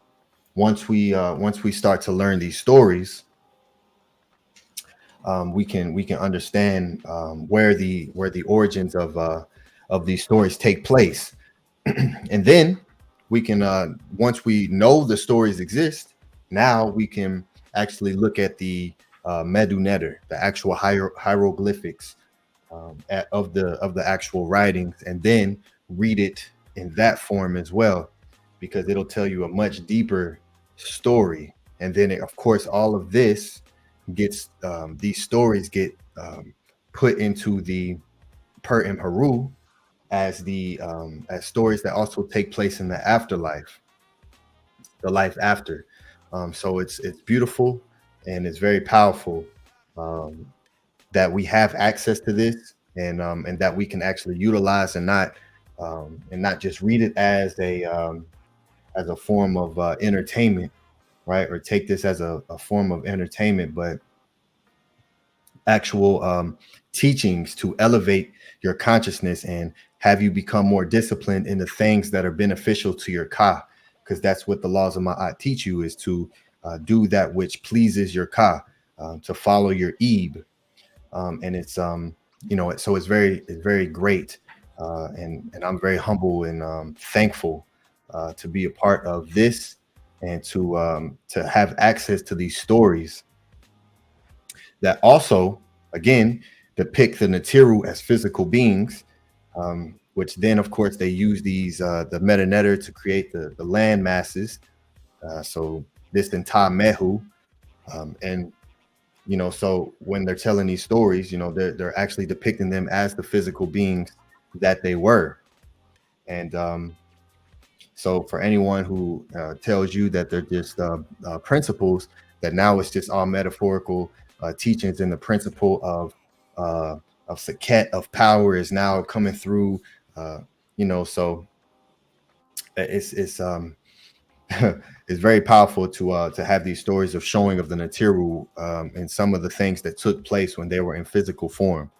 once we start to learn these stories, we can understand where the origins of these stories take place, and then we can once we know the stories exist, now we can actually look at the Medu Netter, the actual hieroglyphics of the actual writings, and then read it in that form as well, because it'll tell you a much deeper story. And then of course all of this gets these stories get put into the HERU as as stories that also take place in the afterlife, the life after. So it's beautiful, and it's very powerful that we have access to this, and that we can actually utilize, and not just read it as a form of entertainment, right? Or take this as a form of entertainment, but actual teachings to elevate your consciousness and have you become more disciplined in the things that are beneficial to your ka, because that's what the laws of Ma'at teach you, is to do that which pleases your ka, to follow your ib, and it's so it's very great, and I'm very humble and thankful to be a part of this, and to have access to these stories that also, again, depict the Natiru as physical beings, which then, of course, they use these the meta netter to create the land masses. So this entire Mehu, and so when they're telling these stories, they're actually depicting them as the physical beings that they were. And so for anyone who tells you that they're just principles, that now it's just all metaphorical teachings, and the principle of Seket, of power, is now coming through, so it's it's very powerful to have these stories of showing of the Natiru, and some of the things that took place when they were in physical form.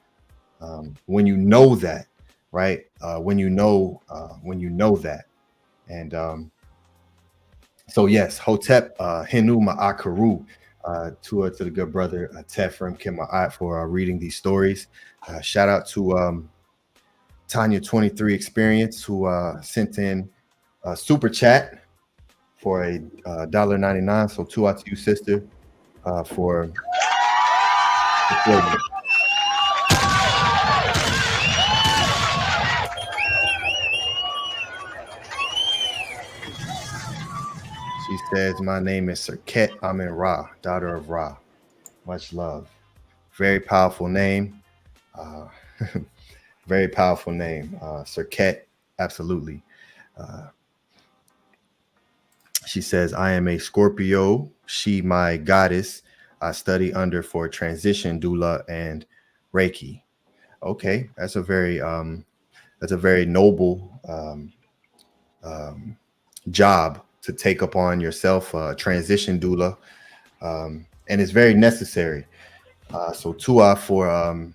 When you know that, right? When you know that. And so yes, Hotep Henu Ma'akaru. to the good brother ATEF from Kemetic for reading these stories. Shout out to Tanya 23 Experience, who sent in a super chat for a $1.99. So two out to you, sister, for supporting. She says, "My name is Serket Amen Ra, daughter of Ra. Much love." Very powerful name. Very powerful name. Serket, absolutely. She says, "I am a Scorpio. She my goddess. I study under for transition, doula, and Reiki." Okay, that's a very noble job to take upon yourself, transition doula, and it's very necessary. So Tua for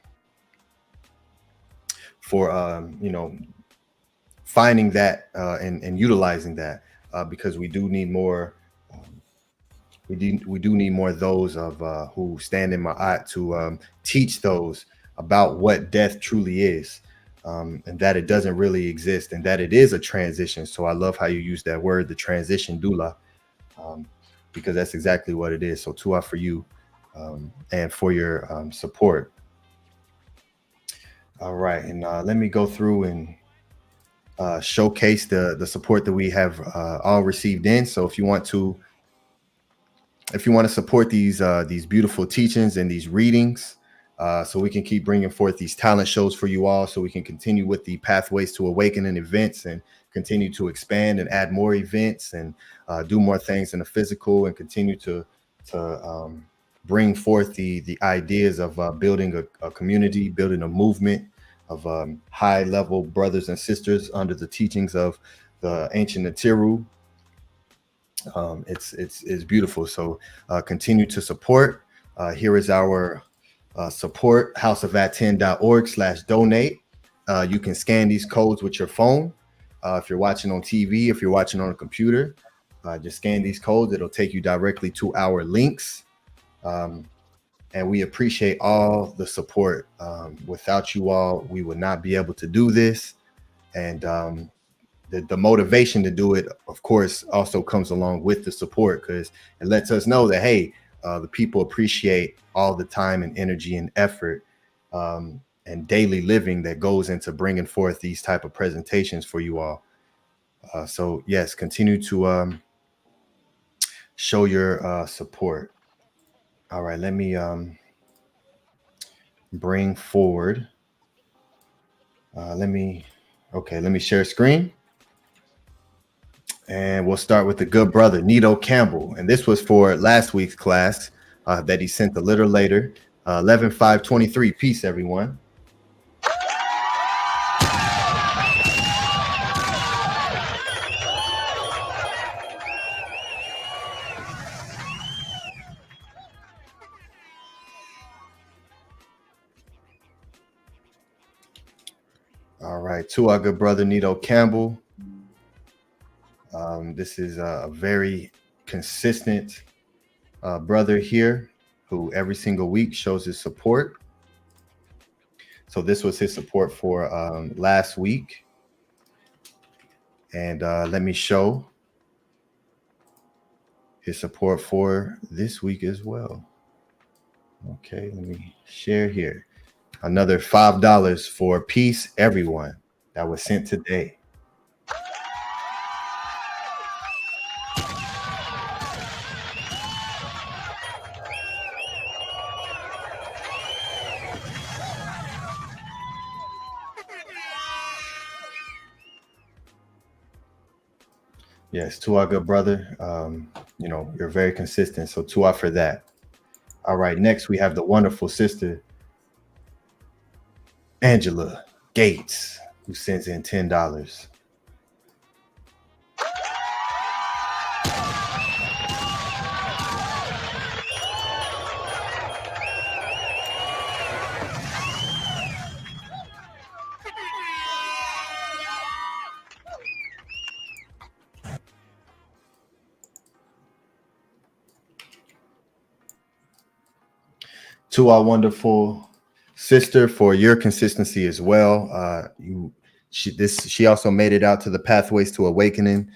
finding that and utilizing that, because we do need more. We do need more of those of who stand in Ma'at to teach those about what death truly is, and that it doesn't really exist, and that it is a transition. So I love how you use that word, the transition doula, because that's exactly what it is. So Tua for you, and for your support. All right, and let me go through and showcase the support that we have all received in. So if you want to support these beautiful teachings and these readings, so we can keep bringing forth these talent shows for you all, so we can continue with the Pathways to Awakening events and continue to expand and add more events and do more things in the physical, and continue to bring forth the ideas of building a community, building a movement of high level brothers and sisters under the teachings of the ancient HERU. It's beautiful. So continue to support. Here is our support, houseofatten.org/donate. You can scan these codes with your phone. If you're watching on TV, if you're watching on a computer, just scan these codes. It'll take you directly to our links. And we appreciate all the support. Without you all, we would not be able to do this. And the motivation to do it, of course, also comes along with the support, because it lets us know that, hey, the people appreciate all the time and energy and effort and daily living that goes into bringing forth these type of presentations for you all. So yes, continue to show your support. All right, let me bring forward. Let me share screen. And we'll start with the good brother, Nito Campbell. And this was for last week's class that he sent a little later, 11/5/23. Peace, everyone. All right, to our good brother, Nito Campbell. This is a very consistent brother here who every single week shows his support. So this was his support for last week. And let me show his support for this week as well. Okay, let me share here. Another $5 for Peace, everyone, that was sent today. Yes, Tua, good brother. You're very consistent. So Tua for that. All right, next we have the wonderful sister, Angela Gates, who sends in $10. To our wonderful sister for your consistency as well. She also made it out to the Pathways to Awakening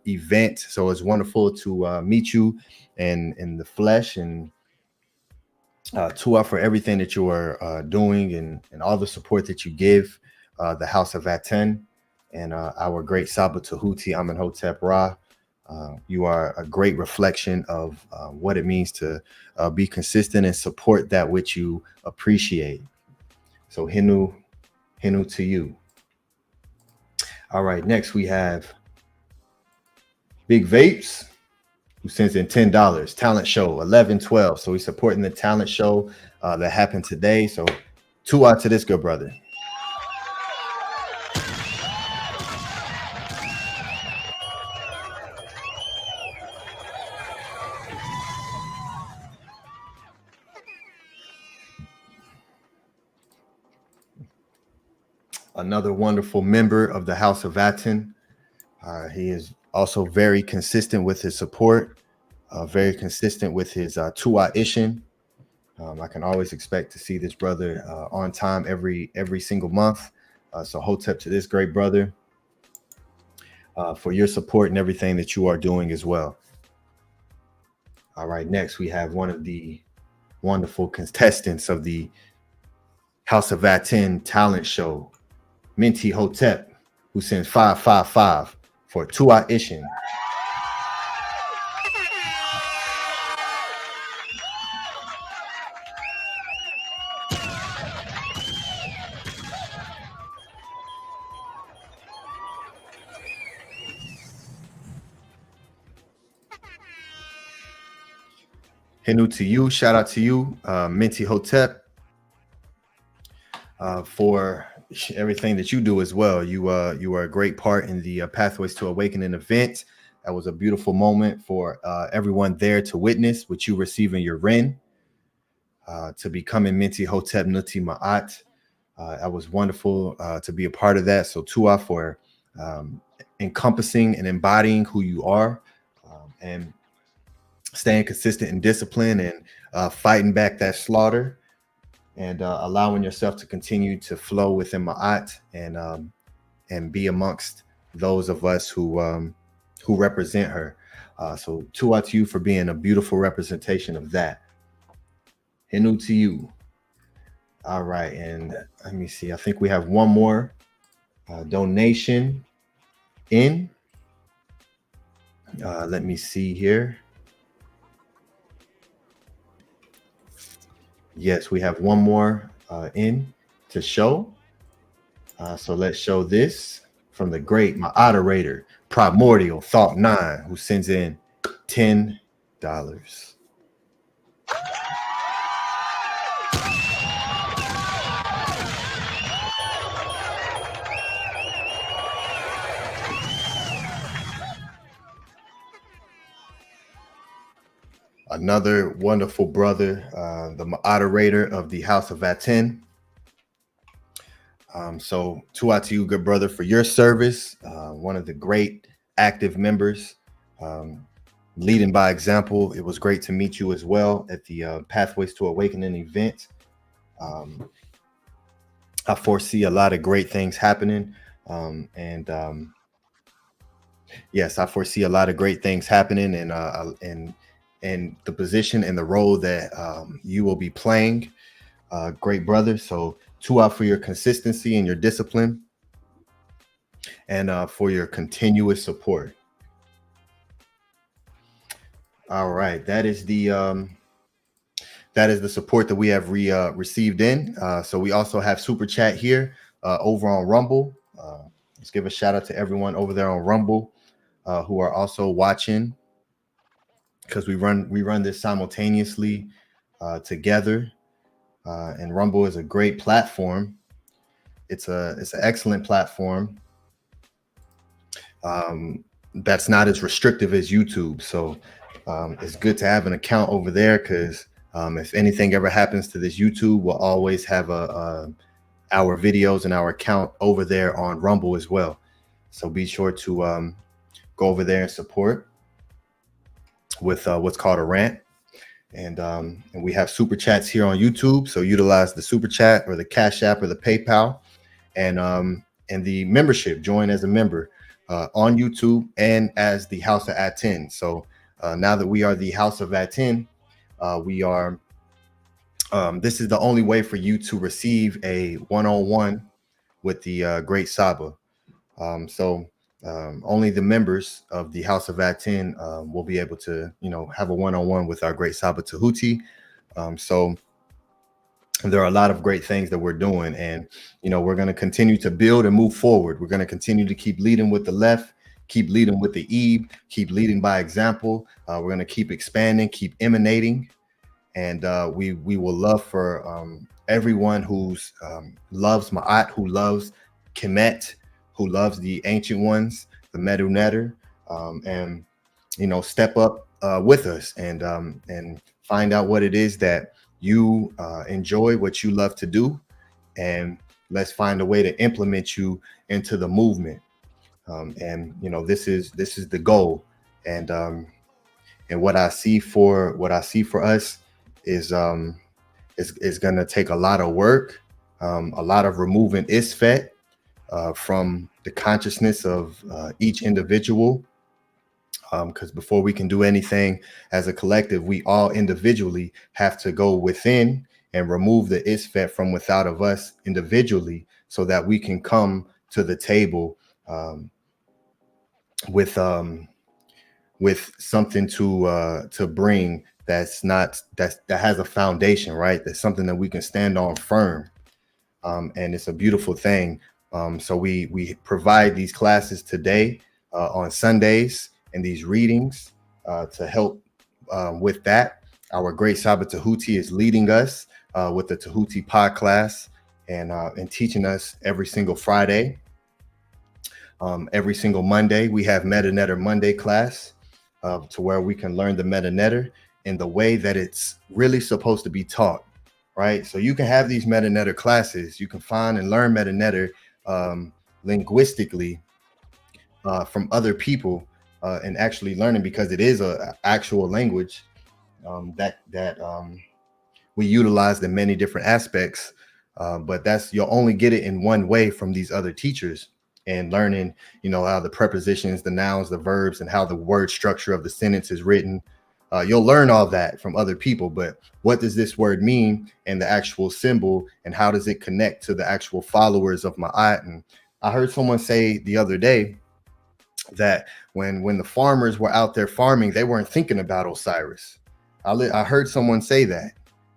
event, so it's wonderful to meet you in the flesh, and Tua for everything that you are doing and all the support that you give the House of ATTON and our great Saba Tehuti Amenhotep Ra. You are a great reflection of what it means to be consistent and support that which you appreciate. So Hinu to you. All right, next we have Big Vapes, who sends in $10. Talent show 11/12. So he's supporting the talent show that happened today. So 2 out to this good brother. Another wonderful member of the House of ATTON. He is also very consistent with his support, very consistent with his Tua Ishin. I can always expect to see this brother on time every single month. So HOTEP to this great brother for your support and everything that you are doing as well. All right, next we have one of the wonderful contestants of the House of ATTON talent show, Minty HOTEP, who sends 555 for Tua Ishin. Hinu to you, shout out to you, Minty HOTEP, for everything that you do as well. You are a great part in the Pathways to Awakening event. That was a beautiful moment for everyone there to witness, with you receiving your Ren to becoming Minty HOTEP NUTI Maat. That was wonderful to be a part of that. So Tua for encompassing and embodying who you are, and staying consistent and disciplined, and fighting back that slaughter, and allowing yourself to continue to flow within Ma'at, and be amongst those of us who represent her. So Tua to you for being a beautiful representation of that. Hinu to you. All right, and let me see. I think we have one more donation in. Let me see here. Yes, we have one more in to show. So let's show this from the great moderator, Primordial Thought 9, who sends in $10. Another wonderful brother, the moderator of the House of ATTON. So Tua to you, good brother, for your service. One of the great active members, leading by example. It was great to meet you as well at the Pathways to Awakening event. I foresee a lot of great things happening. Yes, I foresee a lot of great things happening, and the position and the role that you will be playing, great brother. So Tua for your consistency and your discipline, and for your continuous support. All right, that is the support that we have received in. So we also have Super Chat here over on Rumble. Let's give a shout out to everyone over there on Rumble who are also watching, because we run this simultaneously together. And Rumble is a great platform. It's an excellent platform that's not as restrictive as YouTube. So it's good to have an account over there, because if anything ever happens to this YouTube, we'll always have our videos and our account over there on Rumble as well. So be sure to go over there and support with what's called a rant. And we have super chats here on YouTube. So utilize the super chat or the Cash App or the PayPal, and the membership. Join as a member on YouTube and as the House of ATTON. So now that we are the House of ATTON, we are. This is the only way for you to receive a one-on-one with the Great Saba. Only the members of the House of ATTON will be able to, have a one-on-one with our Great Saba Tehuti. So there are a lot of great things that we're doing, and we're going to continue to build and move forward. We're going to continue to keep leading with the left, keep leading with the Eve, keep leading by example. We're going to keep expanding, keep emanating, and we will love for everyone who's loves Ma'at, who loves Kemet, who loves the ancient ones, the Medu Netter, and step up with us and find out what it is that you enjoy, what you love to do, and let's find a way to implement you into the movement. This is the goal, and what I see for us is going to take a lot of work, a lot of removing isfet from the consciousness of each individual. Because before we can do anything as a collective, we all individually have to go within and remove the isfet from without of us individually, so that we can come to the table with something to bring that has a foundation, right? That's something that we can stand on firm, and it's a beautiful thing. So we provide these classes today on Sundays, and these readings to help with that. Our great Saba Tehuti is leading us with the Tehuti pod class, and teaching us every single Friday. Every single Monday, we have Meta Netter Monday class to where we can learn the Meta Netter in the way that it's really supposed to be taught, right? So you can have these Meta Netter classes. You can find and learn Meta Netter linguistically from other people, and actually learning, because it is a actual language that we utilized in many different aspects. But you'll only get it in one way from these other teachers, and learning, how the prepositions, the nouns, the verbs, and how the word structure of the sentence is written. You'll learn all that from other people, but what does this word mean, and the actual symbol, and how does it connect to the actual followers of Ma'at? And I heard someone say the other day that when the farmers were out there farming, they weren't thinking about Osiris. I heard someone say that.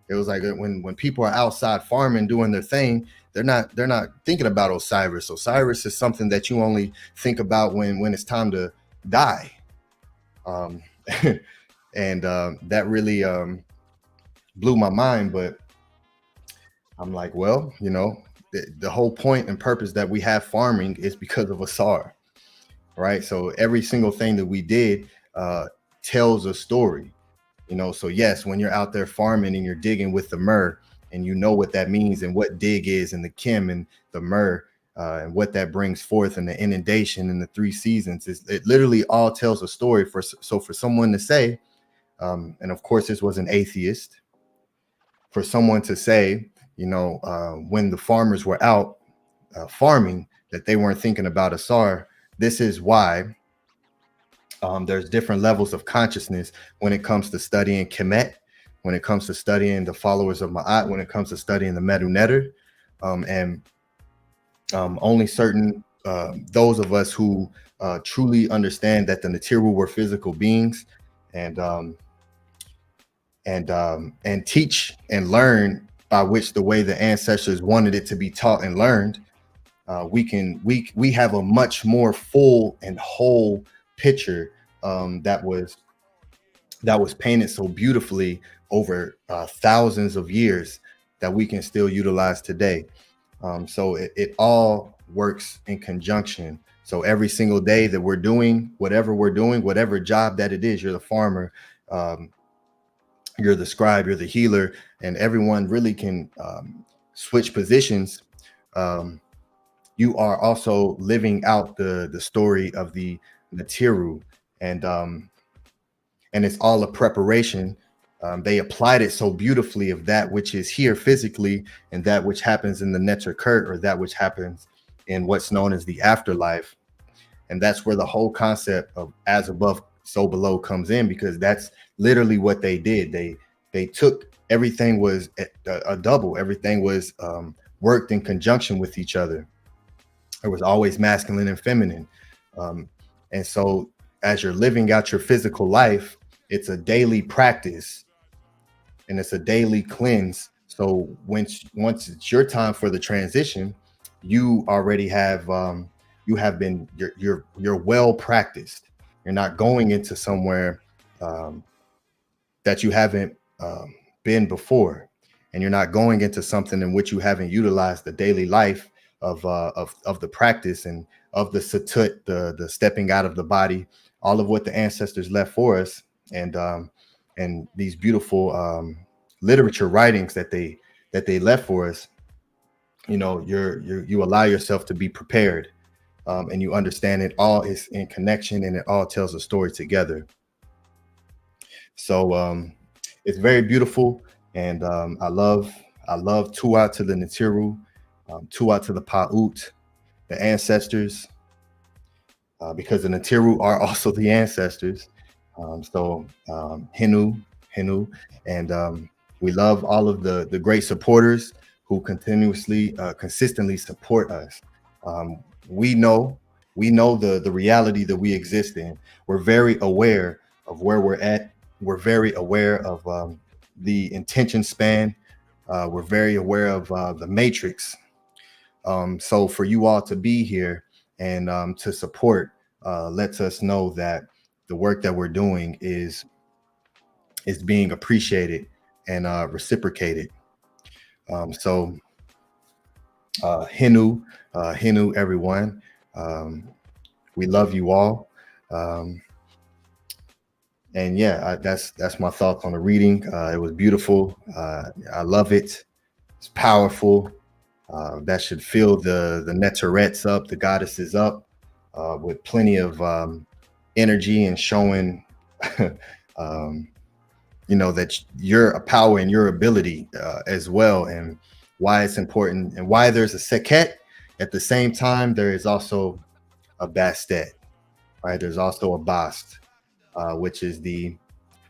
It was like when people are outside farming, doing their thing, they're not thinking about Osiris. Osiris is something that you only think about when it's time to die. And that really blew my mind. But I'm like, well, the whole point and purpose that we have farming is because of Asar, right? So every single thing that we did tells a story, So yes, when you're out there farming and you're digging with the Mer, and you know what that means, and what dig is, and the Kim and the Mer, and what that brings forth, and the inundation and the 3 seasons, it literally all tells a story. For someone to say, and of course this was an atheist, for someone to say, when the farmers were out farming, that they weren't thinking about Asar. This is why there's different levels of consciousness when it comes to studying Kemet, when it comes to studying the followers of Ma'at, when it comes to studying the Medu Netter, and only certain those of us who truly understand that the Natiru were physical beings, and teach and learn by which the way the ancestors wanted it to be taught and learned, we have a much more full and whole picture that was painted so beautifully over thousands of years, that we can still utilize today. So it all works in conjunction. So every single day that we're doing, whatever job that it is, you're the farmer, you're the scribe, you're the healer, and everyone really can switch positions. You are also living out the story of the Natiru, and it's all a preparation they applied it so beautifully of that which is here physically and that which happens in the Neter Kurt, or that which happens in what's known as the afterlife. And that's where the whole concept of as above, so below comes in, because that's literally what they did. They took everything was a double. Everything was worked in conjunction with each other. There was always masculine and feminine. And so as you're living out your physical life, it's a daily practice and it's a daily cleanse. So once it's your time for the transition, you already have you're well practiced. You're not going into somewhere that you haven't been before, and you're not going into something in which you haven't utilized the daily life of the practice and of the satut, the stepping out of the body, all of what the ancestors left for us, and these beautiful literature writings that they left for us. You know, you allow yourself to be prepared, and you understand it all is in connection and it all tells a story together. So it's very beautiful, and I love Tua to the Natiru, Tua to the Pa'ut, the ancestors, because the Natiru are also the ancestors. Hinu, and we love all of the great supporters who consistently support us. We know the reality that we exist in. We're very aware of where we're at. We're very aware of the intention span. We're very aware of the matrix. So for you all to be here and to support lets us know that the work that we're doing is being appreciated and reciprocated. So Hinu, everyone. We love you all. And yeah, that's my thoughts on the reading. It was beautiful. I love it. It's powerful. That should fill the Neterettes up, the goddesses up, with plenty of energy and showing, you know, that you're a power and your ability as well, and why it's important and why there's a Seket. At the same time, there is also a Bastet, right? There's also a Bast, which is the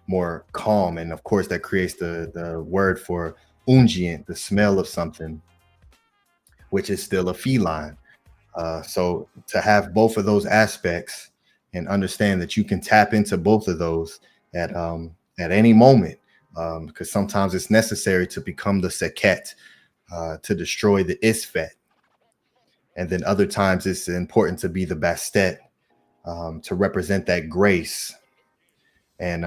more calm. And of course, that creates the word for ungient, the smell of something, which is still a feline. So to have both of those aspects and understand that you can tap into both of those at any moment, because sometimes it's necessary to become the Seket, to destroy the Isfet. And then other times it's important to be the Bastet, to represent that grace, and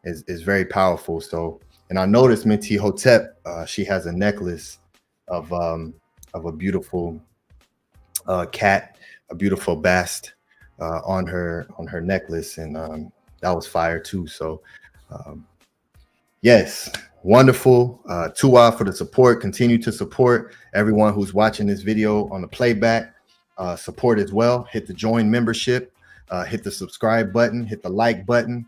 is very powerful. So, and I noticed Mentee Hotep, she has a necklace of a beautiful cat, a beautiful bast on her necklace, and that was fire too. So yes, wonderful. Tua for the support. Continue to support everyone who's watching this video on the playback. Support as well. Hit the join membership, hit the subscribe button, hit the like button.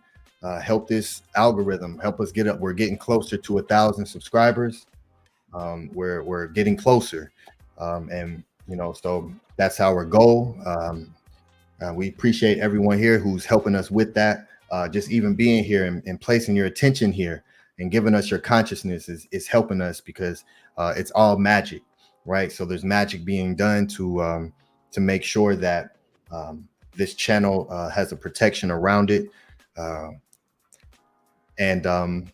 Help this algorithm, help us get up. We're getting closer to 1,000 subscribers. We're getting closer, and you know, so that's our goal. We appreciate everyone here who's helping us with that. Just even being here and placing your attention here and giving us your consciousness is helping us, because it's all magic, right? So there's magic being done to make sure that this channel has a protection around it, and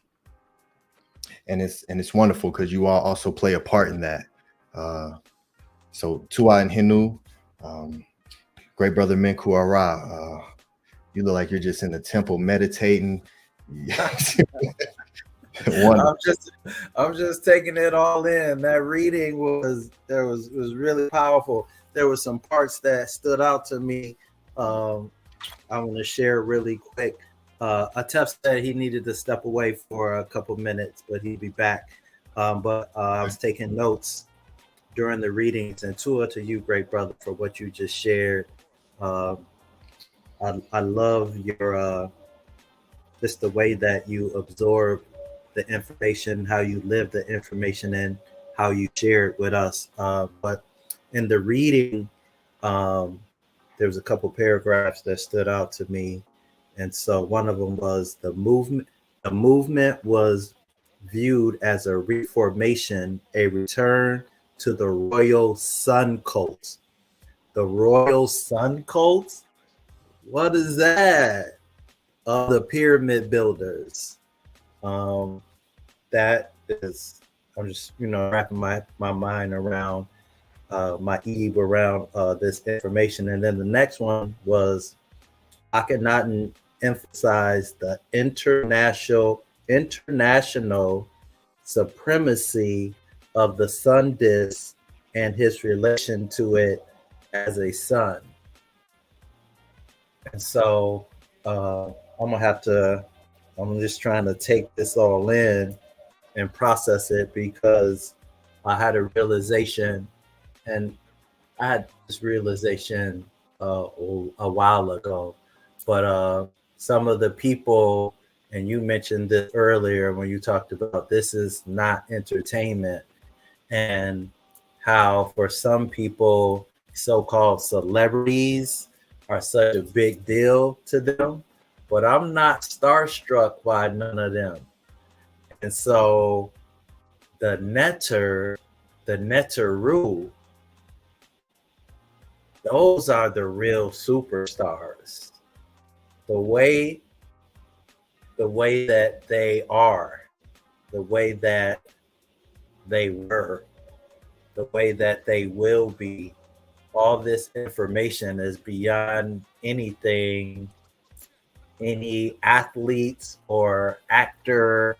it's wonderful because you all also play a part in that. So Tua and Hinu, Great Brother Menkhu Ara, you look like you're just in the temple meditating. I'm just taking it all in. That reading was really powerful. There were some parts that stood out to me. I want to share really quick. ATEF said he needed to step away for a couple minutes, but he'd be back. But I was taking notes during the readings, and Tua to you, Great Brother, for what you just shared. I love your just the way that you absorb the information, how you live the information, and how you share it with us. But in the reading, there was a couple paragraphs that stood out to me. And so one of them was the movement. The movement was viewed as a reformation, a return to the royal sun cult. The royal sun cult? What is that? Of the pyramid builders. That is, I'm just, wrapping my mind around my Eve around this information. And then the next one was Akhenaten emphasized the international supremacy of the sun disk and his relation to it as a sun. And so I'm just trying to take this all in and process it, because I had a realization, and I had this realization a while ago, but some of the people, and you mentioned this earlier when you talked about this is not entertainment, and how for some people, so-called celebrities are such a big deal to them, but I'm not starstruck by none of them. And so the Neteru, those are the real superstars. The way that they are, the way that they were, the way that they will be, all this information is beyond anything any athletes or actor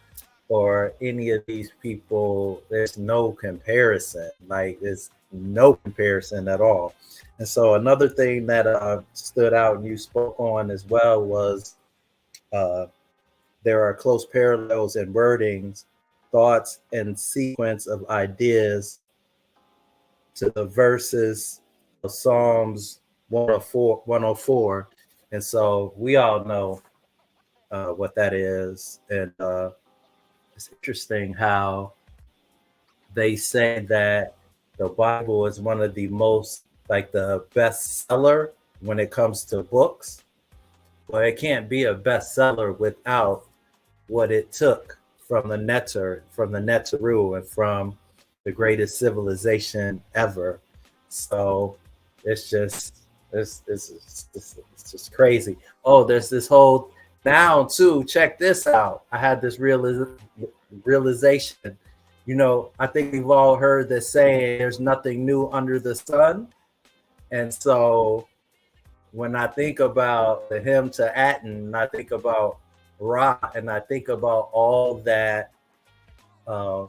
or any of these people. There's no comparison. Like, there's no comparison at all. And so another thing that stood out and you spoke on as well was there are close parallels in wordings, thoughts, and sequence of ideas to the verses of Psalms 104. And so we all know what that is. And it's interesting how they say that the Bible is one of the most, like, the bestseller when it comes to books. Well, it can't be a bestseller without what it took from the Neteru, and from the greatest civilization ever. So it's just crazy. Oh, there's this whole now too. Check this out. I had this realization. You know, I think we've all heard this saying, there's nothing new under the sun. And so when I think about the hymn to Aten, I think about Ra, and I think about all that the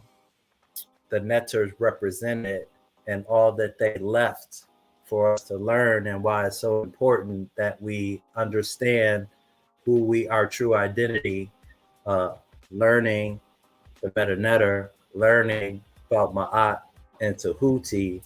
Neters represented and all that they left for us to learn, and why it's so important that we understand who we, our true identity, learning the better Neter, learning about Maat and Tehuti.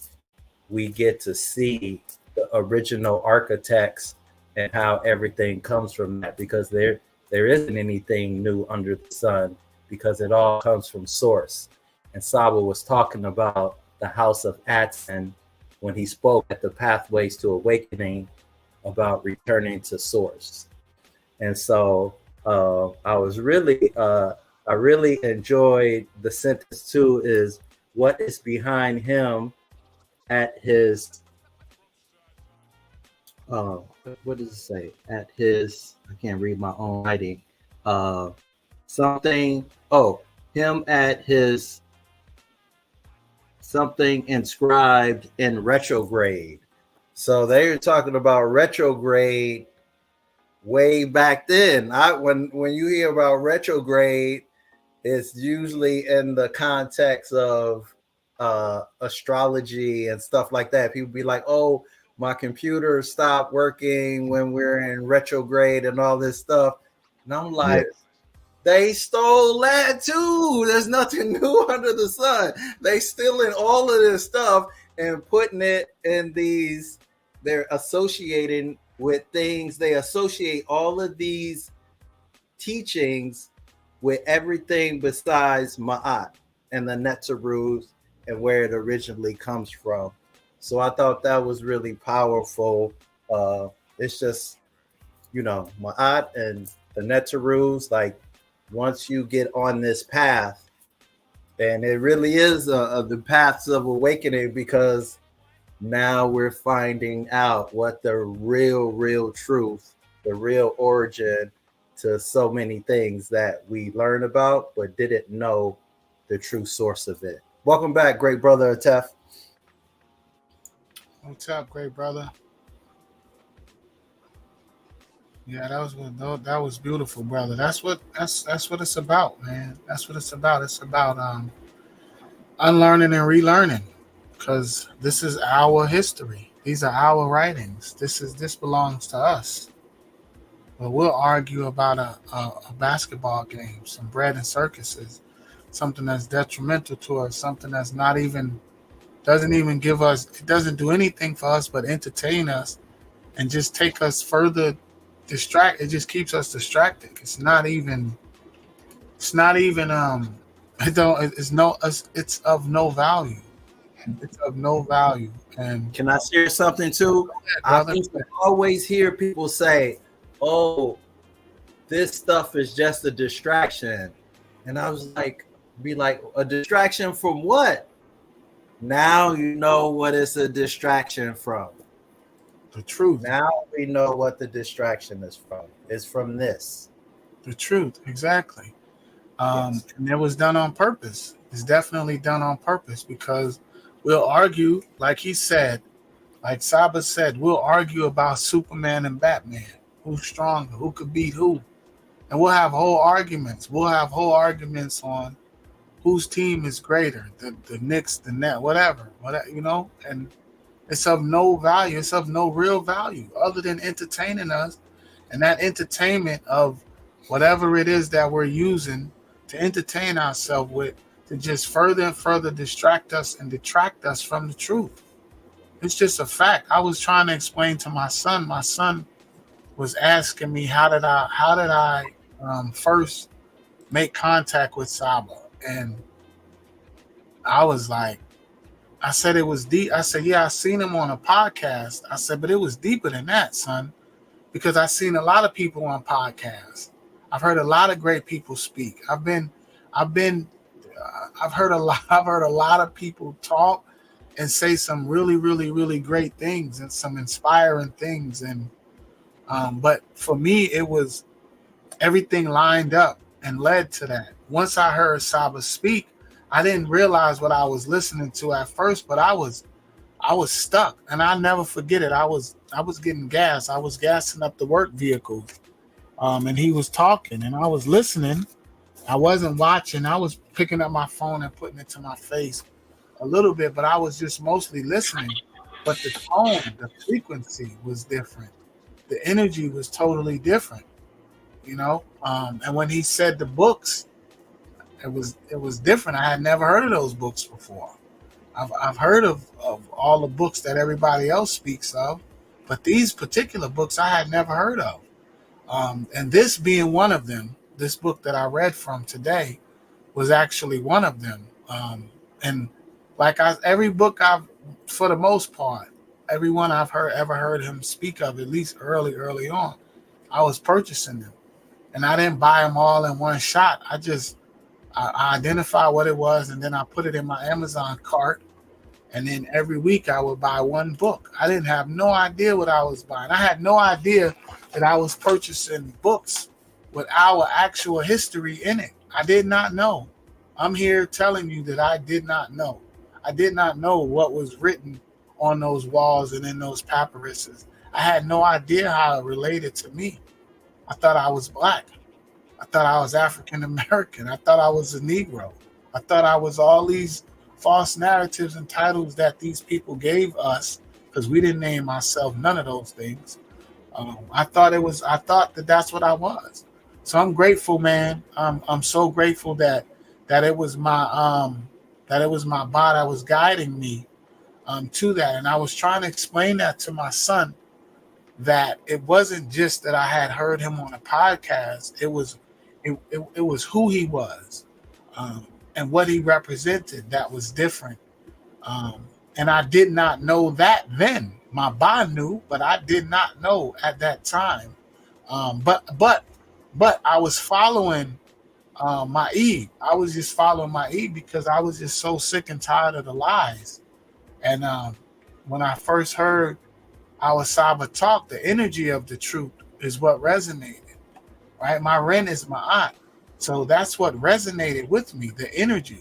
We get to see the original architects and how everything comes from that, because there isn't anything new under the sun, because it all comes from source. And Saba was talking about the House of ATTON when he spoke at the Pathways to Awakening about returning to source. And so I really enjoyed the sentence too, is what is behind him at his what does it say? At his, I can't read my own writing. Him at his something inscribed in retrograde. So they were talking about retrograde way back then. When you hear about retrograde, it's usually in the context of astrology and stuff like that. People be like, oh, my computer stopped working when we're in retrograde and all this stuff. And I'm like, yes, they stole that too. There's nothing new under the sun. They stealing all of this stuff and putting it in these, they're associating with things. They associate all of these teachings with everything besides Ma'at and the Netzerus and where it originally comes from. So I thought that was really powerful. It's just, Ma'at and the Netzerus, like once you get on this path, and it really is the paths of awakening, because now we're finding out what the real truth, the real origin to so many things that we learned about but didn't know the true source of it. Welcome back, Great Brother ATEF. What's up, Great Brother? Yeah, that was beautiful, brother. That's what it's about, man. That's what it's about. It's about unlearning and relearning, because this is our history. These are our writings. This belongs to us. But we'll argue about a basketball game, some bread and circuses, something that's detrimental to us, something that's not even doesn't even give us, it doesn't do anything for us but entertain us and just take us further it just keeps us distracted. It's it's of no value. It's of no value. And can I share something too? I used to always hear people say, "Oh, this stuff is just a distraction," and I was like, a distraction from what? Now you know what it's a distraction from. The truth. Now we know what the distraction is from. It's from this. The truth, exactly. Yes. And it was done on purpose. It's definitely done on purpose, because we'll argue, like he said, like Saba said, we'll argue about Superman and Batman. Who's stronger? Who could beat who? And we'll have whole arguments. We'll have whole arguments on whose team is greater, the Knicks, the Net, whatever, and it's of no value. It's of no real value other than entertaining us, and that entertainment of whatever it is that we're using to entertain ourselves with, to just further and further distract us and detract us from the truth. It's just a fact. I was trying to explain to my son. My son was asking me how did I first make contact with Saba, and I was like, I said it was deep. I said, yeah, I seen him on a podcast. I said, but it was deeper than that, son, because I've seen a lot of people on podcasts. I've heard a lot of great people speak. I've heard a lot of people talk and say some really, really, really great things and some inspiring things. And but for me, it was everything lined up and led to that. Once I heard Saba speak, I didn't realize what I was listening to at first, but I was stuck, and I'll never forget it. I was getting gas. I was gassing up the work vehicle, and he was talking, and I was listening. I wasn't watching. I was picking up my phone and putting it to my face a little bit, but I was just mostly listening. But the tone, the frequency was different. The energy was totally different, And when he said the books, it was different. I had never heard of those books before. I've heard of all the books that everybody else speaks of, but these particular books I had never heard of. And this being one of them, this book that I read from today was actually one of them. And every book for the most part, everyone I've ever heard him speak of, at least early on, I was purchasing them, and I didn't buy them all in one shot. I identified what it was, and then I put it in my Amazon cart, and then every week I would buy one book. I didn't have no idea what I was buying. I had no idea that I was purchasing books with our actual history in it. I did not know. I'm here telling you that I did not know. I did not know what was written on those walls and in those papyruses. I had no idea how it related to me. I thought I was Black. I thought I was African American. I thought I was a Negro. I thought I was all these false narratives and titles that these people gave us, because we didn't name ourselves none of those things. I thought that that's what I was. So I'm grateful, man. I'm so grateful that it was my bot that was guiding me to that. And I was trying to explain that to my son, that it wasn't just that I had heard him on a podcast. It was who he was, and what he represented that was different. And I did not know that then. My ba knew, but I did not know at that time. But I was following my E. I was just following my E because I was just so sick and tired of the lies. And when I first heard our Saba talk, the energy of the truth is what resonated, right? My Ren is my aunt. So that's what resonated with me, the energy.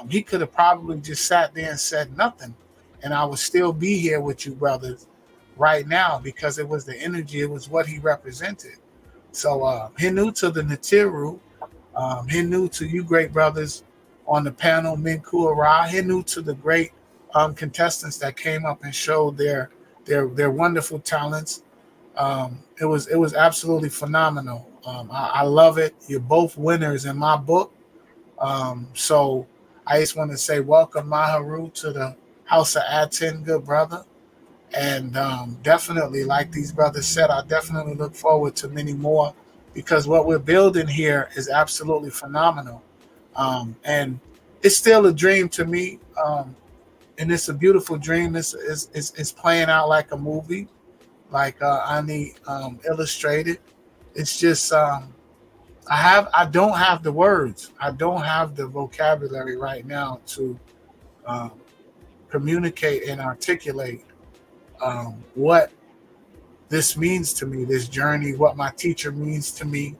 He could have probably just sat there and said nothing, and I would still be here with you brothers right now because it was the energy, it was what he represented. So Hinu to the Natiru, Hinu to you great brothers on the panel, Menkhu Ara, Hinu to the great contestants that came up and showed their wonderful talents. It was absolutely phenomenal. I love it. You're both winners in my book. So I just want to say welcome, HERU, to the House of ATTON, good brother. And definitely, like these brothers said, I definitely look forward to many more because what we're building here is absolutely phenomenal. And it's still a dream to me. And it's a beautiful dream. It's playing out like a movie, like Ani illustrated. It's just I don't have the words. I don't have the vocabulary right now to um, communicate and articulate what this means to me, this journey, what my teacher means to me,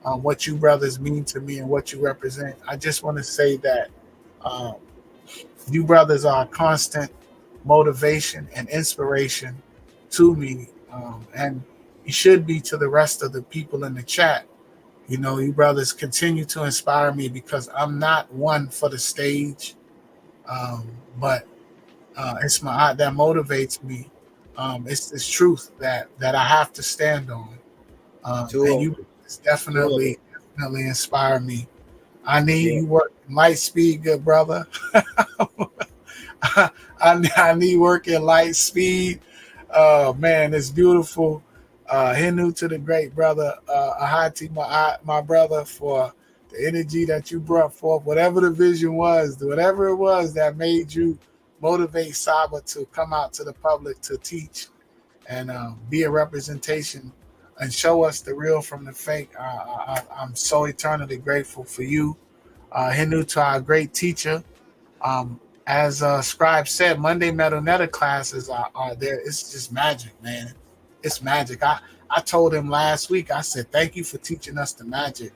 what you brothers mean to me, and what you represent. I just want to say that um, you brothers are a constant motivation and inspiration to me, and you should be to the rest of the people in the chat. You know, you brothers continue to inspire me because I'm not one for the stage, but it's my art that motivates me. It's this truth that I have to stand on, and you definitely inspire me. I need you work light speed, good brother. I need work in light speed. Man, it's beautiful. Hinu to the great brother, Ahati, my brother, for the energy that you brought forth, whatever the vision was, whatever it was that made you motivate Saba to come out to the public to teach and be a representation and show us the real from the fake. I'm so eternally grateful for you. Hinu to our great teacher. As Scribe said, Monday Metal Netta classes are there. It's just magic, man. It's magic. I told him last week, I said, thank you for teaching us the magic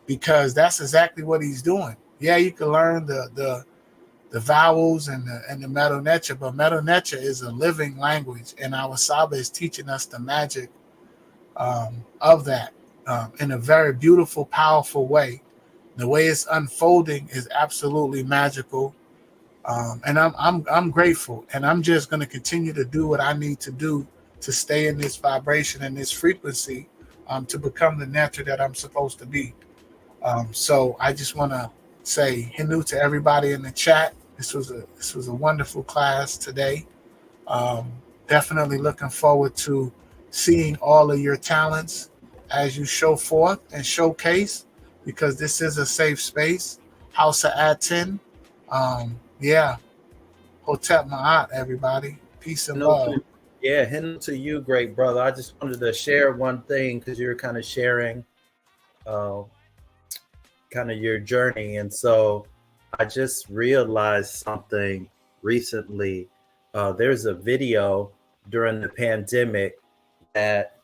because that's exactly what he's doing. Yeah, you can learn the vowels and the Metal Necha, but Metal Necha is a living language, and our Saba is teaching us the magic of that in a very beautiful, powerful way. The way it's unfolding is absolutely magical. And I'm grateful, and I'm just going to continue to do what I need to do to stay in this vibration and this frequency to become the natural that I'm supposed to be. So I just want to say hello to everybody in the chat. This was a wonderful class today. Definitely looking forward to seeing all of your talents as you show forth and showcase, because this is a safe space. House of ATTON. Yeah. HOTEP Maat, everybody. Peace and love. Yeah, him to you, great brother. I just wanted to share one thing because you're kind of sharing kind of your journey. And so I just realized something recently. There's a video during the pandemic that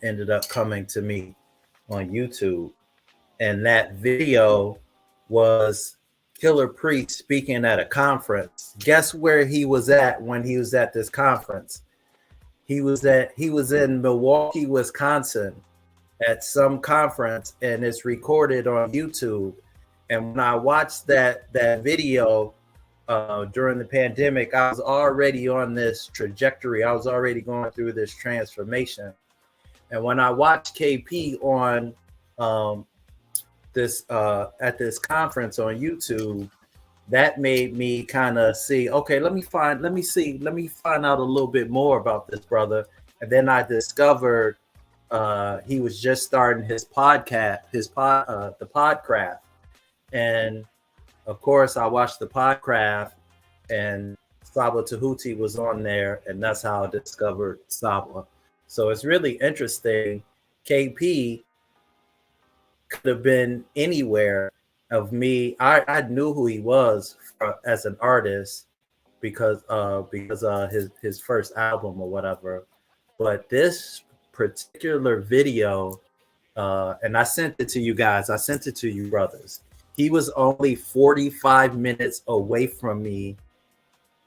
ended up coming to me on YouTube. And that video was Killer Priest speaking at a conference. Guess where he was at when he was at this conference? He was in Milwaukee, Wisconsin at some conference, and it's recorded on YouTube. And when I watched that video during the pandemic, I was already on this trajectory. I was already going through this transformation. And when I watched KP on this at this conference on YouTube, that made me kind of see, okay, let me find out a little bit more about this brother. And then I discovered he was just starting his podcast, the Podcraft, and of course I watched the Podcraft, and Saba Tehuti was on there, and that's how I discovered Saba. So it's really interesting. KP could have been anywhere of me. I knew who he was as an artist because his first album or whatever. But this particular video, and I sent it to you guys. I sent it to you brothers. He was only 45 minutes away from me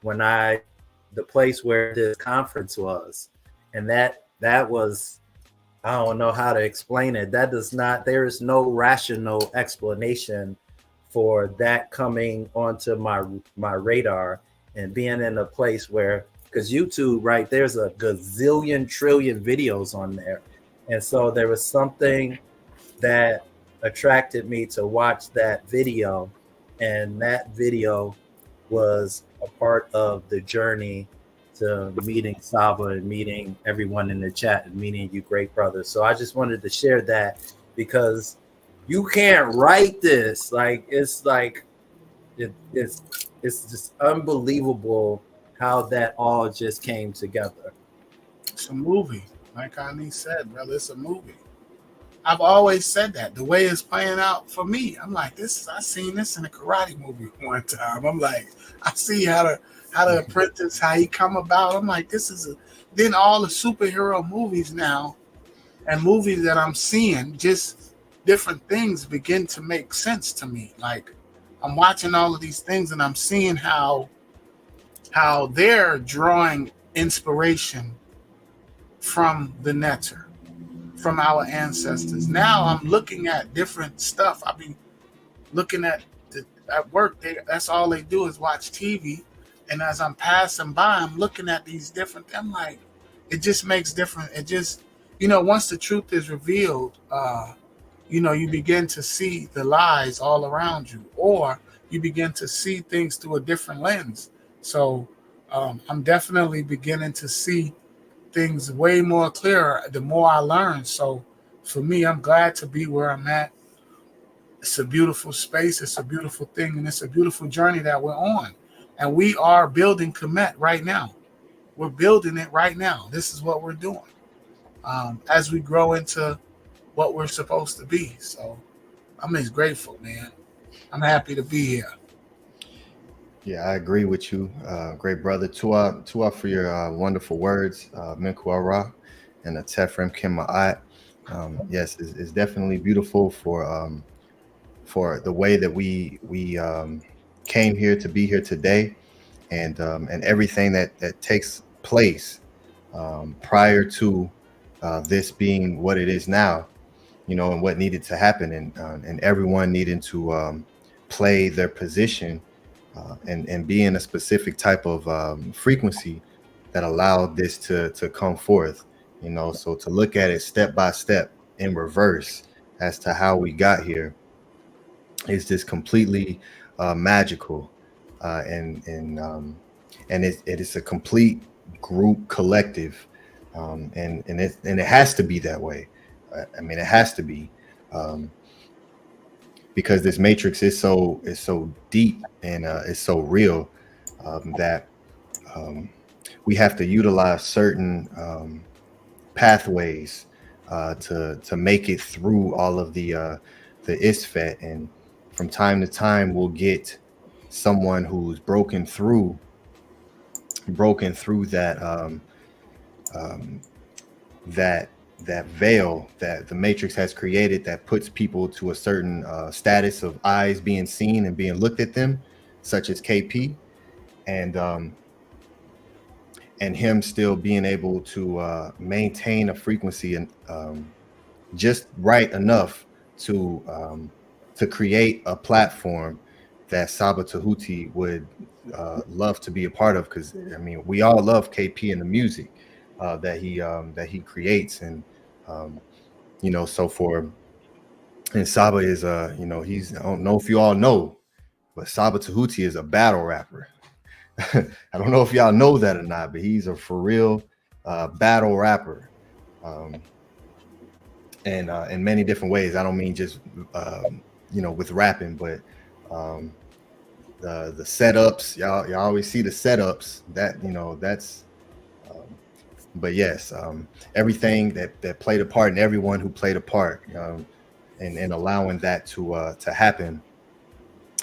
when the place where this conference was, and that was, I don't know how to explain it. There is no rational explanation for that coming onto my radar and being in a place where, because YouTube, right, there's a gazillion trillion videos on there. And so there was something that attracted me to watch that video. And that video was a part of the journey to meeting Saba and meeting everyone in the chat and meeting you, great brothers. So I just wanted to share that, because you can't write this. It's just unbelievable how that all just came together. It's a movie, like Ani said, brother. It's a movie. I've always said that. The way it's playing out for me, I'm like, I seen this in a karate movie one time. I'm like, I see how the apprentice, how he come about. I'm like, then all the superhero movies now and movies that I'm seeing, just different things begin to make sense to me. Like, I'm watching all of these things and I'm seeing how they're drawing inspiration from the Netter, from our ancestors. Now I'm looking at different stuff. I've been looking at work. That's all they do is watch TV. And as I'm passing by, I'm looking at these different. I'm like, it just makes different. It just, once the truth is revealed, you begin to see the lies all around you, or you begin to see things through a different lens. So I'm definitely beginning to see things way more clearer the more I learn. So for me, I'm glad to be where I'm at. It's a beautiful space. It's a beautiful thing. And it's a beautiful journey that we're on. And we are building Kemet right now. We're building it right now. This is what we're doing as we grow into what we're supposed to be. So I'm just grateful, man. I'm happy to be here. Yeah, I agree with you, great brother. Tua for your wonderful words, Menkhu Ara and ATEF Maat. Yes, it's definitely beautiful for the way that we came here to be here today, and everything that takes place prior to this being what it is now, and what needed to happen, and everyone needing to play their position. And be in a specific type of frequency that allowed this to come forth, so to look at it step by step in reverse as to how we got here is just completely magical, and it is a complete group collective, and it has to be that way. I mean, it has to be. Because this matrix is so deep and it's so real, that we have to utilize certain pathways to make it through all of the ISFET, and from time to time we'll get someone who's broken through that veil that the matrix has created, that puts people to a certain status of eyes being seen and being looked at them, such as KP, and him still being able to maintain a frequency and just right enough to create a platform that Saba Tehuti would love to be a part of, because I mean, we all love KP and the music that he creates, and and Saba is he's, I don't know if you all know, but Saba Tehuti is a battle rapper. I don't know if y'all know that or not, but he's a for real battle rapper. and in many different ways. I don't mean just with rapping, but the setups. Y'all always see the setups. That's. But yes, everything that played a part and everyone who played a part, in allowing that to happen,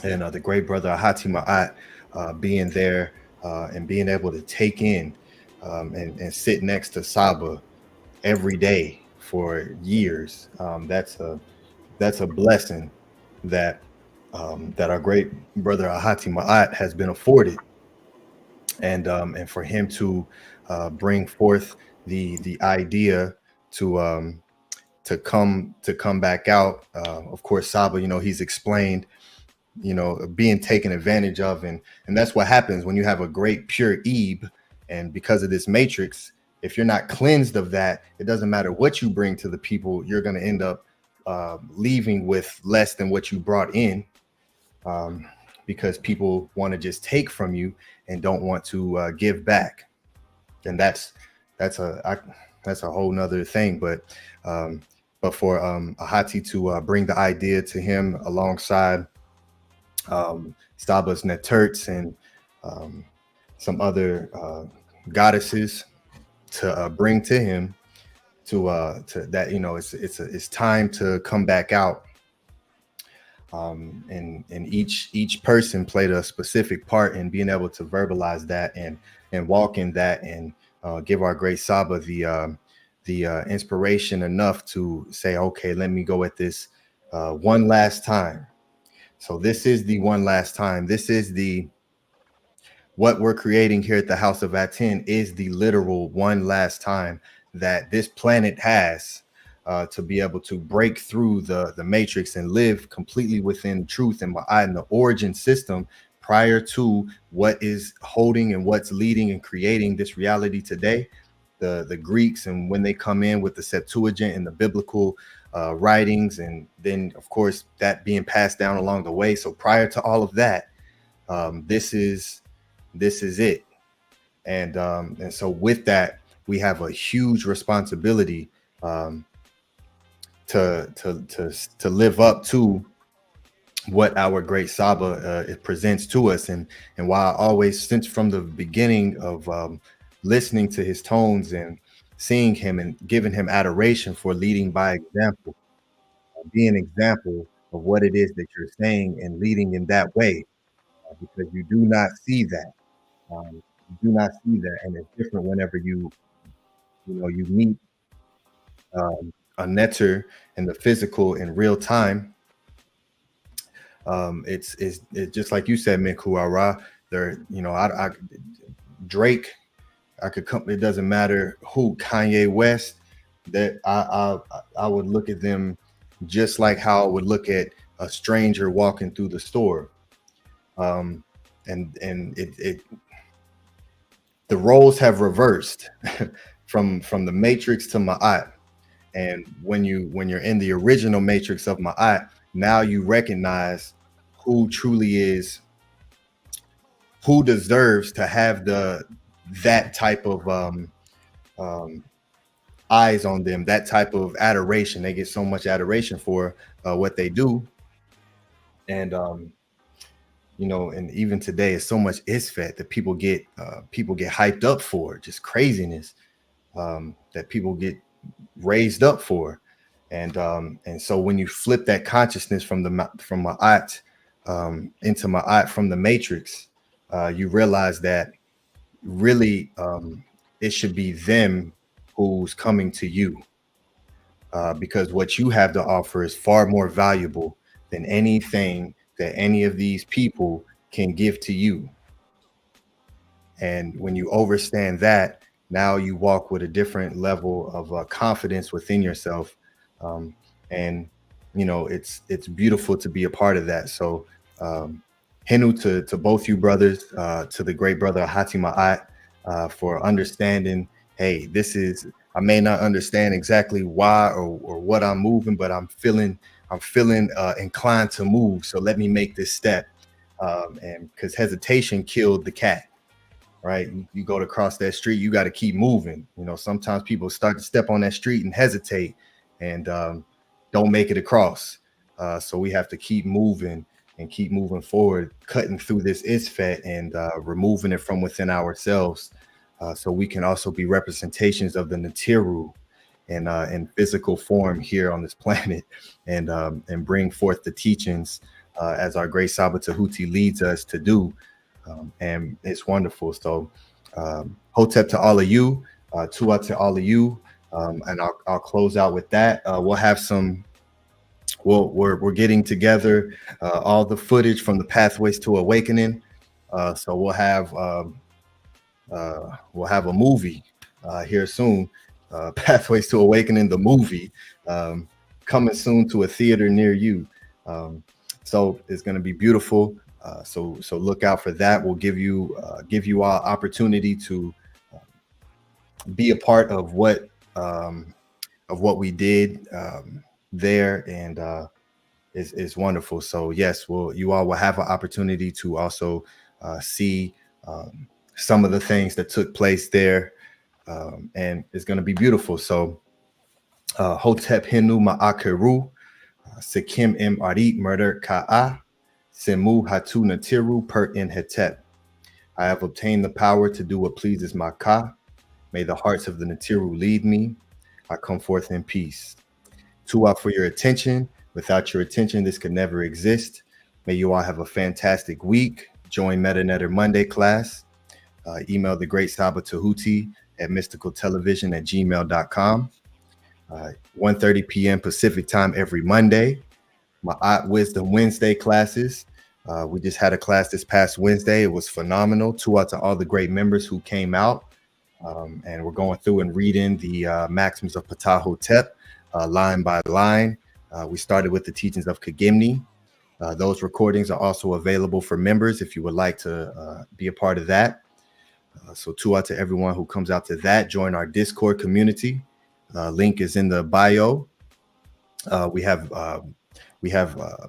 and the great brother Ahati Ma'at being there and being able to take in and sit next to Saba every day for years. That's a blessing that that our great brother Ahati Ma'at has been afforded, and for him to bring forth the idea to come back out. Of course, Saba, he's explained, being taken advantage of, and that's what happens when you have a great pure Ebe, and because of this matrix, if you're not cleansed of that, it doesn't matter what you bring to the people, you're going to end up leaving with less than what you brought in, because people want to just take from you and don't want to give back, and that's a whole nother thing. But for Ahati to bring the idea to him alongside Saba's Neterts and some other goddesses to bring to him to that, it's time to come back out. And each person played a specific part in being able to verbalize that and walk in that, and give our great Saba the inspiration enough to say, okay, let me go at this one last time. So this is the one last time. This is what we're creating here at the House of ATTON is the literal one last time that this planet has to be able to break through the matrix and live completely within truth and the origin system prior to what is holding and what's leading and creating this reality today. The Greeks, and when they come in with the Septuagint and the biblical writings, and then of course that being passed down along the way. So prior to all of that, this is it. And so with that, we have a huge responsibility to live up to what our great Saba it presents to us. And while I always, since from the beginning of listening to his tones and seeing him and giving him adoration for leading by example, be an example of what it is that you're saying and leading in that way, because you do not see that. You do not see that, and it's different whenever you meet a netter in the physical in real time. It's just like you said, Menkhu Ara. There, Drake. I could come. It doesn't matter who, Kanye West. That I would look at them just like how I would look at a stranger walking through the store. And it the roles have reversed from the matrix to Ma'at. And when you're in the original matrix of Ma'at, now you recognize who truly is, who deserves to have that type of eyes on them, that type of adoration. They get so much adoration for what they do. And and even today, it's so much isfet that people get hyped up for, just craziness that people get raised up for. And so when you flip that consciousness from Ma'at into Ma'at from the matrix, you realize that really it should be them who's coming to you, because what you have to offer is far more valuable than anything that any of these people can give to you. And when you understand that, now you walk with a different level of confidence within yourself, and it's beautiful to be a part of that. So Henu to both you brothers, to the great brother Ahati Ma'at, for understanding. Hey, this is, I may not understand exactly why or what I'm moving, but I'm feeling inclined to move. So let me make this step, and because hesitation killed the cat. Right, you go to cross that street, you got to keep moving. Sometimes people start to step on that street and hesitate, and don't make it across. So we have to keep moving and keep moving forward, cutting through this isfet and removing it from within ourselves, so we can also be representations of the Natiru in physical form here on this planet, and bring forth the teachings as our great Saba Tehuti leads us to do. And it's wonderful. So Hotep to all of you, Tua to all of you, and I'll close out with that. We'll have some. We're getting together all the footage from the Pathways to Awakening. So we'll have a movie here soon. Pathways to Awakening, the movie, coming soon to a theater near you. So it's going to be beautiful. So look out for that. We'll give you all opportunity to be a part of what we did there, and is wonderful. So yes, you all will have an opportunity to also see some of the things that took place there, and it's going to be beautiful. So Hotep Henu Ma'akeru, Sekim M Arit Murder Ka'a, Semu Hatu Natiru Per In Hetep. I have obtained the power to do what pleases my Ka. May the hearts of the Natiru lead me. I come forth in peace. Tua for your attention. Without your attention, this could never exist. May you all have a fantastic week. Join MetaNetter Monday class. Email the Great Saba Tehuti at mysticaltelevision@gmail.com. 1:30 p.m. Pacific time every Monday. My Wisdom Wednesday classes. We just had a class this past Wednesday. It was phenomenal. Tua to all the great members who came out. And we're going through and reading the maxims of Ptah HOTEP line by line. We started with the teachings of Kagimni. Those recordings are also available for members if you would like to be a part of that. So Tua to everyone who comes out to that. Join our Discord community. Link is in the bio. We have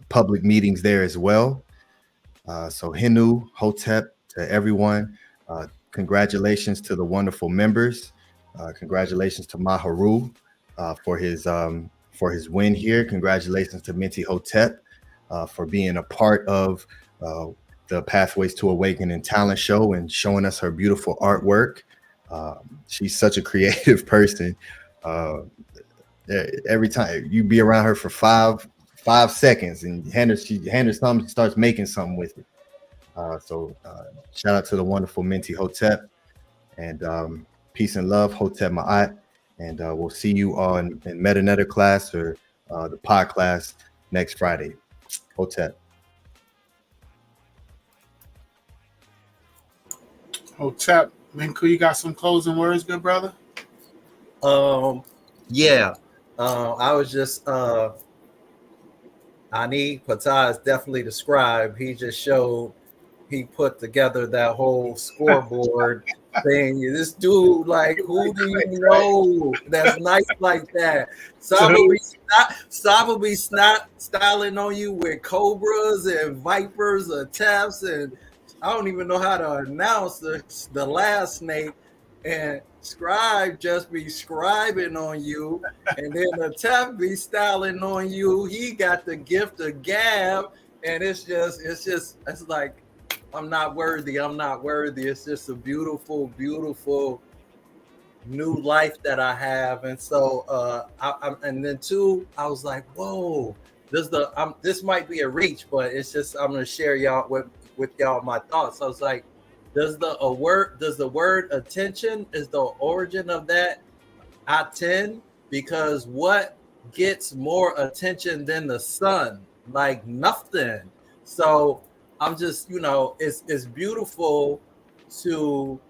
public meetings there as well. So Henu, Hotep, to everyone. Congratulations to the wonderful members. Congratulations to HERU for his win here. Congratulations to Menti Hotep for being a part of the Pathways to Awakening talent show and showing us her beautiful artwork. She's such a creative person. Every time you be around her for five seconds and hand her something, she starts making something with it. So shout out to the wonderful Menti Hotep, and peace and love, Hotep Ma'at, and we'll see you on in MetaNetter class or the pod class next Friday. Hotep. Hotep, Menkhu, you got some closing words, good brother? Yeah. I was just Ani Ptah is definitely the scribe. He just showed. He put together that whole scoreboard thing. This dude, like, who do you know that's nice like that? Saba be styling on you with cobras and vipers or taps, and I don't even know how to announce the last snake. And Scribe just be scribing on you, and then the tap be styling on you. He got the gift of gab, and it's like, I'm not worthy. It's just a beautiful, beautiful new life that I have. And so and then two, I was like, whoa, this might be a reach, but it's just, I'm gonna share y'all with y'all my thoughts. I was like, does the word attention is the origin of that Aten? Because what gets more attention than the sun? Like nothing. So I'm just, it's beautiful to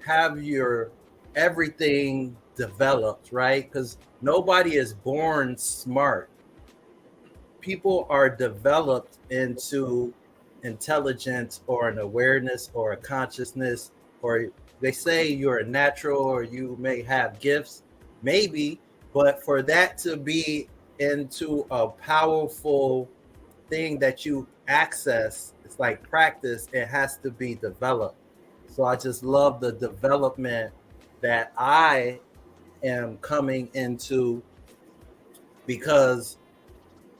have your everything developed, right? Because nobody is born smart. People are developed into intelligence or an awareness or a consciousness, or they say you're a natural or you may have gifts, maybe, but for that to be into a powerful thing that you access, it's like practice, it has to be developed. So I just love the development that I am coming into because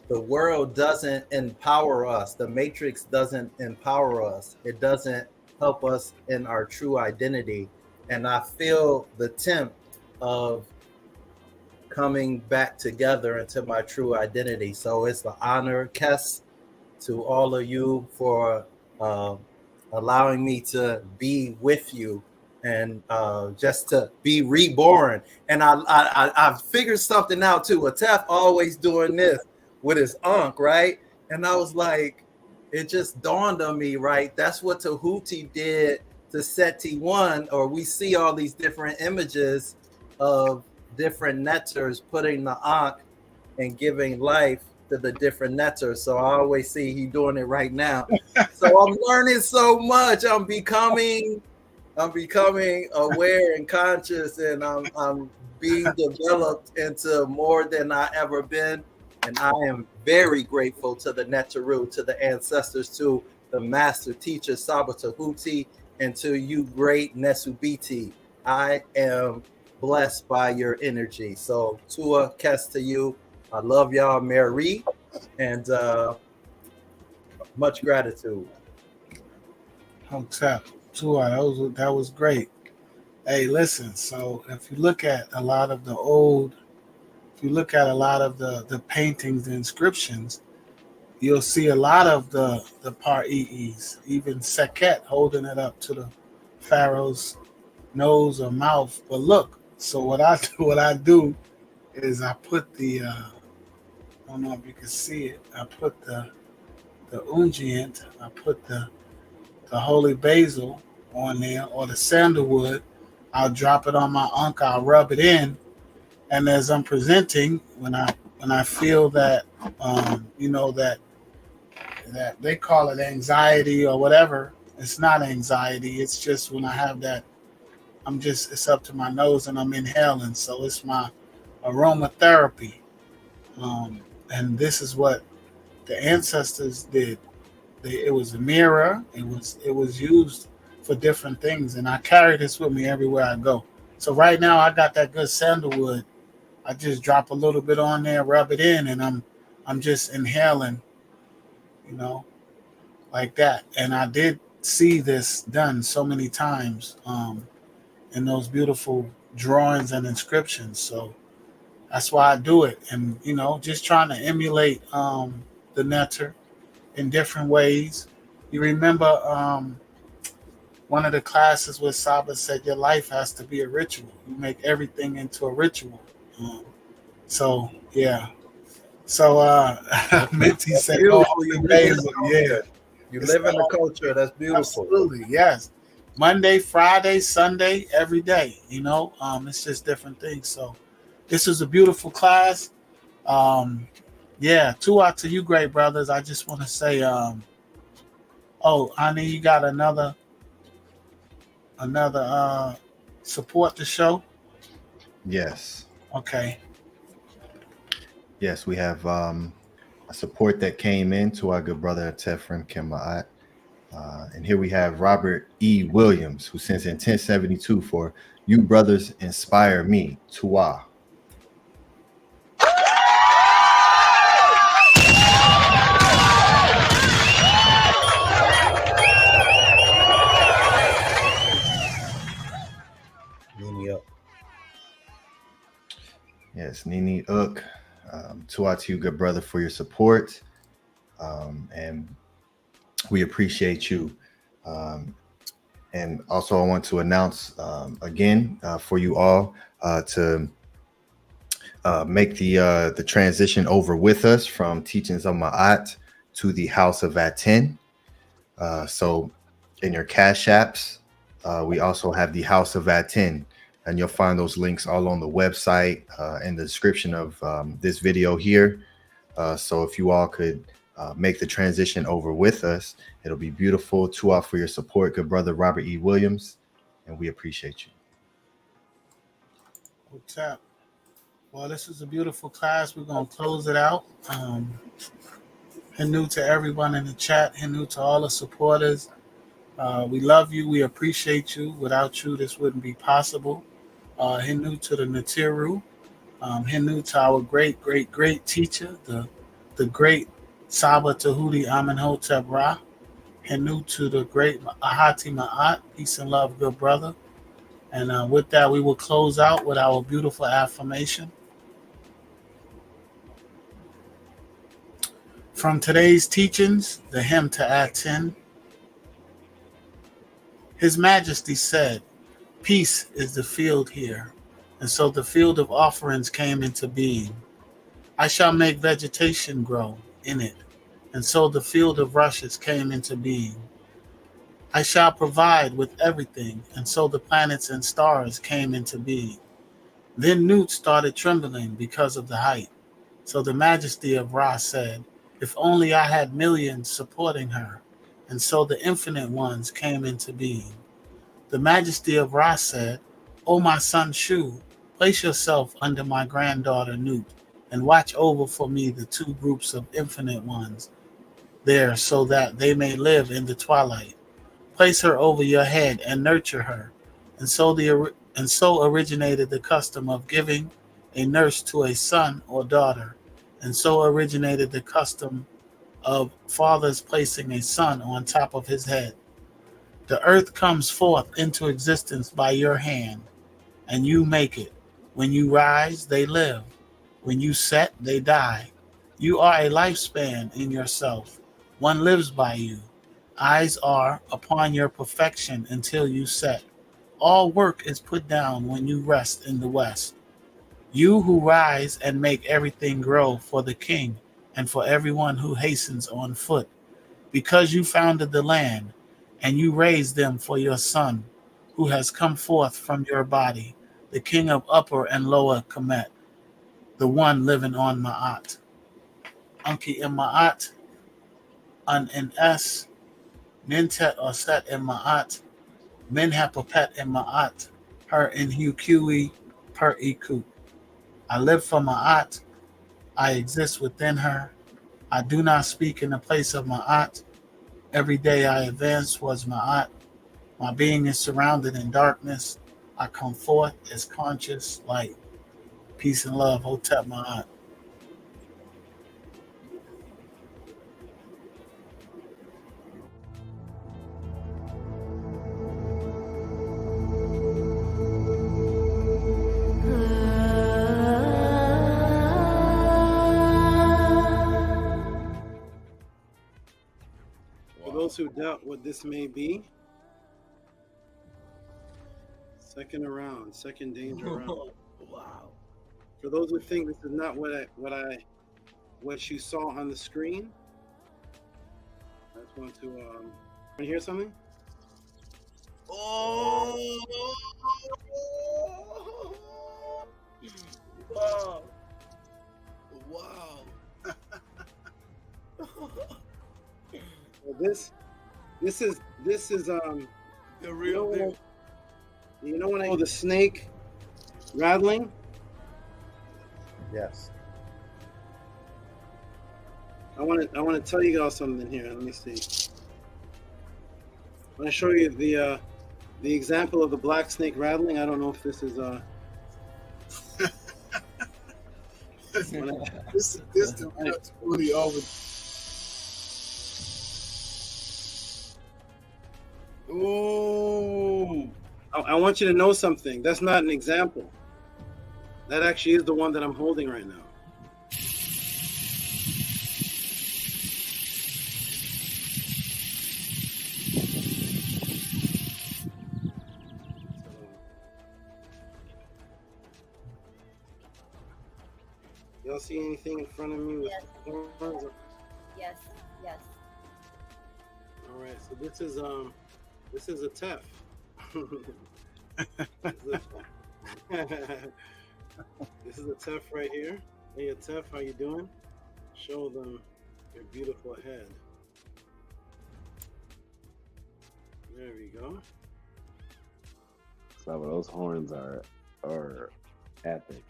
the world doesn't empower us. The matrix doesn't empower us. It doesn't help us in our true identity. And I feel the tempt of coming back together into my true identity. So it's the honor, Kes, to all of you for allowing me to be with you and just to be reborn. And I figured something out too. ATEF always doing this with his unk, right? And I was like, it just dawned on me, right? That's what Tehuti did to Seti-1, or we see all these different images of different netters putting the ankh and giving life to the different netters. So I always see he doing it right now. So I'm learning so much. I'm becoming aware and conscious, and I'm being developed into more than I ever been. And I am very grateful to the Neteru, to the ancestors, to the master teacher Saba Tehuti, and to you great Nesubiti. I am blessed by your energy. So Tua, Kes to you. I love y'all, Meri, and much gratitude. HOTEP, Tua, that was great. Hey, listen, so if you look at a lot of the paintings, the inscriptions, you'll see a lot of the Par'is, even Seket holding it up to the pharaoh's nose or mouth. But look, so what I do is I put the I don't know if you can see it. I put the unguent, I put the holy basil on there, or the sandalwood. I'll drop it on my ankh, I'll rub it in, and as I'm presenting, when I feel that that they call it anxiety or whatever, it's not anxiety. It's just when I have that, it's up to my nose and I'm inhaling. So it's my aromatherapy. And this is what the ancestors did. It was a mirror. It was used for different things, and I carry this with me everywhere I go. So right now I got that good sandalwood. I just drop a little bit on there, rub it in, and I'm just inhaling, like that. And I did see this done so many times in those beautiful drawings and inscriptions. So that's why I do it. And, just trying to emulate the netter in different ways. You remember one of the classes where Saba said your life has to be a ritual. You make everything into a ritual. So, yeah. So, Minty said, amazing. Yeah. You live in the culture. That's beautiful. Absolutely, yes. Monday, Friday, Sunday, every day, it's just different things. So this is a beautiful class. Yeah, 2 out to you, great brothers. I just want to say, Ani, you got another support the show? Yes. Okay. Yes, we have a support that came in to our good brother Tefrim Kemaat. And here we have Robert E. Williams, who sends in 1072 for "You brothers inspire me." Tua. Nini up. Yes, Nini Uk. Tua to you, good brother, for your support. And we appreciate you. And also I want to announce again for you all to make the transition over with us from Teachings of Maat to the House of ATTON. So in your Cash Apps, we also have the House of ATTON, and you'll find those links all on the website in the description of this video here. So if you all could make the transition over with us, it'll be beautiful. Tua for your support, good brother Robert E. Williams, and we appreciate you. What's up? Well, this is a beautiful class. We're going to close it out. Hinu to everyone in the chat. Hinu to all the supporters. We love you. We appreciate you. Without you, this wouldn't be possible. Hinu to the Neteru. Henu to our great, great, great teacher, the great Saba Tehuti Amenhotep Ra. Henu to the great Ahati Maat. Peace and love, good brother. And with that, we will close out with our beautiful affirmation. From today's teachings, the hymn to Aten. His Majesty said, "Peace is the field here." And so the field of offerings came into being. I shall make vegetation grow in it. And so the field of rushes came into being. I shall provide with everything. And so the planets and stars came into being. Then Nut started trembling because of the height. So the Majesty of Ra said, "If only I had millions supporting her." And so the infinite ones came into being. The Majesty of Ra said, "O my son Shu, place yourself under my granddaughter Nut, and watch over for me the two groups of infinite ones there so that they may live in the twilight. Place her over your head and nurture her." And so originated the custom of giving a nurse to a son or daughter. And so originated the custom of fathers placing a son on top of his head. The earth comes forth into existence by your hand, and you make it. When you rise, they live. When you set, they die. You are a lifespan in yourself. One lives by you. Eyes are upon your perfection until you set. All work is put down when you rest in the west. You who rise and make everything grow for the king and for everyone who hastens on foot, because you founded the land and you raised them for your son, who has come forth from your body, the king of upper and lower Kemet, the one living on Ma'at. Unki in Ma'at, Un in S, Nintet or Set in Ma'at, Minhapapet in Ma'at, Her in Hukui, Per Iku. I live for Ma'at, I exist within her. I do not speak in the place of Ma'at. Every day I advance towards Ma'at. My being is surrounded in darkness. I come forth as conscious light. Peace and love, Hotep Ma'at. For those who doubt what this may be, second round, second danger round. Wow. For those who think this is not what you saw on the screen, I just want to hear something? Oh! Wow! Wow! Well, this is The real thing. you know when I the snake rattling? Yes. I want to tell you guys something here. Let me see. I want to show you the example of the black snake rattling. I don't know if this is This is really over. Ooh! I want you to know something. That's not an example. That actually is the one that I'm holding right now. Y'all see anything in front of me with horns? Yes, yes. All right, so this is a TEF. This is a TEF right here. Hey, TEF, how you doing? Show them your beautiful head. There we go. Some of those horns are epic.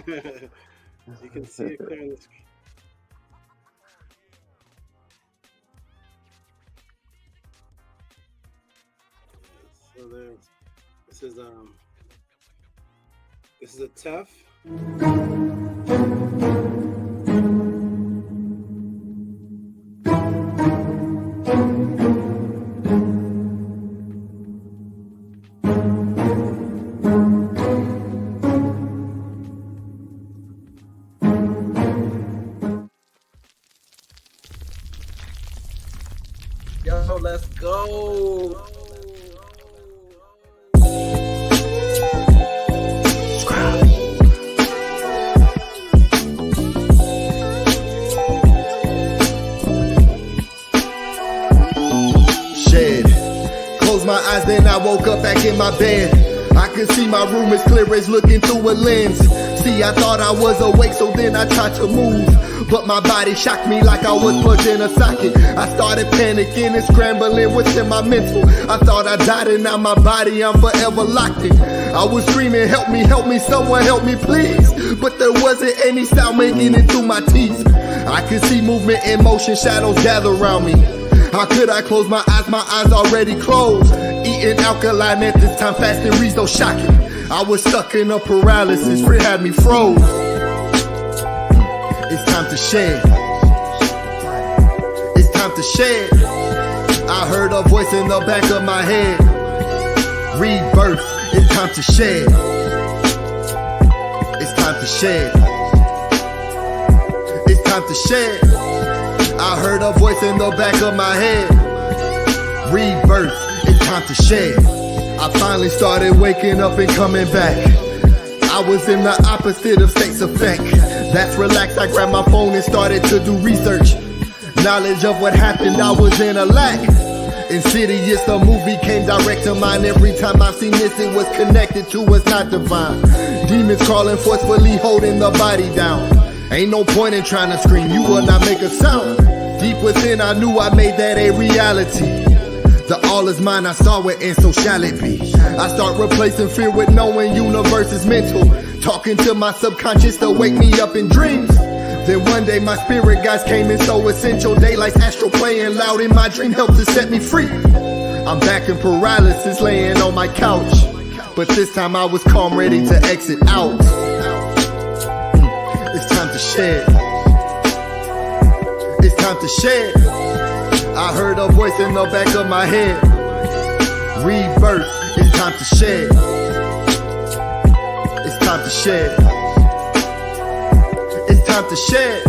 You can see it clear on the screen. So this is This is a TEF. Yo, let's go. My eyes, then I woke up back in my bed. I could see my room as clear as looking through a lens. See, I thought I was awake, so then I tried to move, but my body shocked me like I was plugged in a socket. I started panicking and scrambling within my mental. I thought I died and now my body, I'm forever locked in. I was screaming, help me, someone help me please. But there wasn't any sound making it through my teeth. I could see movement in motion, shadows gather around me. How could I close my eyes already closed? Eating alkaline at this time, fasting reads though shocking. I was stuck in a paralysis, Fred had me froze. It's time to shed. It's time to shed. I heard a voice in the back of my head. Rebirth, it's time to shed. It's time to shed. It's time to shed. I heard a voice in the back of my head. Rebirth, it's time to shed. I finally started waking up and coming back. I was in the opposite of states effect. That's relaxed, I grabbed my phone and started to do research. Knowledge of what happened, I was in a lack. Insidious, the movie came direct to mind. Every time I've seen this, it was connected to what's not divine. Demons crawling forcefully, holding the body down. Ain't no point in trying to scream, you will not make a sound. Deep within I knew I made that a reality. The all is mine, I saw it, and so shall it be. I start replacing fear with knowing universe is mental. Talking to my subconscious to wake me up in dreams. Then one day my spirit guides came in so essential. Daylight's astral playing loud in my dream helped to set me free. I'm back in paralysis laying on my couch. But this time I was calm, ready to exit out. It's time to shed. It's time to shed. I heard a voice in the back of my head. Rebirth, it's time to shed. It's time to shed. It's time to shed.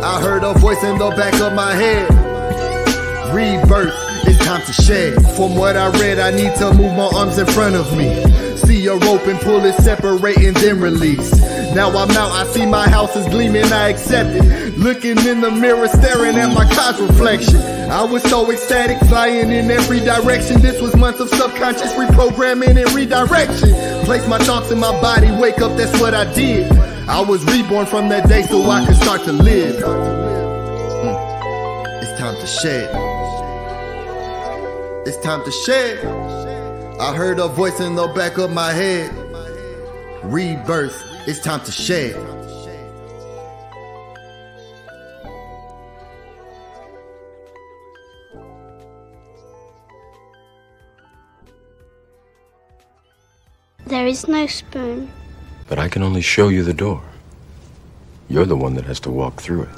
I heard a voice in the back of my head. Rebirth, it's time to shed. From what I read, I need to move my arms in front of me. See a rope and pull it, separate and then release. Now I'm out, I see my house is gleaming, I accept it. Looking in the mirror, staring at my car's reflection. I was so ecstatic, flying in every direction. This was months of subconscious reprogramming and redirection. Place my thoughts in my body, wake up, that's what I did. I was reborn from that day so I could start to live. It's time to shed. It's time to shed. I heard a voice in the back of my head. Rebirth, it's time to shed. There is no spoon. But I can only show you the door. You're the one that has to walk through it.